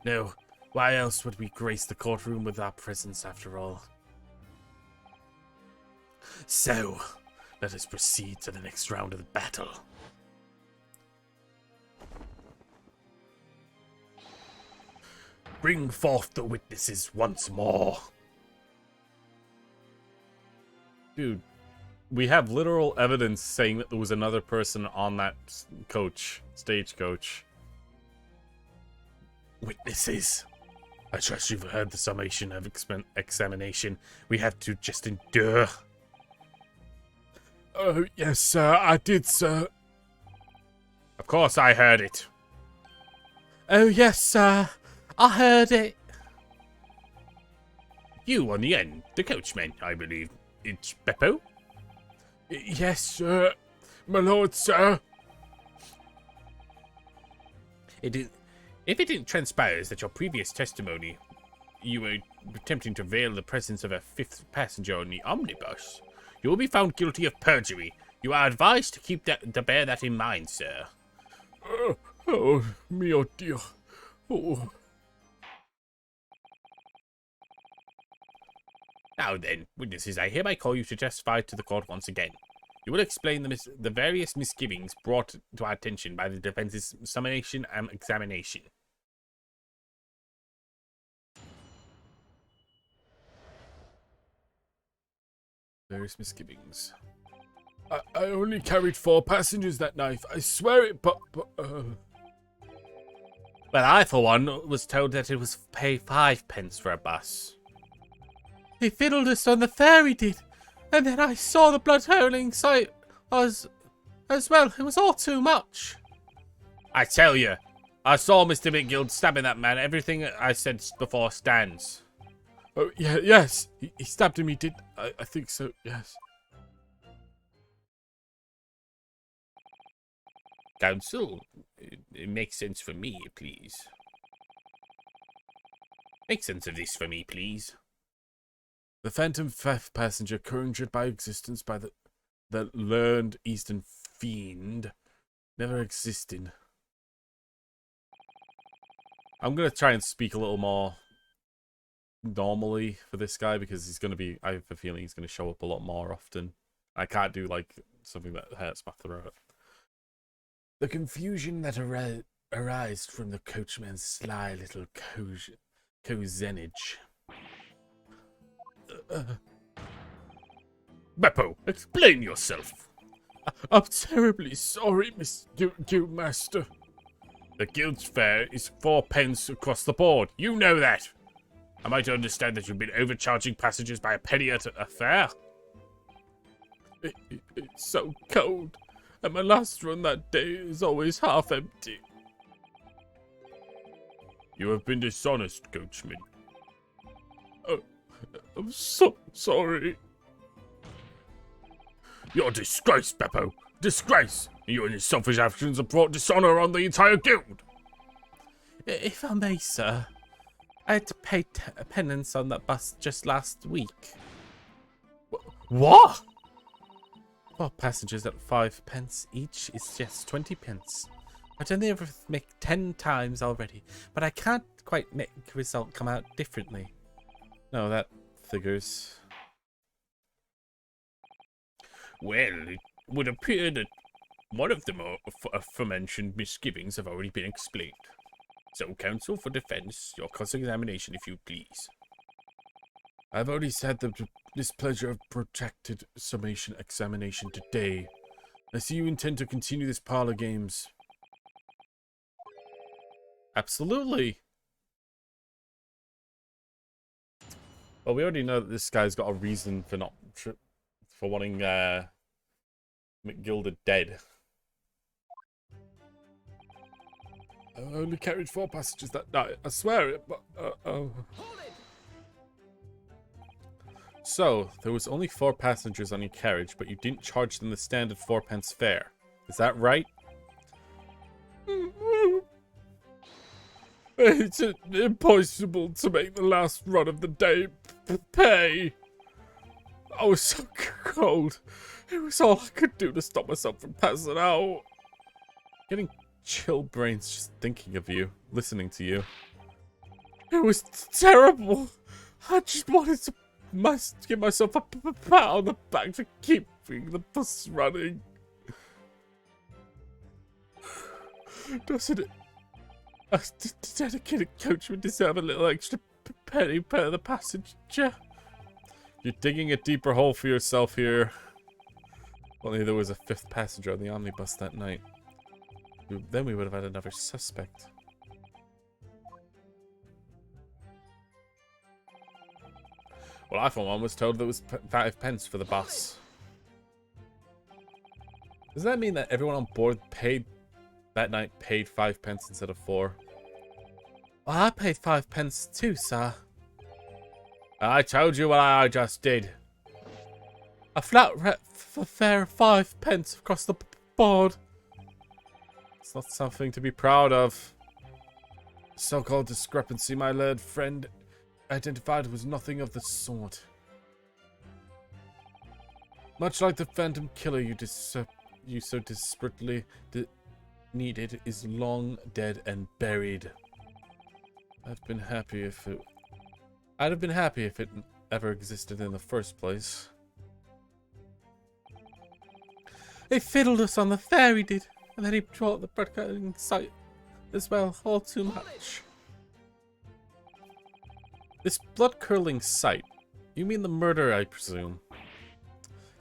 No, why else would we grace the courtroom with our presence after all? So, let us proceed to the next round of the battle. Bring forth the witnesses once more. Dude, we have literal evidence saying that there was another person on that stagecoach. Witnesses. I trust you've heard the summation of examination. We have to just endure. Oh, yes, sir, I did, sir. Of course I heard it. Oh, yes, sir. I heard it. You on the end, the coachman, I believe. It's Beppo? Yes, sir. My lord, sir. If it transpires that your previous testimony, you were attempting to veil the presence of a fifth passenger on the omnibus, you will be found guilty of perjury. You are advised to bear that in mind, sir. Oh, mio Dio. Oh. Now then, witnesses, I hereby call you to testify to the court once again. You will explain the various misgivings brought to our attention by the defense's summation and examination. Various misgivings. I only carried 4 passengers that night. I swear it, but Well, I, for one, was told that it was pay 5 pence for a bus. He fiddled us on the fare, he did. And then I saw the blood-hurling sight as well. It was all too much. I tell you, I saw Mr. McGill stabbing that man. Everything I said before stands. oh yeah, yes. He stabbed him. He did. I think so. Yes. Counsel, it makes sense for me, please. Make sense of this for me, please. The phantom fifth passenger, conjured by existence by the learned Eastern fiend, never existed. I'm going to try and speak a little more normally for this guy because he's going to be, I have a feeling he's going to show up a lot more often. I can't do like something that hurts my throat. The confusion that arised from the coachman's sly little cozenage. Beppo, explain yourself. I'm terribly sorry, Miss Guildmaster. The guild's fare is 4 pence across the board. You know that. Am I to understand that you've been overcharging passengers by a penny at a fare? It's so cold, and my last run that day is always half empty. You have been dishonest, coachman. I'm so sorry. You're a disgrace, Beppo. Disgrace. You and your selfish actions have brought dishonor on the entire guild. If I may, sir, I had to pay penance on that bus just last week. What? 4 passengers at 5 pence each is just 20 pence. I've done the arithmetic 10 times already, but I can't quite make the result come out differently. No, that figures. Well, it would appear that one of the more aforementioned misgivings have already been explained. So, counsel for defense, your cross-examination, if you please. I've already had the displeasure of protracted summation examination today. I see you intend to continue this parlor games. Absolutely. Well, we already know that this guy's got a reason for for wanting McGilda dead. I only carried 4 passengers that night. I swear it, but So, there was only 4 passengers on your carriage, but you didn't charge them the standard 4p fare. Is that right? it's impossible to make the last run of the day pay. I was so cold. It was all I could do to stop myself from passing out. Getting chill brains just thinking of you, listening to you. It was terrible. I just wanted to give myself a pat on the back for keeping the bus running. Doesn't it? A dedicated coachman deserve a little extra penny per the passenger? You're digging a deeper hole for yourself here. Only there was a 5th passenger on the omnibus that night. Then we would have had another suspect. Well, I for one was told there was 5p for the bus. Does that mean that everyone on board that night paid 5p instead of 4? Well, I paid 5p too, sir. I told you what I just did. A flat fare of 5p across the board. It's not something to be proud of. The so-called discrepancy my learned friend identified was nothing of the sort. Much like the phantom killer you so desperately needed is long dead and buried. I'd have been happy if it ever existed in the first place. He fiddled us on the fare, he did. And then he brought the blood-curdling sight as well, all too much. This blood-curdling sight? You mean the murder, I presume?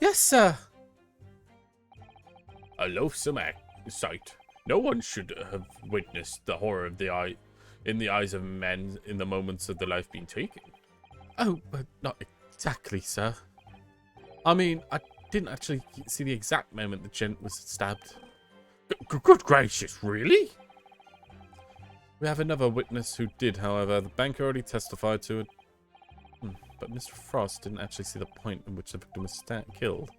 Yes, sir. A loathsome sight. No one should have witnessed the horror of in the eyes of men in the moments of the life being taken. Oh, but not exactly, sir. I mean, I didn't actually see the exact moment the gent was stabbed. Good gracious, really? We have another witness who did, however. The banker already testified to it. But Mr. Frost didn't actually see the point in which the victim was killed.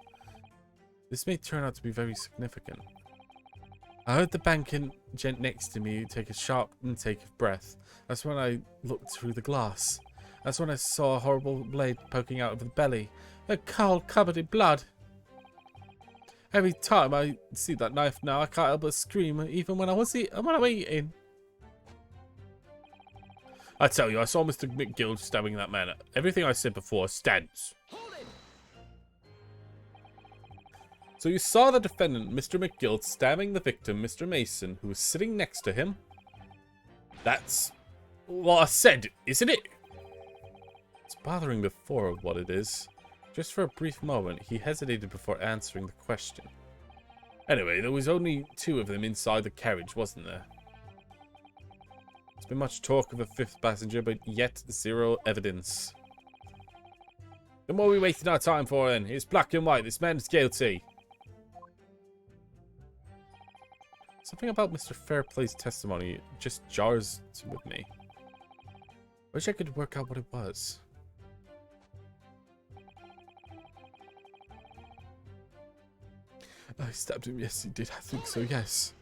This may turn out to be very significant. I heard the banker gent next to me take a sharp intake of breath. That's when I looked through the glass. That's when I saw a horrible blade poking out of the belly. A cowl covered in blood. Every time I see that knife now, I can't help but scream, even when I'm eating. I tell you, I saw Mr. McGill stabbing that man. Everything I said before stands. So you saw the defendant, Mr. McGill, stabbing the victim, Mr. Mason, who was sitting next to him? That's what I said, isn't it? It's bothering before what it is. Just for a brief moment, he hesitated before answering the question. Anyway, there was only 2 of them inside the carriage, wasn't there? There's been much talk of a 5th passenger, but yet 0 evidence. Then what are we wasting our time for then? It's black and white. This man's guilty. Something about Mr. Fairplay's testimony just jars with me. Wish I could work out what it was. I stabbed him. Yes, he did. I think so, yes.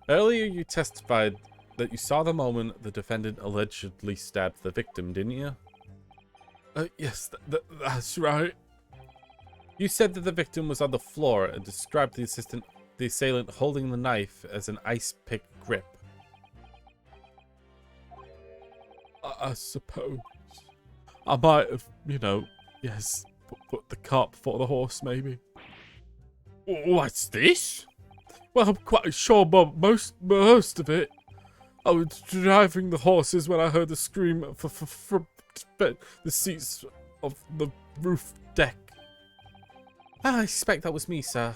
Earlier you testified that you saw the moment the defendant allegedly stabbed the victim, didn't you? Yes, that's right. You said that the victim was on the floor and described the assailant holding the knife as an ice pick grip. I suppose. I might have, yes, put the cart before the horse, maybe. What's this? Well, I'm quite sure, Bob, most of it. I was driving the horses when I heard the scream from the seats of the roof deck. I expect that was me, sir.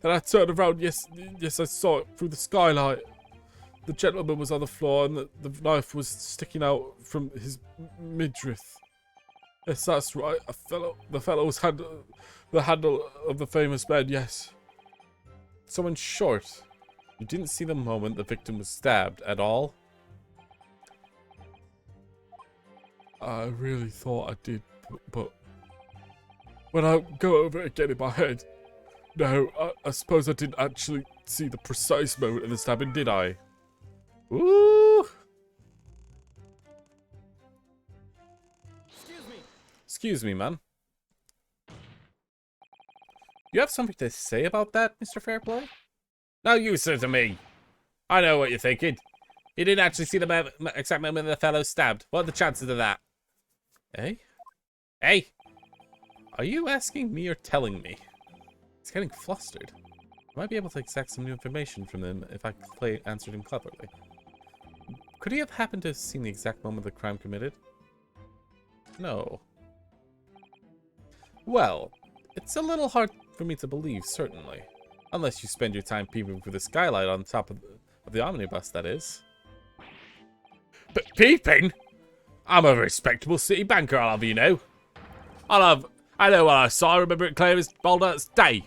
Then I turned around. Yes, I saw it through the skylight. The gentleman was on the floor and the knife was sticking out from his midriff. Yes, that's right. The fellow was the handle of the famous bed, yes. So in short, you didn't see the moment the victim was stabbed at all? I really thought I did, but when I go over it again in my head, no, I suppose I didn't actually see the precise moment of the stabbing, did I? Ooh! Excuse me, man. You have something to say about that, Mr. Fairplay? No use to me. I know what you're thinking. You didn't actually see the exact moment the fellow stabbed. What are the chances of that? Eh? Hey? Are you asking me or telling me? He's getting flustered. I might be able to extract some new information from him if I answered him cleverly. Could he have happened to have seen the exact moment the crime committed? No. Well, it's a little hard for me to believe, certainly. Unless you spend your time peeping through the skylight on top of the omnibus, that is. But peeping? I'm a respectable city banker, I'll have you know. I know what I saw, I remember it clear as bald as day.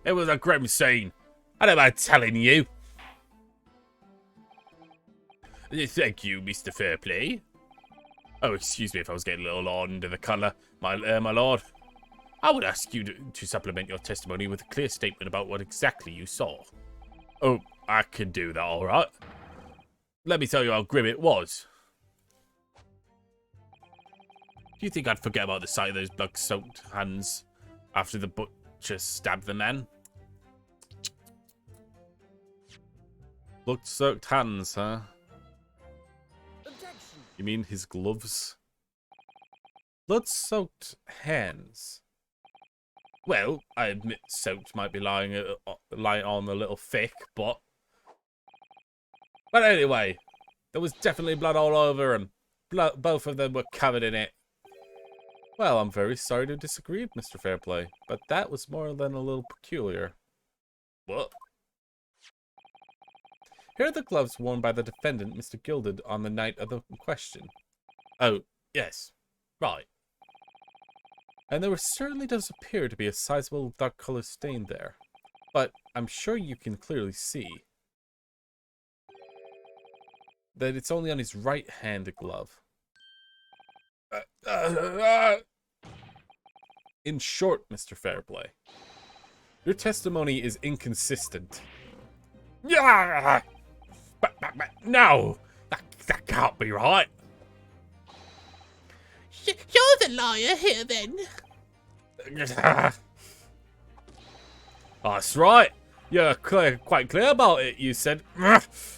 It was a grim scene. I don't mind telling you. Thank you, Mr. Fairplay. Oh, excuse me if I was getting a little under the colour, my lord. I would ask you to supplement your testimony with a clear statement about what exactly you saw. Oh, I can do that, all right. Let me tell you how grim it was. Do you think I'd forget about the sight of those blood-soaked hands after the butcher stabbed the man? Blood-soaked hands, huh? Objection. You mean his gloves? Blood-soaked hands. Well, I admit soaked might be lying on a little thick, but anyway, there was definitely blood all over him. Both of them were covered in it. Well, I'm very sorry to disagree, Mr. Fairplay, but that was more than a little peculiar. What? Here are the gloves worn by the defendant, Mr. Gilded, on the night of the question. Oh, yes. Right. And there certainly does appear to be a sizable dark color stain there. But I'm sure you can clearly see that it's only on his right-handed glove. In short, Mr. Fairplay, your testimony is inconsistent. Yeah! But no! That can't be right. You're the liar here, then. That's right. You're quite clear about it. You said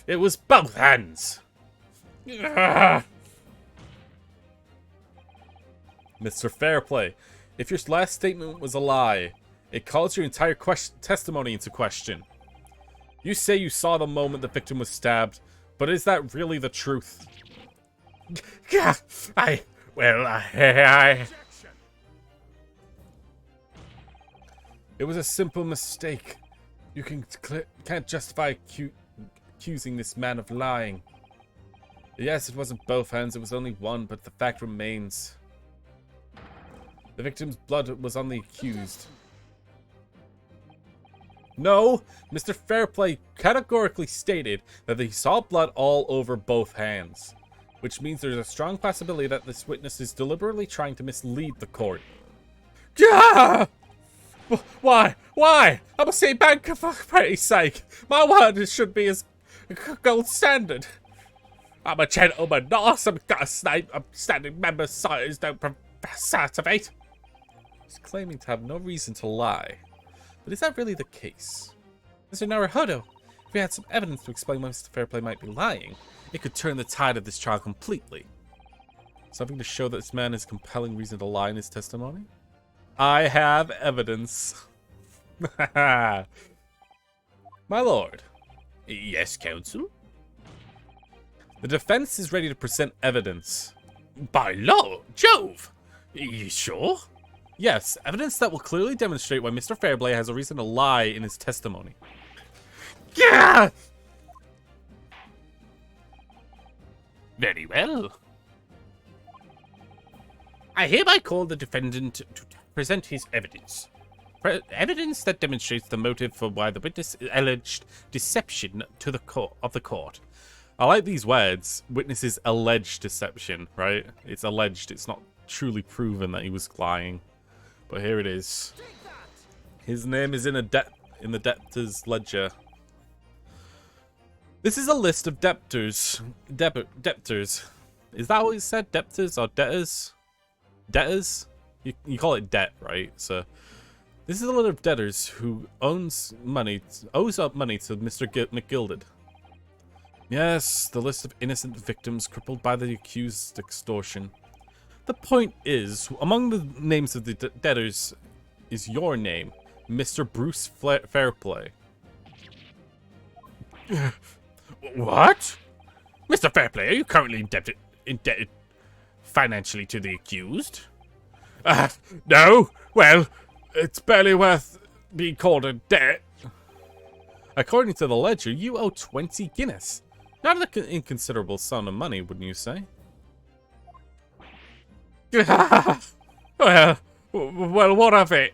it was both hands. Mr. Fairplay, if your last statement was a lie, it calls your entire testimony into question. You say you saw the moment the victim was stabbed, but is that really the truth? It was a simple mistake. You can't justify accusing this man of lying. Yes, it wasn't both hands, it was only one, but the fact remains. The victim's blood was on the accused. No, Mr. Fairplay categorically stated that he saw blood all over both hands, which means there's a strong possibility that this witness is deliberately trying to mislead the court. Yeah! Why? I'm a city banker, for pity's sake. My word should be as gold standard. I'm a gentleman, not some guy's name. I'm standing member societies don't certificate. He's claiming to have no reason to lie. But is that really the case? Mr. Naruhodo, if we had some evidence to explain why Mr. Fairplay might be lying, it could turn the tide of this trial completely. Something to show that this man has compelling reason to lie in his testimony? I have evidence. My lord. Yes, counsel? The defense is ready to present evidence. By Lord Jove! You sure? Yes, evidence that will clearly demonstrate why Mr. Fairplay has a reason to lie in his testimony. Yeah! Very well. I hereby call the defendant to present his evidence. Evidence that demonstrates the motive for why the witness alleged deception to the court. I like these words. Witnesses alleged deception, right? It's alleged. It's not truly proven that he was lying. But here it is. His name is in the debtor's ledger. This is a list of debtors. Debtors. Is that what it said? Debtors or debtors? Debtors? You call it debt, right? So this is a lot of debtors who owes up money to Mr. McGilded. Yes, the list of innocent victims crippled by the accused extortion. The point is, among the names of the debtors is your name, Mr. Bruce Fairplay. What? Mr. Fairplay, are you currently indebted financially to the accused? No. Well, it's barely worth being called a debt. According to the ledger, you owe 20 Guinness. Not an inconsiderable sum of money, wouldn't you say? Well, what of it?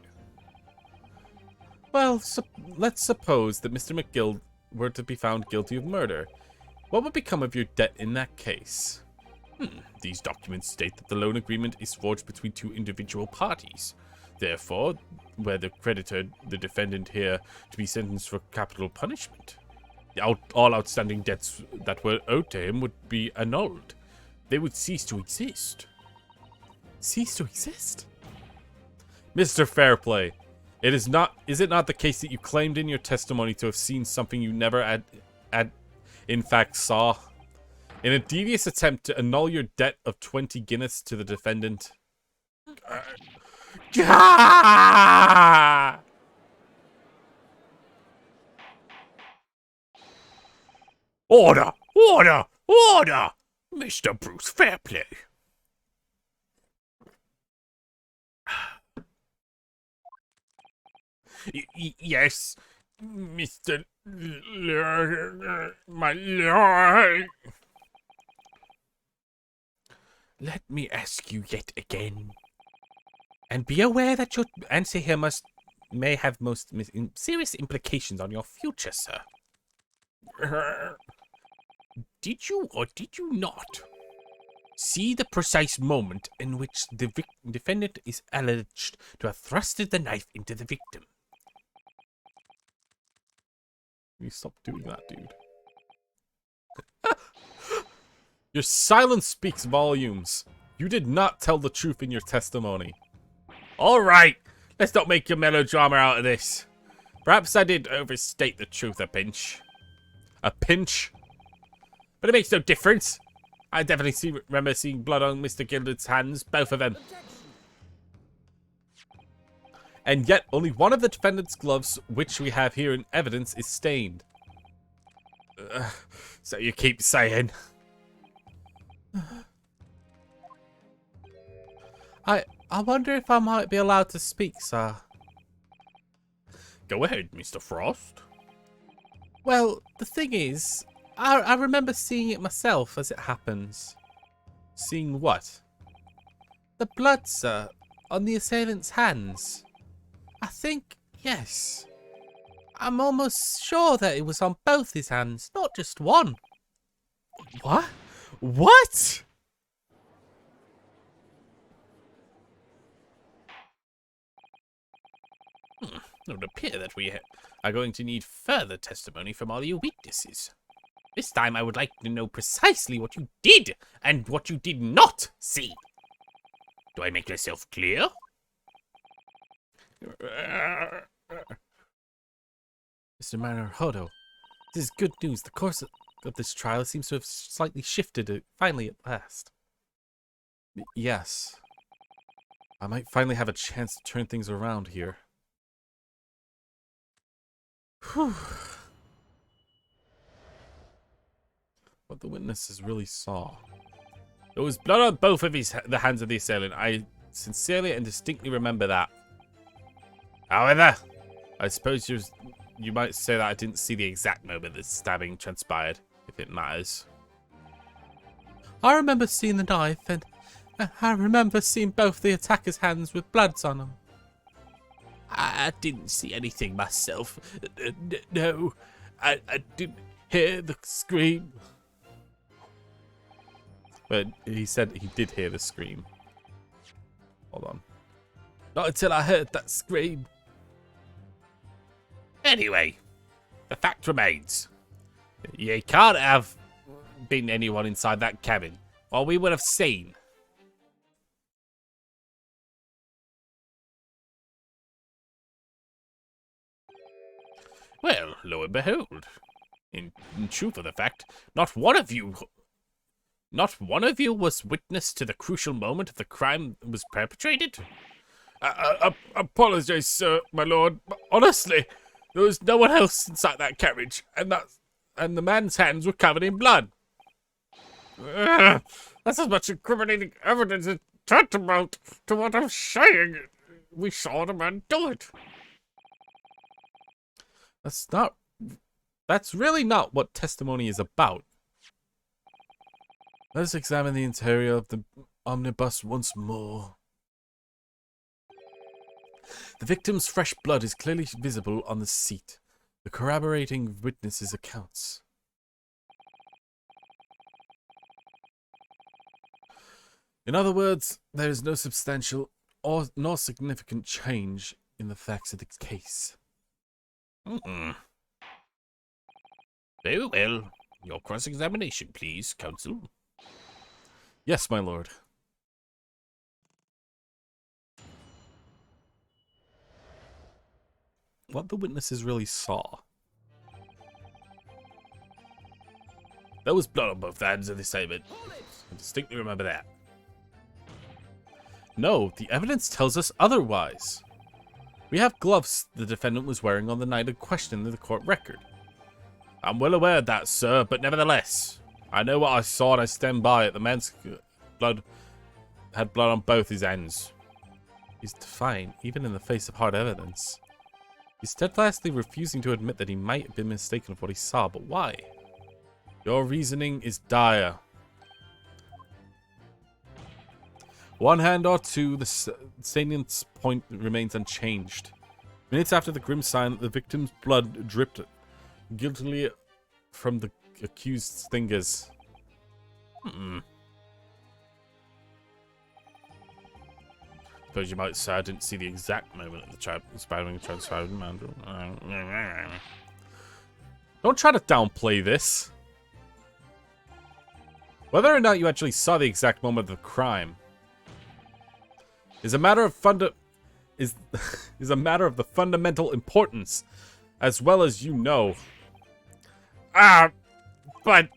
Well, let's suppose that Mr. McGill were to be found guilty of murder. What would become of your debt in that case? These documents state that the loan agreement is forged between two individual parties. Therefore, were the creditor, the defendant here, to be sentenced for capital punishment, all outstanding debts that were owed to him would be annulled. They would cease to exist. Cease to exist? Mr. Fairplay, is it not the case that you claimed in your testimony to have seen something you never in fact saw? In a devious attempt to annul your debt of 20 Guinness to the defendant. Order! Order! Order! Mr. Bruce Fairplay. Yes, Mr. My lord. Let me ask you yet again. And be aware that your answer here may have serious implications on your future, sir. Did you or did you not see the precise moment in which the defendant is alleged to have thrusted the knife into the victim? You stop doing that, dude. Your silence speaks volumes. You did not tell the truth in your testimony. All right, let's not make a melodrama out of this. Perhaps I did overstate the truth a pinch. A pinch? But it makes no difference. I definitely remember seeing blood on Mr. Gilded's hands, both of them. And yet, only one of the defendant's gloves, which we have here in evidence, is stained. So you keep saying. I wonder if I might be allowed to speak, sir. Go ahead, Mr. Frost. Well, the thing is, I remember seeing it myself as it happens. Seeing what? The blood, sir, on the assailant's hands. I think, yes. I'm almost sure that it was on both his hands, not just one. What? What? It would appear that we are going to need further testimony from all your witnesses. This time I would like to know precisely what you did and what you did not see. Do I make myself clear? Mr. Maruhodo, this is good news. The course of this trial seems to have slightly shifted, finally at last. Yes. I might finally have a chance to turn things around here. Whew. What the witnesses really saw. There was blood on both of the hands of the assailant. I sincerely and distinctly remember that. However, I suppose you might say that I didn't see the exact moment the stabbing transpired, if it matters. I remember seeing the knife, and I remember seeing both the attacker's hands with bloods on them. I didn't see anything myself. No, I didn't hear the scream. But he said he did hear the scream. Hold on. Not until I heard that scream. Anyway, the fact remains. You can't have been anyone inside that cabin, or we would have seen. Well, lo and behold. In truth of the fact, not one of you was witness to the crucial moment of the crime was perpetrated? Apologize, sir, my lord. But honestly, there was no one else inside that carriage, and the man's hands were covered in blood. That's as much incriminating evidence as tantamount to what I'm saying. We saw the man do it. That's really not what testimony is about. Let's examine the interior of the omnibus once more. The victim's fresh blood is clearly visible on the seat, the corroborating witnesses' accounts. In other words, there is no substantial nor significant change in the facts of the case. Very well. Your cross-examination, please, counsel. Yes, my lord. What the witnesses really saw. There was blood on both hands of the assailant. I distinctly remember that. No, the evidence tells us otherwise. We have gloves the defendant was wearing on the night of question in the court record. I'm well aware of that, sir, but nevertheless, I know what I saw and I stand by it. The man's blood had blood on both his hands. He's defiant, even in the face of hard evidence. He's steadfastly refusing to admit that he might have been mistaken of what he saw, but why? Your reasoning is dire. One hand or two, the salience point remains unchanged. Minutes after the grim sign, the victim's blood dripped guiltily from the accused's fingers. Suppose you might say I didn't see the exact moment of the spiraling transcribed mandrel. Don't try to downplay this. Whether or not you actually saw the exact moment of the crime is a matter of is a matter of the fundamental importance, as well as you know. But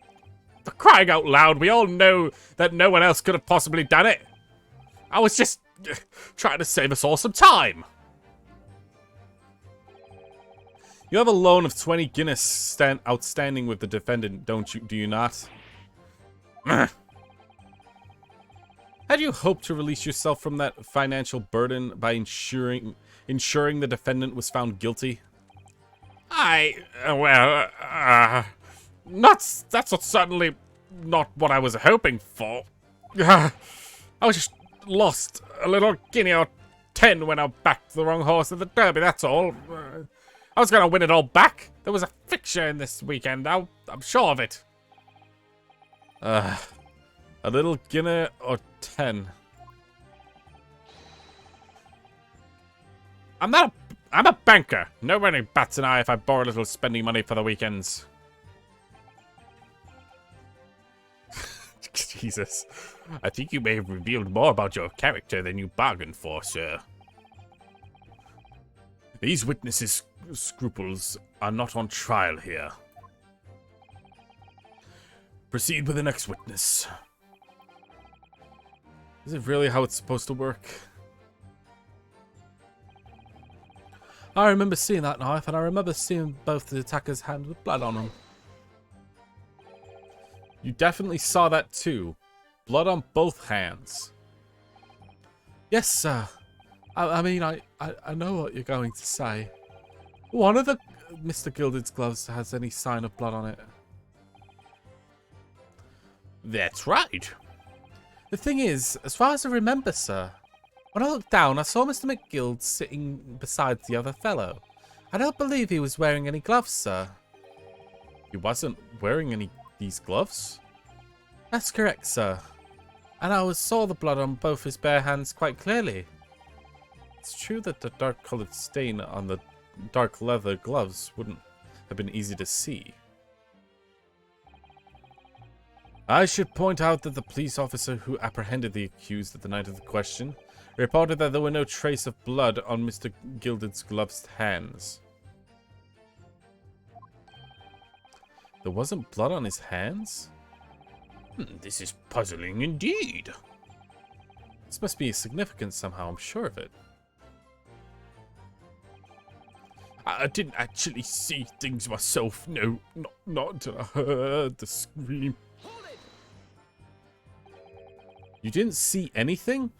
for crying out loud, we all know that no one else could have possibly done it. I was just trying to save us all some time. You have a loan of 20 Guinness outstanding with the defendant, don't you? Do you not? Had you hoped to release yourself from that financial burden by ensuring the defendant was found guilty? That's certainly not what I was hoping for. I was just lost a little guinea or 10 when I backed the wrong horse at the Derby, that's all. I was going to win it all back. There was a fixture in this weekend, I'm sure of it. A little guinea or 10. I'm a banker. Nobody bats an eye if I borrow a little spending money for the weekends. Jesus. I think you may have revealed more about your character than you bargained for, sir. These witnesses' scruples are not on trial here. Proceed with the next witness. Is it really how it's supposed to work? I remember seeing that knife, and I remember seeing both the attacker's hands with blood on them. You definitely saw that too. Blood on both hands. Yes, sir. I mean, I know what you're going to say. One of the Mr. Gilded's gloves has any sign of blood on it. That's right. The thing is, as far as I remember, sir, when I looked down, I saw Mr. McGild sitting beside the other fellow. I don't believe he was wearing any gloves, sir. He wasn't wearing any these gloves? That's correct, sir. And I saw the blood on both his bare hands quite clearly. It's true that the dark-colored stain on the dark leather gloves wouldn't have been easy to see. I should point out that the police officer who apprehended the accused at the night of the question reported that there were no trace of blood on Mr. Gilded's gloved hands. There wasn't blood on his hands? This is puzzling indeed. This must be significant somehow, I'm sure of it. I didn't actually see things myself. No, not until I heard the scream. You didn't see anything?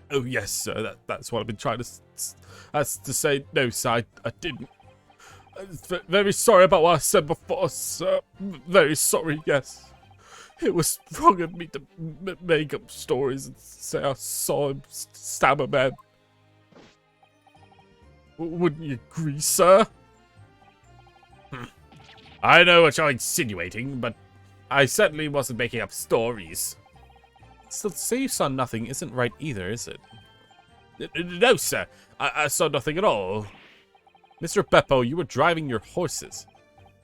Oh yes, sir. That's what I've been trying to say. No, sir, I didn't. Very sorry about what I said before, sir. Very sorry. Yes, it was wrong of me to make up stories and say I saw him stab a man. Wouldn't you agree, sir? I know what you're insinuating, but I certainly wasn't making up stories. Still, to say you saw nothing isn't right either, is it? No, sir. I saw nothing at all. Mr. Beppo, you were driving your horses.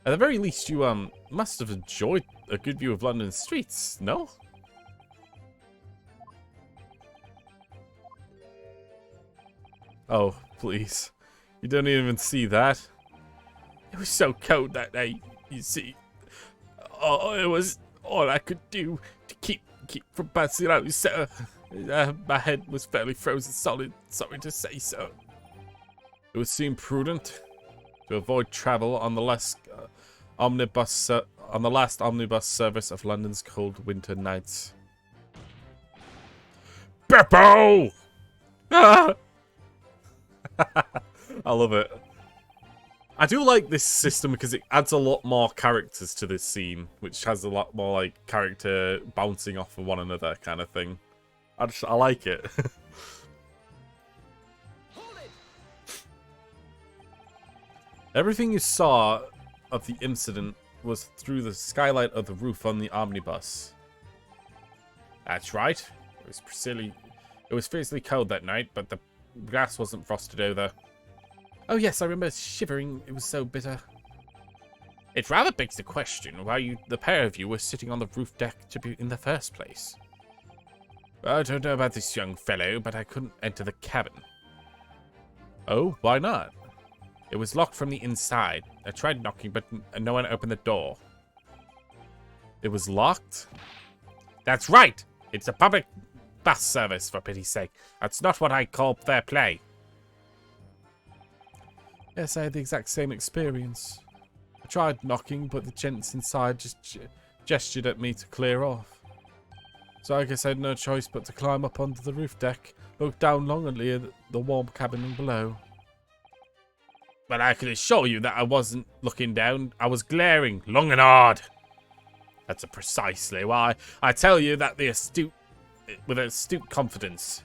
At the very least, you, must have enjoyed a good view of London streets, no? Oh, please. You don't even see that. It was so cold that night, you see. Oh, it was all I could do to keep from passing out, sir. My head was fairly frozen solid, sorry to say so. It would seem prudent to avoid travel on the last omnibus service of London's cold winter nights. Beppo! I love it. I do like this system because it adds a lot more characters to this scene, which has a lot more like character bouncing off of one another kind of thing. I like it. Everything you saw of the incident was through the skylight of the roof on the omnibus. That's right. It was fiercely cold that night, but the grass wasn't frosted over. Oh yes, I remember shivering. It was so bitter. It rather begs the question why the pair of you were sitting on the roof deck in the first place. I don't know about this young fellow, but I couldn't enter the cabin. Oh, why not? It was locked from the inside. I tried knocking, but no one opened the door. It was locked? That's right! It's a public bus service, for pity's sake. That's not what I call fair play. Yes, I had the exact same experience. I tried knocking, but the gents inside just gestured at me to clear off. So I guess I had no choice but to climb up onto the roof deck, look down longingly at the warm cabin below. But I can assure you that I wasn't looking down. I was glaring long and hard. That's precisely why I tell you that with astute confidence,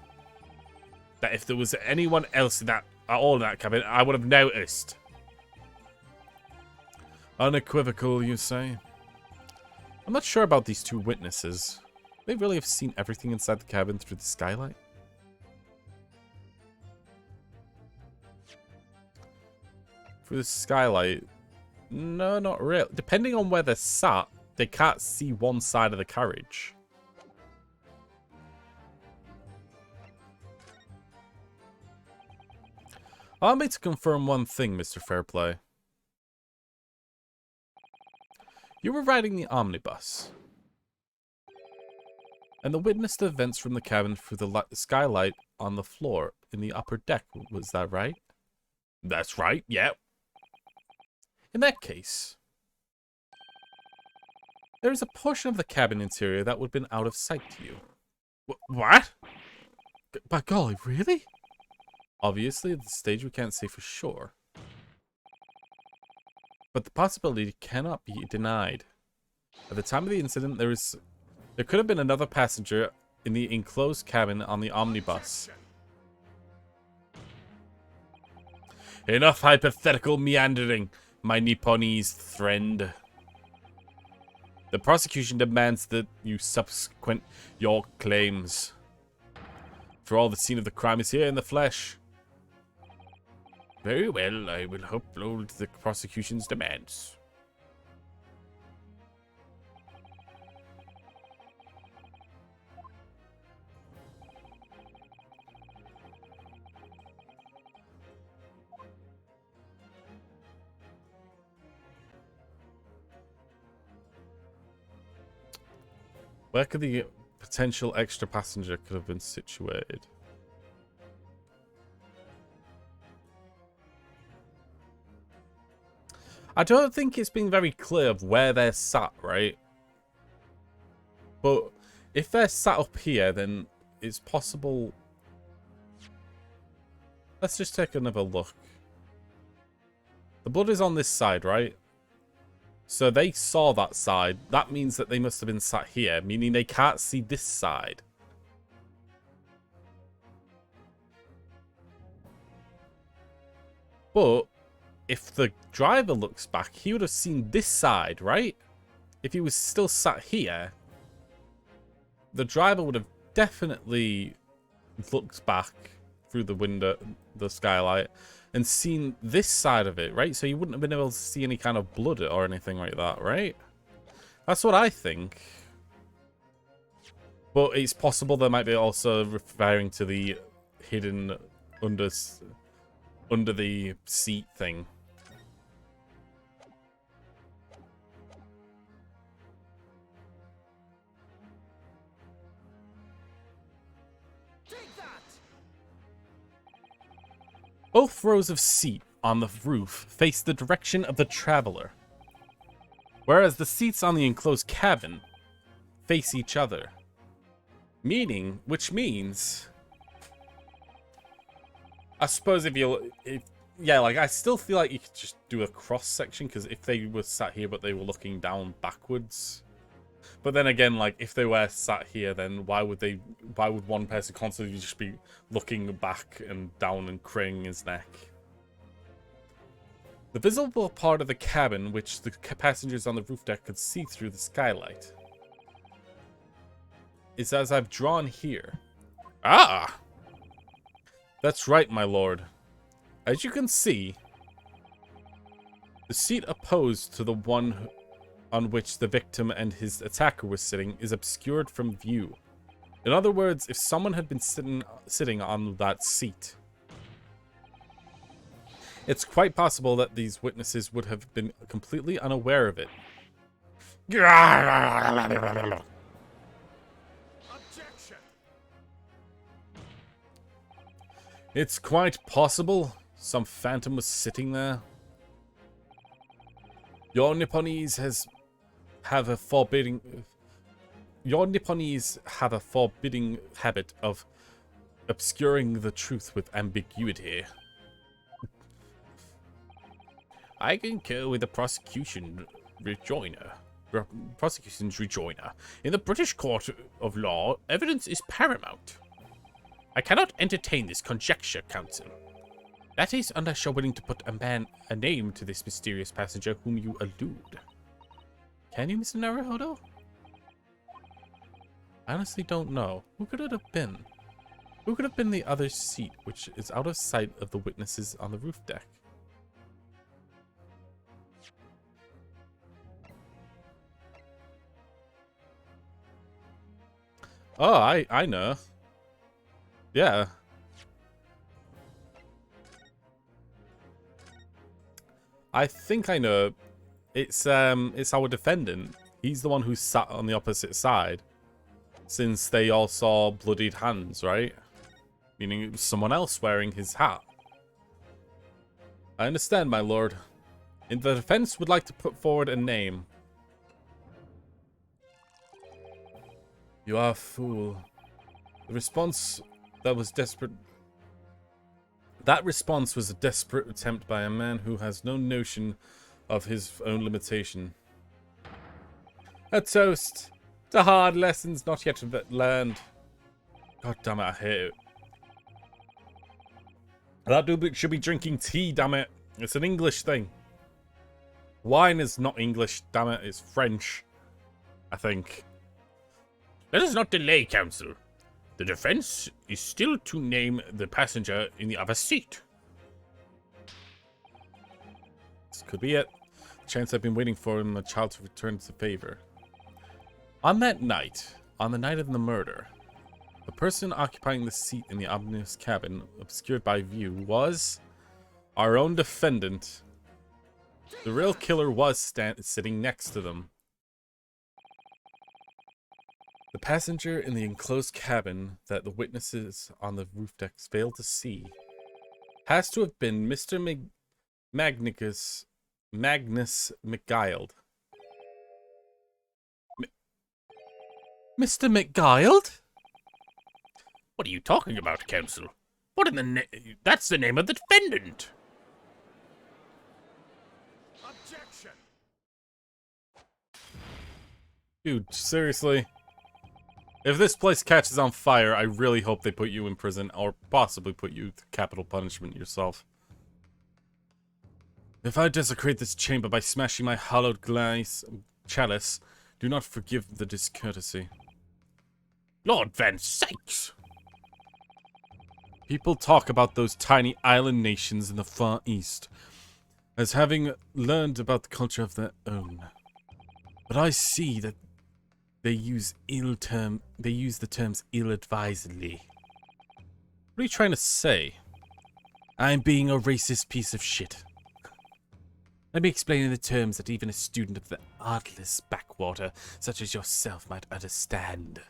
that if there was anyone else at all in that cabin, I would have noticed. Unequivocal, you say? I'm not sure about these two witnesses. They really have seen everything inside the cabin through the skylight? Through the skylight? No, not really. Depending on where they're sat, they can't see one side of the carriage. Allow me to confirm one thing, Mr. Fairplay. You were riding the omnibus, and witnessed the events from the cabin through the skylight on the floor in the upper deck. Was that right? That's right, yeah. In that case, there is a portion of the cabin interior that would have been out of sight to you. What? By golly, really? Obviously, at this stage we can't say for sure. But the possibility cannot be denied. At the time of the incident, there could have been another passenger in the enclosed cabin on the omnibus. Enough hypothetical meandering, my Nipponese friend. The prosecution demands that you subsequent your claims. For all, the scene of the crime is here in the flesh. Very well, I will upload the prosecution's demands. Where could the potential extra passenger could have been situated? I don't think it's been very clear of where they're sat, right? But if they're sat up here, then it's possible... Let's just take another look. The blood is on this side, right? So they saw that side. That means that they must have been sat here, meaning they can't see this side. But if the driver looks back, he would have seen this side, right? If he was still sat here, the driver would have definitely looked back through the window, the skylight, and seen this side of it, right? So you wouldn't have been able to see any kind of blood or anything like that, right? That's what I think. But it's possible they might be also referring to the hidden under the seat thing. Both rows of seat on the roof face the direction of the traveler, whereas the seats on the enclosed cabin face each other. Which means, I suppose yeah, like I still feel like you could just do a cross section, because if they were sat here but they were looking down backwards. But then again, like if they were sat here, then why would one person constantly just be looking back and down and craning his neck? The visible part of the cabin, which the passengers on the roof deck could see through the skylight, is as I've drawn here. Ah! That's right, my lord. As you can see, the seat opposed to the one on which the victim and his attacker were sitting is obscured from view. In other words, if someone had been sitting on that seat, it's quite possible that these witnesses would have been completely unaware of it. Objection! It's quite possible some phantom was sitting there. Your Nipponese have a forbidding habit of obscuring the truth with ambiguity. I concur with the prosecution's rejoinder. In the British court of law, evidence is paramount. I cannot entertain this conjecture, counsel. That is, unless you're willing to put a name to this mysterious passenger whom you allude. Can you, Mr. Naruhodo? I honestly don't know. Who could it have been? Who could have been the other seat, which is out of sight of the witnesses on the roof deck? Oh, I know. Yeah. I think I know. It's our defendant. He's the one who sat on the opposite side, since they all saw bloodied hands, right? Meaning it was someone else wearing his hat. I understand, my lord. And the defense would like to put forward a name. You are a fool. The response That was desperate. That response was a desperate attempt by a man who has no notion of his own limitation. A toast to hard lessons not yet learned. God damn it, I hate it. That dude should be drinking tea, damn it. It's an English thing. Wine is not English, damn it. It's French, I think. Let us not delay, Counsel. The defense is still to name the passenger in the other seat. This could be it. The chance I've been waiting for in the child to return to favor. On that night, on the night of the murder, the person occupying the seat in the ominous cabin, obscured by view, was our own defendant. The real killer was sitting next to them. The passenger in the enclosed cabin that the witnesses on the roof decks failed to see has to have been Mr. Magnus McGild. Mr. McGild? What are you talking about, Counsel? What in the that's the name of the defendant. Objection! Dude, seriously? If this place catches on fire, I really hope they put you in prison, or possibly put you to capital punishment yourself. If I desecrate this chamber by smashing my hallowed glass chalice, do not forgive the discourtesy. Lord Van Sakes! People talk about those tiny island nations in the Far East as having learned about the culture of their own. But I see that they use the terms ill-advisedly. What are you trying to say? I'm being a racist piece of shit. Let me explain in the terms that even a student of the artless backwater such as yourself might understand.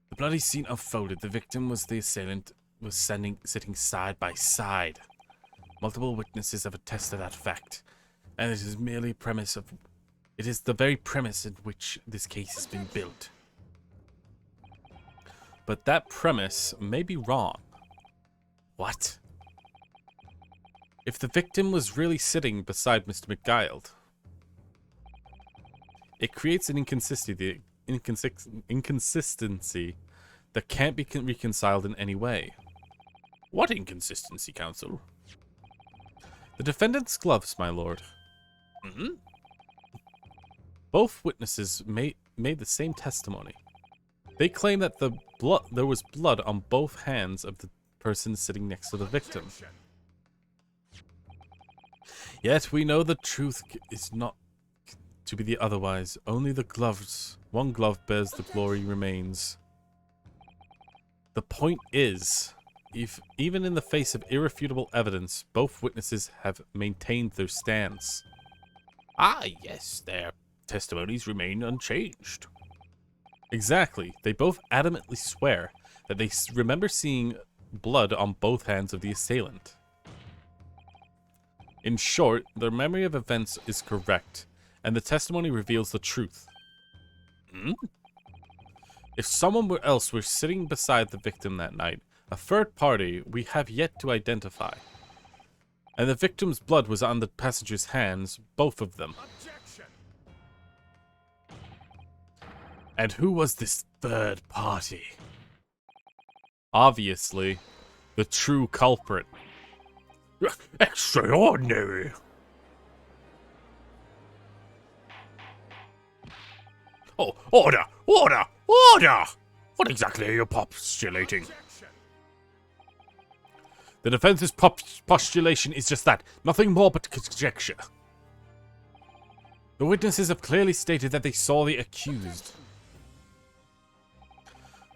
The bloody scene unfolded. The victim was the assailant was sitting side by side. Multiple witnesses have attested that fact, and it is merely premise of. It is the very premise in which this case has been built. But that premise may be wrong. What? If the victim was really sitting beside Mr. McGild, it creates an inconsistency that can't be reconciled in any way. What inconsistency, Counsel? The defendant's gloves, my lord. Mm-hmm. Both witnesses made the same testimony. They claim that there was blood on both hands of the person sitting next to the victim. Yet we know the truth is not to be the otherwise. Only the gloves, one glove bears the glory remains. The point is, if even in the face of irrefutable evidence, both witnesses have maintained their stance. Ah, yes, their testimonies remain unchanged. Exactly. They both adamantly swear that they remember seeing blood on both hands of the assailant. In short, their memory of events is correct, and the testimony reveals the truth. If someone else were sitting beside the victim that night, a third party we have yet to identify, and the victim's blood was on the passenger's hands, both of them. Objection! And who was this third party? Obviously, the true culprit. Extraordinary! Oh, order! Order! Order! What exactly are you postulating? Objection! The defense's postulation is just that, nothing more but conjecture. The witnesses have clearly stated that they saw the accused.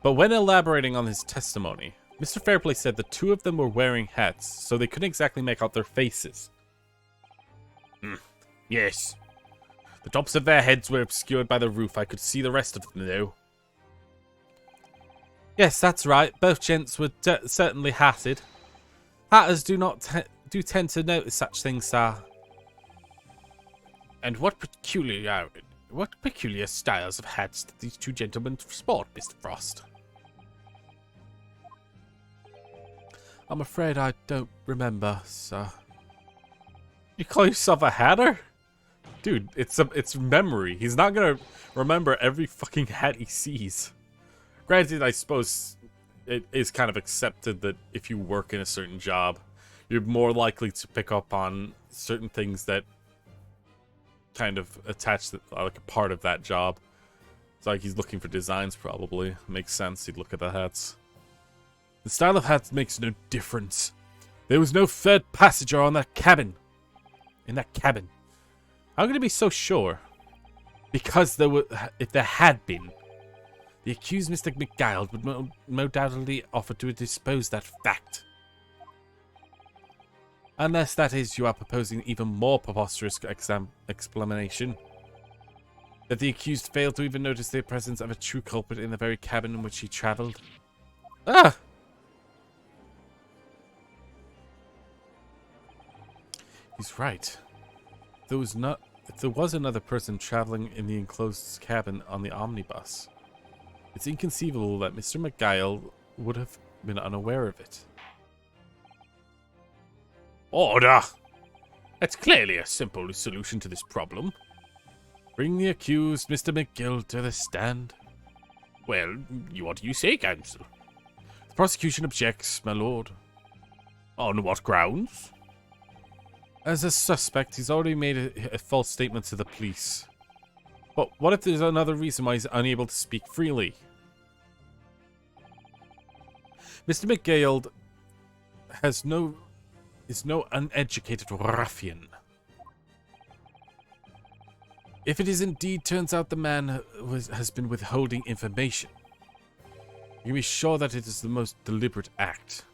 But when elaborating on his testimony, Mr. Fairplay said the two of them were wearing hats, so they couldn't exactly make out their faces. Yes. The tops of their heads were obscured by the roof. I could see the rest of them, though. Yes, that's right. Both gents were certainly hatted. Hatters do tend to notice such things, sir. And what peculiar styles of hats did these two gentlemen sport, Mr. Frost? I'm afraid I don't remember, sir. You call yourself a hatter? Dude, it's memory. He's not gonna remember every fucking hat he sees. Granted, I suppose it is kind of accepted that if you work in a certain job, you're more likely to pick up on certain things that kind of attach to, like, a part of that job. It's like he's looking for designs, probably. Makes sense, he'd look at the hats. The style of hats makes no difference. There was no third passenger on that cabin. In that cabin. How can you be so sure? Because if there had been, the accused Mr. McGild would most undoubtedly offer to dispose that fact. Unless, that is, you are proposing even more preposterous explanation. That the accused failed to even notice the presence of a true culprit in the very cabin in which he travelled. Ah! He's right. If there was another person travelling in the enclosed cabin on the omnibus, it's inconceivable that Mr. McGill would have been unaware of it. Order! That's clearly a simple solution to this problem. Bring the accused Mr. McGill to the stand. Well, what do you say, counsel? The prosecution objects, my lord. On what grounds? As a suspect, he's already made a false statement to the police. But what if there's another reason why he's unable to speak freely? Mr. McGill is no uneducated ruffian. If it is indeed turns out the man has been withholding information, you can be sure that it is the most deliberate act.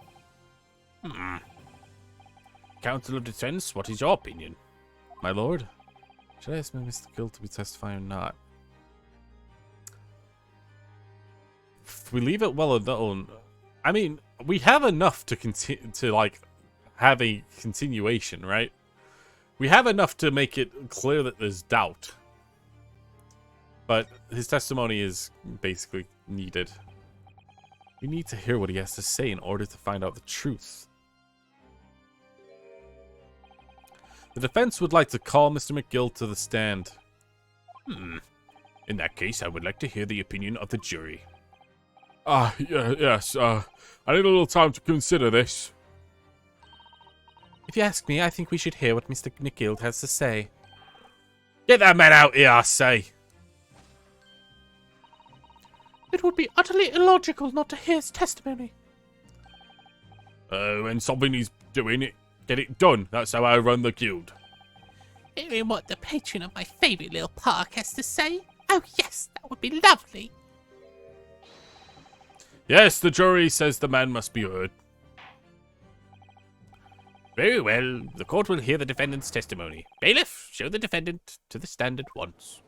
Counsel of Defense, what is your opinion? My lord, should I ask Mr. Gill to be testifying or not? If we leave it well alone, I mean, we have enough to like have a continuation, right? We have enough to make it clear that there's doubt. But his testimony is basically needed. We need to hear what he has to say in order to find out the truth. The defense would like to call Mr. McGill to the stand. In that case, I would like to hear the opinion of the jury. Yes, I need a little time to consider this. If you ask me, I think we should hear what Mr. McGill has to say. Get that man out here, I say! It would be utterly illogical not to hear his testimony. When something is doing it, get it done. That's how I run the guild. Hearing what the patron of my favourite little park has to say? Oh yes, that would be lovely. Yes, the jury says the man must be heard. Very well, the court will hear the defendant's testimony. Bailiff, show the defendant to the stand at once.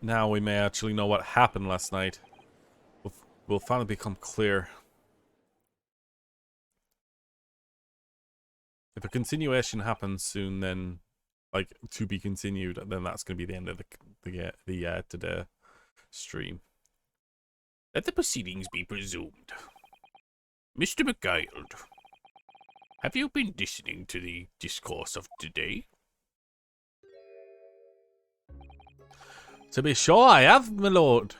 Now we may actually know what happened last night. Will finally become clear. If a continuation happens soon, then, like, to be continued, then that's going to be the end of the today stream. Let the proceedings be resumed. Mr. McGill, have you been listening to the discourse of today? To be sure I have, my lord.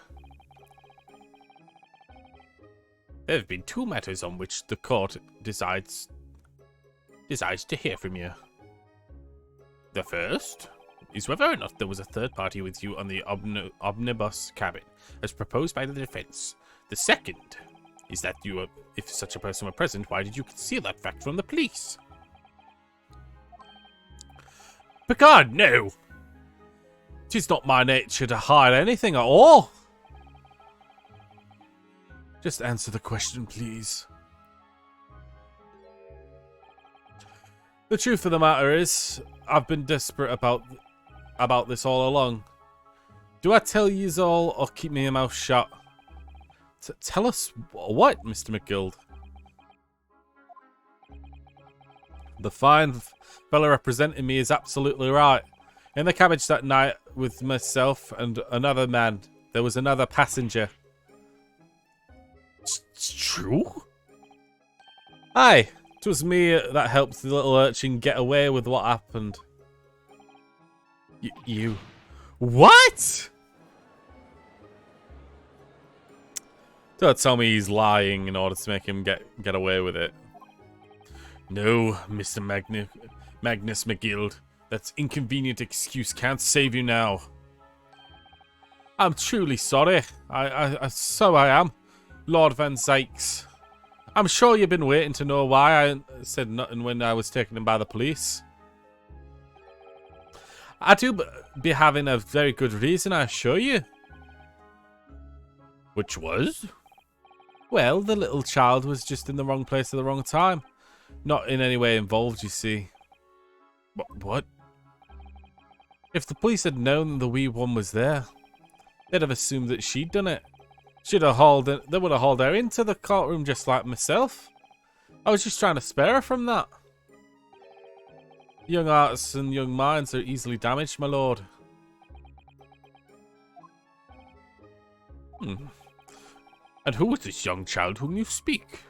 There have been two matters on which the court decides to hear from you. The first is whether or not there was a third party with you on the omnibus cabin, as proposed by the defense. The second is that if such a person were present, why did you conceal that fact from the police? Picard, no! 'Tis not my nature to hide anything at all. Just answer the question, please. The truth of the matter is, I've been desperate about this all along. Do I tell yous all or keep my mouth shut? Tell us what, Mr. McGill? The fine fella representing me is absolutely right. In the carriage that night with myself and another man, there was another passenger. It's true? Aye, it was me that helped the little urchin get away with what happened. You. What? Don't tell me he's lying in order to make him get away with it. No, Mr. Magnus McGild. That inconvenient excuse can't save you now. I'm truly sorry. So I am, Lord Van Zykes. I'm sure you've been waiting to know why I said nothing when I was taken in by the police. I do be having a very good reason, I assure you. Which was? Well, the little child was just in the wrong place at the wrong time. Not in any way involved, you see. What? If the police had known the wee one was there, they'd have assumed that she'd done it. They would have hauled her into the courtroom just like myself. I was just trying to spare her from that. Young hearts and young minds are easily damaged, my lord. And who was this young child whom you speak?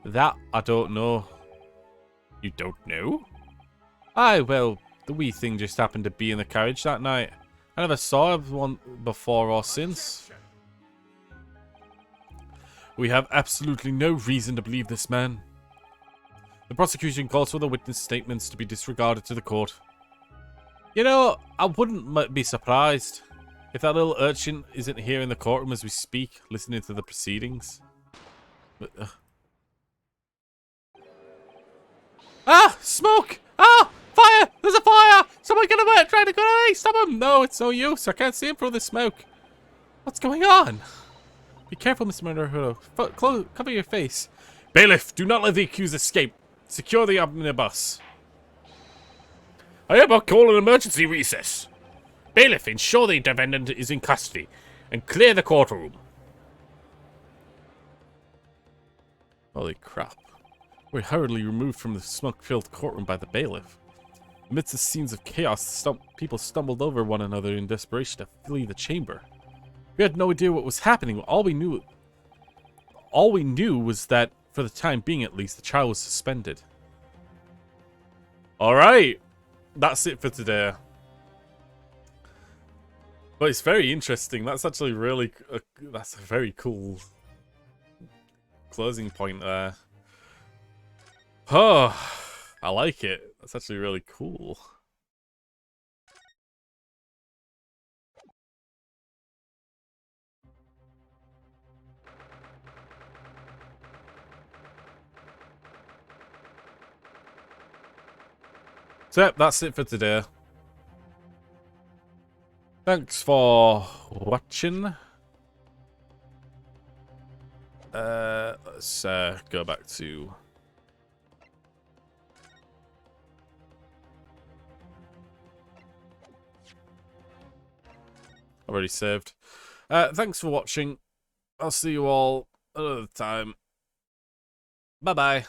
That I don't know. You don't know? Aye, well, the wee thing just happened to be in the carriage that night. I never saw one before or since. We have absolutely no reason to believe this man. The prosecution calls for the witness statements to be disregarded to the court. You know, I wouldn't be surprised if that little urchin isn't here in the courtroom as we speak, listening to the proceedings. But, Ah! Smoke! Ah! Fire! There's a fire! Someone get away! Trying to go away! Stop him! No, it's no use. I can't see him through the smoke. What's going on? Be careful, Mr. Murderer. Cover your face. Bailiff, do not let the accused escape. Secure the omnibus. I hereby call an emergency recess. Bailiff, ensure the defendant is in custody and clear the courtroom. Holy crap. We're hurriedly removed from the smoke-filled courtroom by the bailiff. Amidst the scenes of chaos, people stumbled over one another in desperation to flee the chamber. We had no idea what was happening. All we knew was that, for the time being at least, the child was suspended. Alright, that's it for today. But it's very interesting. That's actually really, that's a very cool closing point there. Oh, I like it. That's actually really cool. So, yep, that's it for today. Thanks for watching. Let's go back to... Already saved. Thanks for watching. I'll see you all another time. Bye-bye.